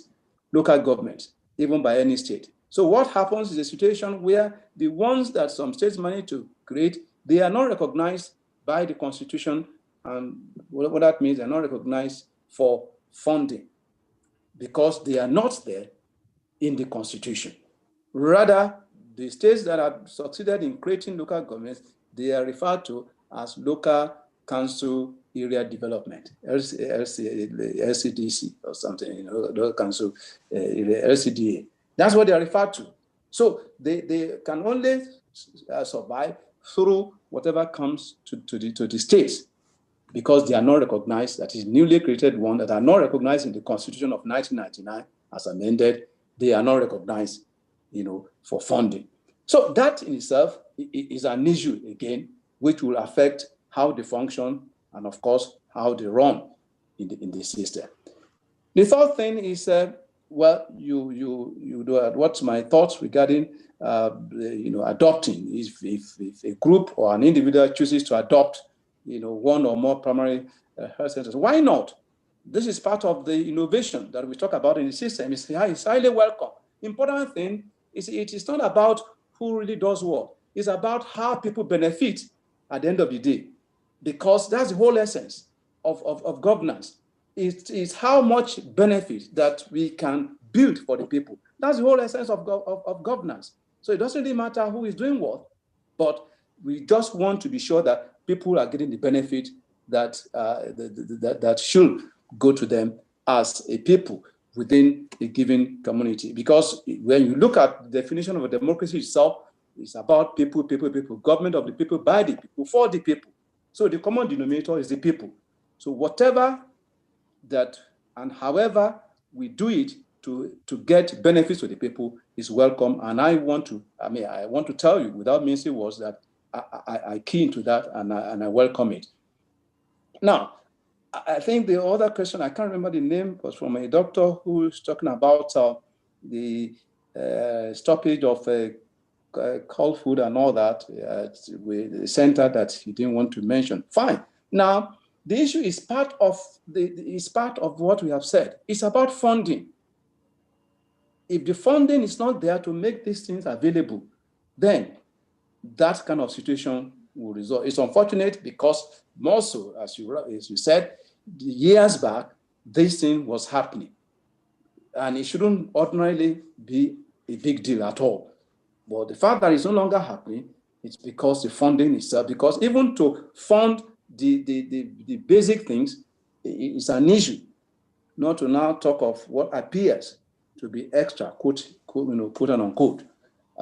local governments, even by any state. So what happens is a situation where the ones that some states manage to create, they are not recognized by the Constitution. And what that means, they're not recognized for funding because they are not there in the Constitution. Rather, the states that have succeeded in creating local governments, they are referred to as local council area development, LCDC or something, local council LCDA. That's what they are referred to. So they can only survive through whatever comes to the states, because they are not recognized, that is newly created one, that are not recognized in the Constitution of 1999 as amended. They are not recognized, for funding. So that in itself is an issue, again, which will affect how they function and, of course, how they run in the system. The third thing is, well, you know what's my thoughts regarding, adopting. If a group or an individual chooses to adopt, one or more primary health centers, why not? This is part of the innovation that we talk about in the system. It's highly welcome. Important thing is it is not about who really does what. It's about how people benefit at the end of the day, because that's the whole essence of governance. It is how much benefit that we can build for the people. That's the whole essence of governance. So it doesn't really matter who is doing what, but we just want to be sure that people are getting the benefit that that should go to them as a people within a given community. Because when you look at the definition of a democracy itself, it's about people, government of the people, by the people, for the people. So the common denominator is the people. So whatever that and however we do it to get benefits to the people is welcome. And I want to tell you without mincing words that I key into that and I welcome it. Now, I think the other question, I can't remember the name, was from a doctor who was talking about the stoppage of cold food and all that with the center that he didn't want to mention. Fine. Now, the issue is part of what we have said. It's about funding. If the funding is not there to make these things available, then that kind of situation will result. It's unfortunate because more so, as you said, years back, this thing was happening. And it shouldn't ordinarily be a big deal at all. But the fact that it's no longer happening, it's because the funding itself, because even to fund the basic things is an issue. not to now talk of what appears to be extra, quote and unquote.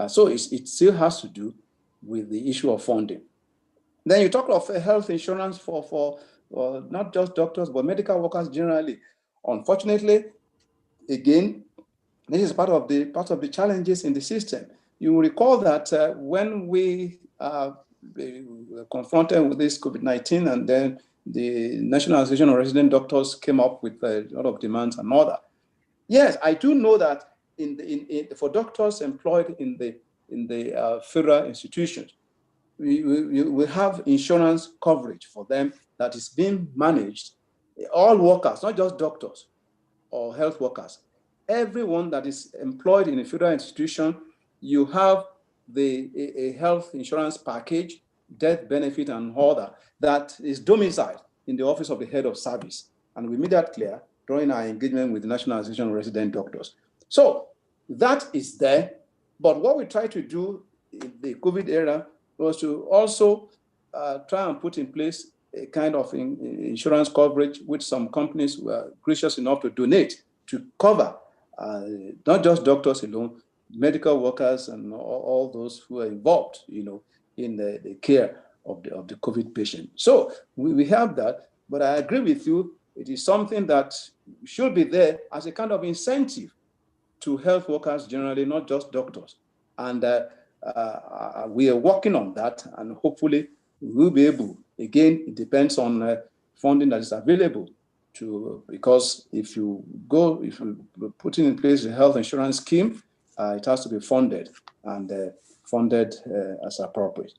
So it still has to do with the issue of funding. Then you talk of health insurance for not just doctors, but medical workers generally. Unfortunately, again, this is part of the challenges in the system. You will recall that when we were confronted with this COVID-19, and then the National Association of Resident Doctors came up with a lot of demands and all that. Yes, I do know that for doctors employed in the federal institutions, we have insurance coverage for them that is being managed. All workers, not just doctors or health workers, everyone that is employed in a federal institution, you have a health insurance package, death benefit and all that is domiciled in the office of the head of service. And we made that clear during our engagement with the National Association of Resident Doctors. So that is there. But what we try to do in the COVID era was to also try and put in place a kind of insurance coverage, which some companies were gracious enough to donate to cover not just doctors alone, medical workers and all those who are involved, in the care of the COVID patient. So we have that, but I agree with you. It is something that should be there as a kind of incentive to health workers generally, not just doctors. And we are working on that, and hopefully we'll be able, again, it depends on funding that is available because if you put in place a health insurance scheme, it has to be funded and funded as appropriate.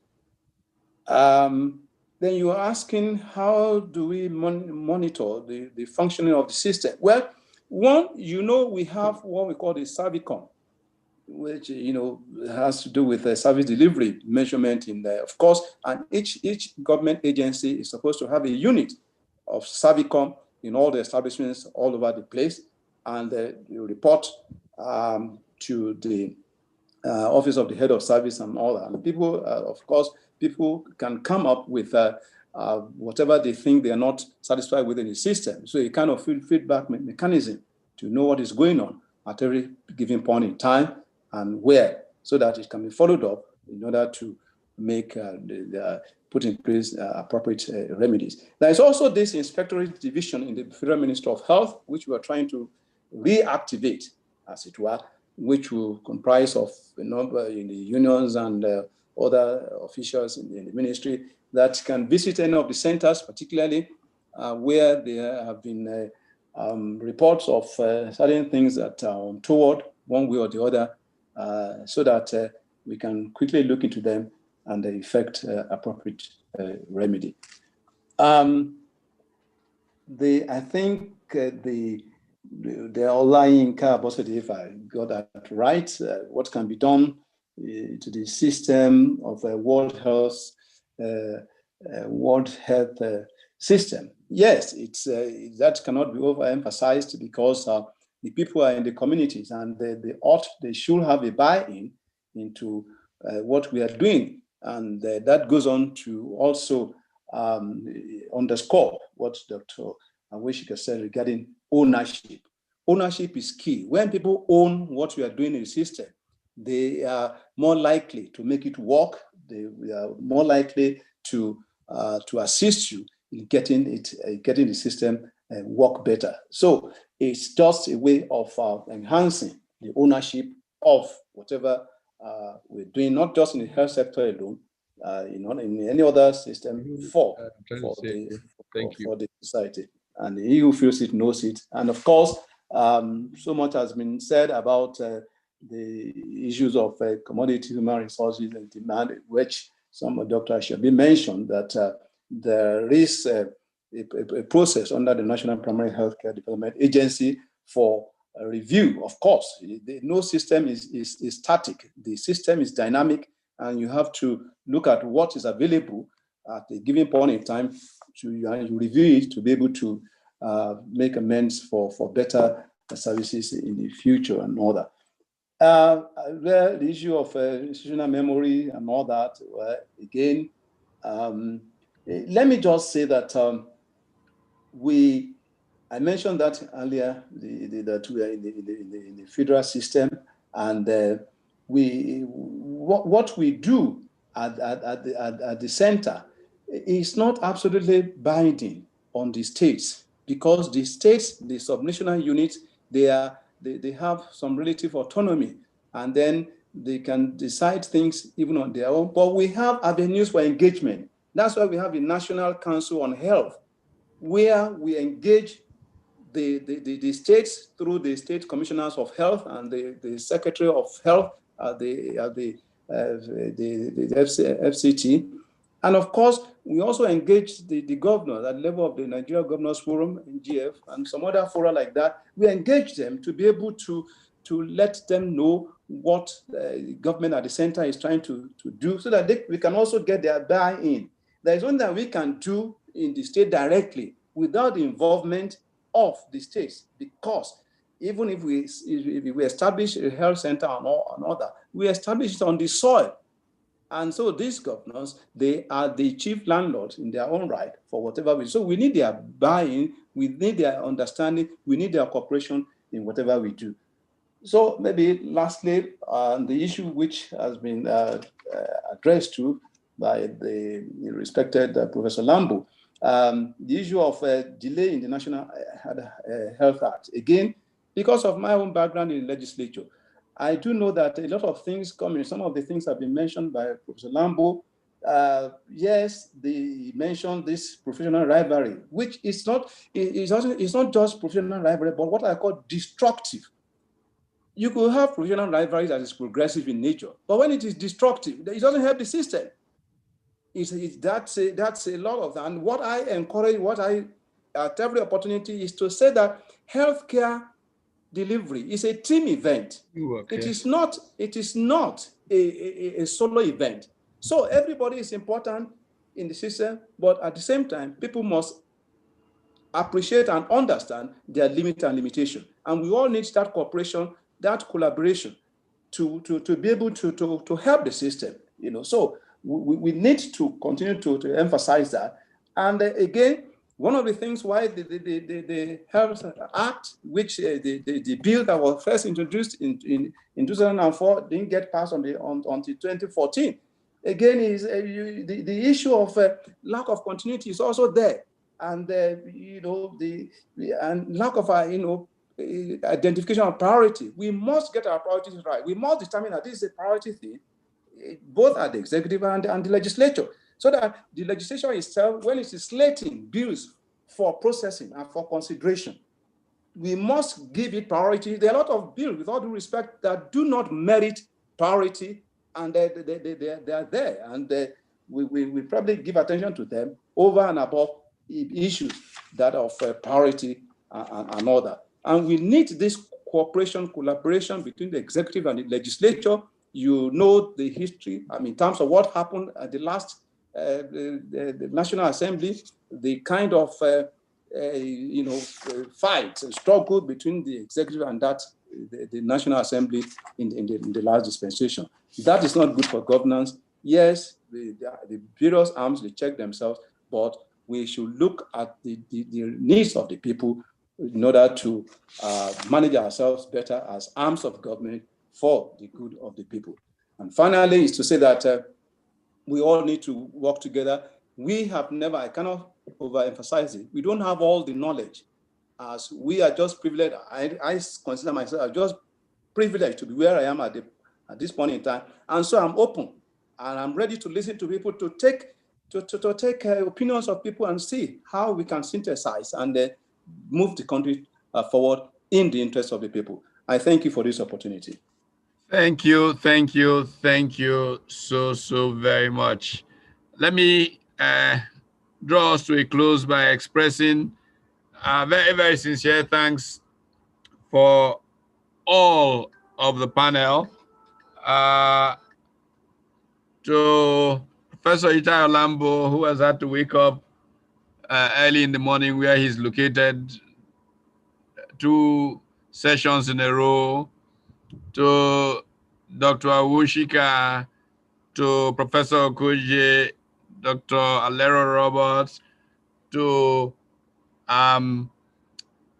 Then you are asking, how do we monitor the functioning of the system? Well, one, we have what we call the Servicom, which has to do with service delivery measurement in there, of course, and each government agency is supposed to have a unit of Servicom in all the establishments all over the place, and you report to the office of the head of service and all that. And people, of course, people can come up with whatever they think they are not satisfied with in the system. So a kind of feedback mechanism to know what is going on at every given point in time and where, so that it can be followed up in order to make put in place appropriate remedies. There is also this inspectorate division in the Federal Ministry of Health, which we are trying to reactivate, as it were, which will comprise of a number in the unions and other officials in the ministry that can visit any of the centers, particularly where there have been reports of certain things that are untoward one way or the other, so that we can quickly look into them and effect appropriate remedy. I think the outlying capacity, if I got that right, what can be done to the system of a World Health system. Yes, that cannot be overemphasized, because the people are in the communities, and they should have a buy-in into what we are doing, and that goes on to also underscore what Dr. Aweshika said regarding ownership. Ownership is key. When people own what we are doing in the system, they are more likely to make it work. They are more likely to assist you in getting the system work better. So it's just a way of enhancing the ownership of whatever we're doing, not just in the health sector alone, in any other system for the society. And he who feels it knows it. And of course, so much has been said about the issues of commodity human resources and demand, which some Dr. Ashabi mentioned, that there is a process under the National Primary Healthcare Development Agency for a review. Of course, no system is static. The system is dynamic, and you have to look at what is available at a given point in time to review it to be able to make amends for better services in the future and all that. The issue of institutional memory and all that, again, let me just say that I mentioned that earlier, that we are in the federal system, and what we do at the center is not absolutely binding on the states, because the states, the subnational units, they have some relative autonomy, and then they can decide things even on their own. But we have avenues for engagement. That's why we have the National Council on Health, where we engage the states through the state commissioners of health and the secretary of health, the FCT. And of course, we also engage the governors at the level of the Nigeria Governors Forum, NGF, and some other fora like that. We engage them to be able to let them know what the government at the center is trying to do, so that we can also get their buy-in. There is one that we can do in the state directly without the involvement of the states, because even if we establish a health center or another, we establish it on the soil. And so these governors, they are the chief landlords in their own right for whatever we do. So we need their buy-in, we need their understanding, we need their cooperation in whatever we do. So maybe lastly, the issue which has been addressed to by the respected Professor Lambo, the issue of delay in the National Health Act. Again, because of my own background in legislature, I do know that a lot of things come in. Some of the things have been mentioned by Professor Lambo. Yes, they mentioned this professional rivalry, which is not, it's not just professional rivalry, but what I call destructive. You could have professional rivalries that is progressive in nature, but when it is destructive, it doesn't help the system. That's a lot of that. And what I encourage, at every opportunity, is to say that healthcare delivery is a team event. Okay. It is not a solo event. So everybody is important in the system, but at the same time, people must appreciate and understand their limit and limitation. And we all need that cooperation, that collaboration to be able to help the system. So we need to continue to emphasize that. And again, one of the things why the Health Act, which the bill that was first introduced in 2004 didn't get passed until 2014. Again, is the issue of lack of continuity is also there, and and lack of identification of priority. We must get our priorities right. We must determine that this is a priority thing, both at the executive and the legislature, so that the legislature itself, when it is slating bills for processing and for consideration, we must give it priority. There are a lot of bills, with all due respect, that do not merit priority, and they are there, and we probably give attention to them over and above issues that are of priority and other. And we need this cooperation, collaboration between the executive and the legislature. You know the history, in terms of what happened at the last the National Assembly, the kind of fight and struggle between the executive and the National Assembly in the last dispensation. That is not good for governance. Yes, the various arms, they check themselves, but we should look at the needs of the people in order to manage ourselves better as arms of government for the good of the people. And finally, is to say that we all need to work together. We have never, I cannot overemphasize it, we don't have all the knowledge, as we are just privileged. I consider myself as just privileged to be where I am at this point in time. And so I'm open and I'm ready to listen to people, to take opinions of people and see how we can synthesize and move the country forward in the interest of the people. I thank you for this opportunity. Thank you so very much. Let me draw us to a close by expressing very, very sincere thanks for all of the panel, to Professor Itai Olambo, who has had to wake up early in the morning where he's located, 2 sessions in a row, to Dr. Awushika, to Professor Okuje, Dr. Alero Roberts, to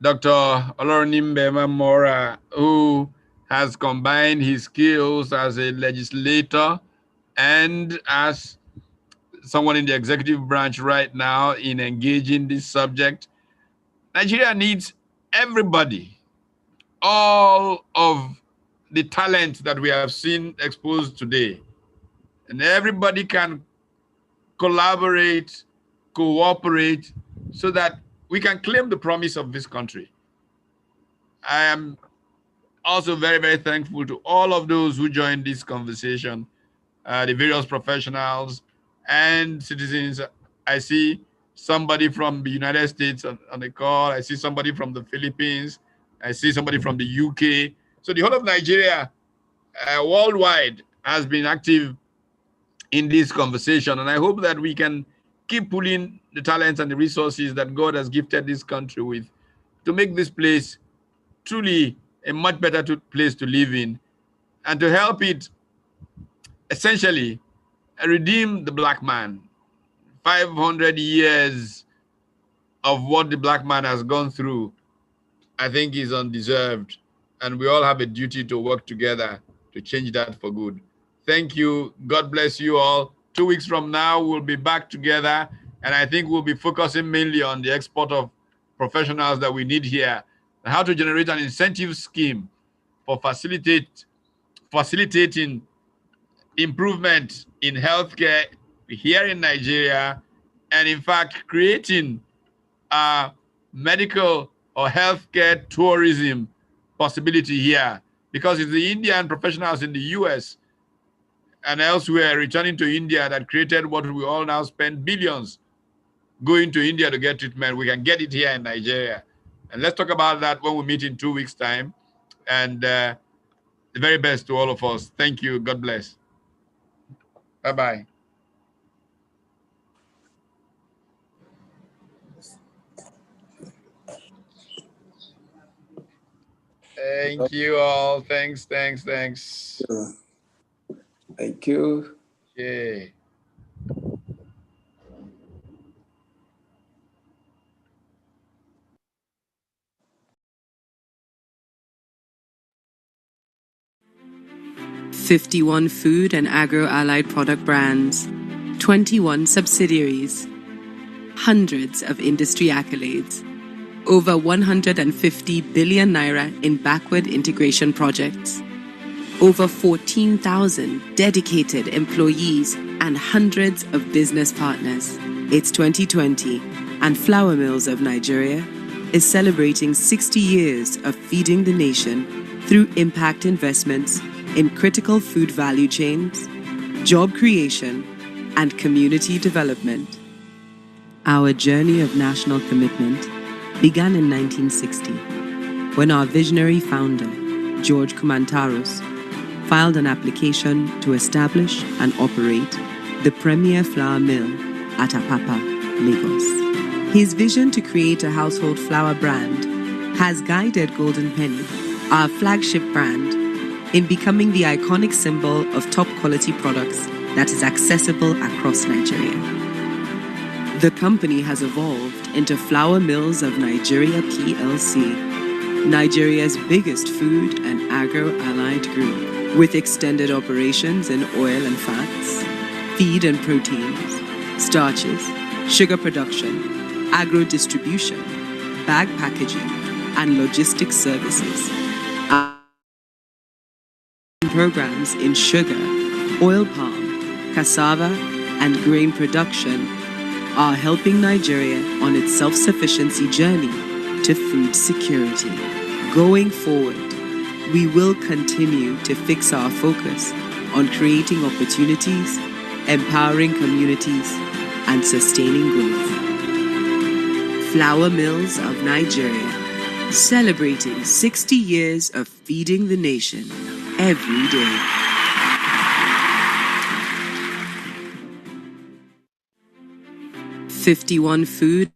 Dr. Oloronimbe Mamora, who has combined his skills as a legislator and as someone in the executive branch right now in engaging this subject. Nigeria needs everybody, all of the talent that we have seen exposed today. And everybody can collaborate, cooperate, so that we can claim the promise of this country. I am also very, very thankful to all of those who joined this conversation, the various professionals and citizens. I see somebody from the United States on the call. I see somebody from the Philippines. I see somebody from the UK. So the whole of Nigeria, worldwide, has been active in this conversation. And I hope that we can keep pulling the talents and the resources that God has gifted this country with to make this place truly a much better place to live in, and to help it essentially redeem the black man. 500 years of what the black man has gone through, I think, is undeserved. And we all have a duty to work together to change that for good. Thank you. God bless you all. 2 weeks from now, we'll be back together. And I think we'll be focusing mainly on the export of professionals that we need here, and how to generate an incentive scheme for facilitating improvement in healthcare here in Nigeria, and in fact, creating a medical or healthcare tourism possibility here, because it's the Indian professionals in the US and elsewhere returning to India that created what we all now spend billions going to India to get treatment. We can get it here in Nigeria. And let's talk about that when we meet in 2 weeks' time. And the very best to all of us. Thank you. God bless. Bye-bye. Thank you all. Thanks. Thank you. Yeah. "51 food and agro-allied product brands, 21 subsidiaries, hundreds of industry accolades, over 150 billion naira in backward integration projects, over 14,000 dedicated employees and hundreds of business partners. It's 2020, and Flour Mills of Nigeria is celebrating 60 years of feeding the nation through impact investments in critical food value chains, job creation, and community development. Our journey of national commitment began in 1960, when our visionary founder, George Kumantaros, filed an application to establish and operate the premier flour mill at Apapa, Lagos. His vision to create a household flour brand has guided Golden Penny, our flagship brand, in becoming the iconic symbol of top quality products that is accessible across Nigeria. The company has evolved into Flour Mills of Nigeria PLC, Nigeria's biggest food and agro-allied group, with extended operations in oil and fats, feed and proteins, starches, sugar production, agro-distribution, bag packaging, and logistics services. Programs in sugar, oil palm, cassava, and grain production are helping Nigeria on its self-sufficiency journey to food security. Going forward, we will continue to fix our focus on creating opportunities, empowering communities, and sustaining growth. Flour Mills of Nigeria, celebrating 60 years of feeding the nation every day. "51 food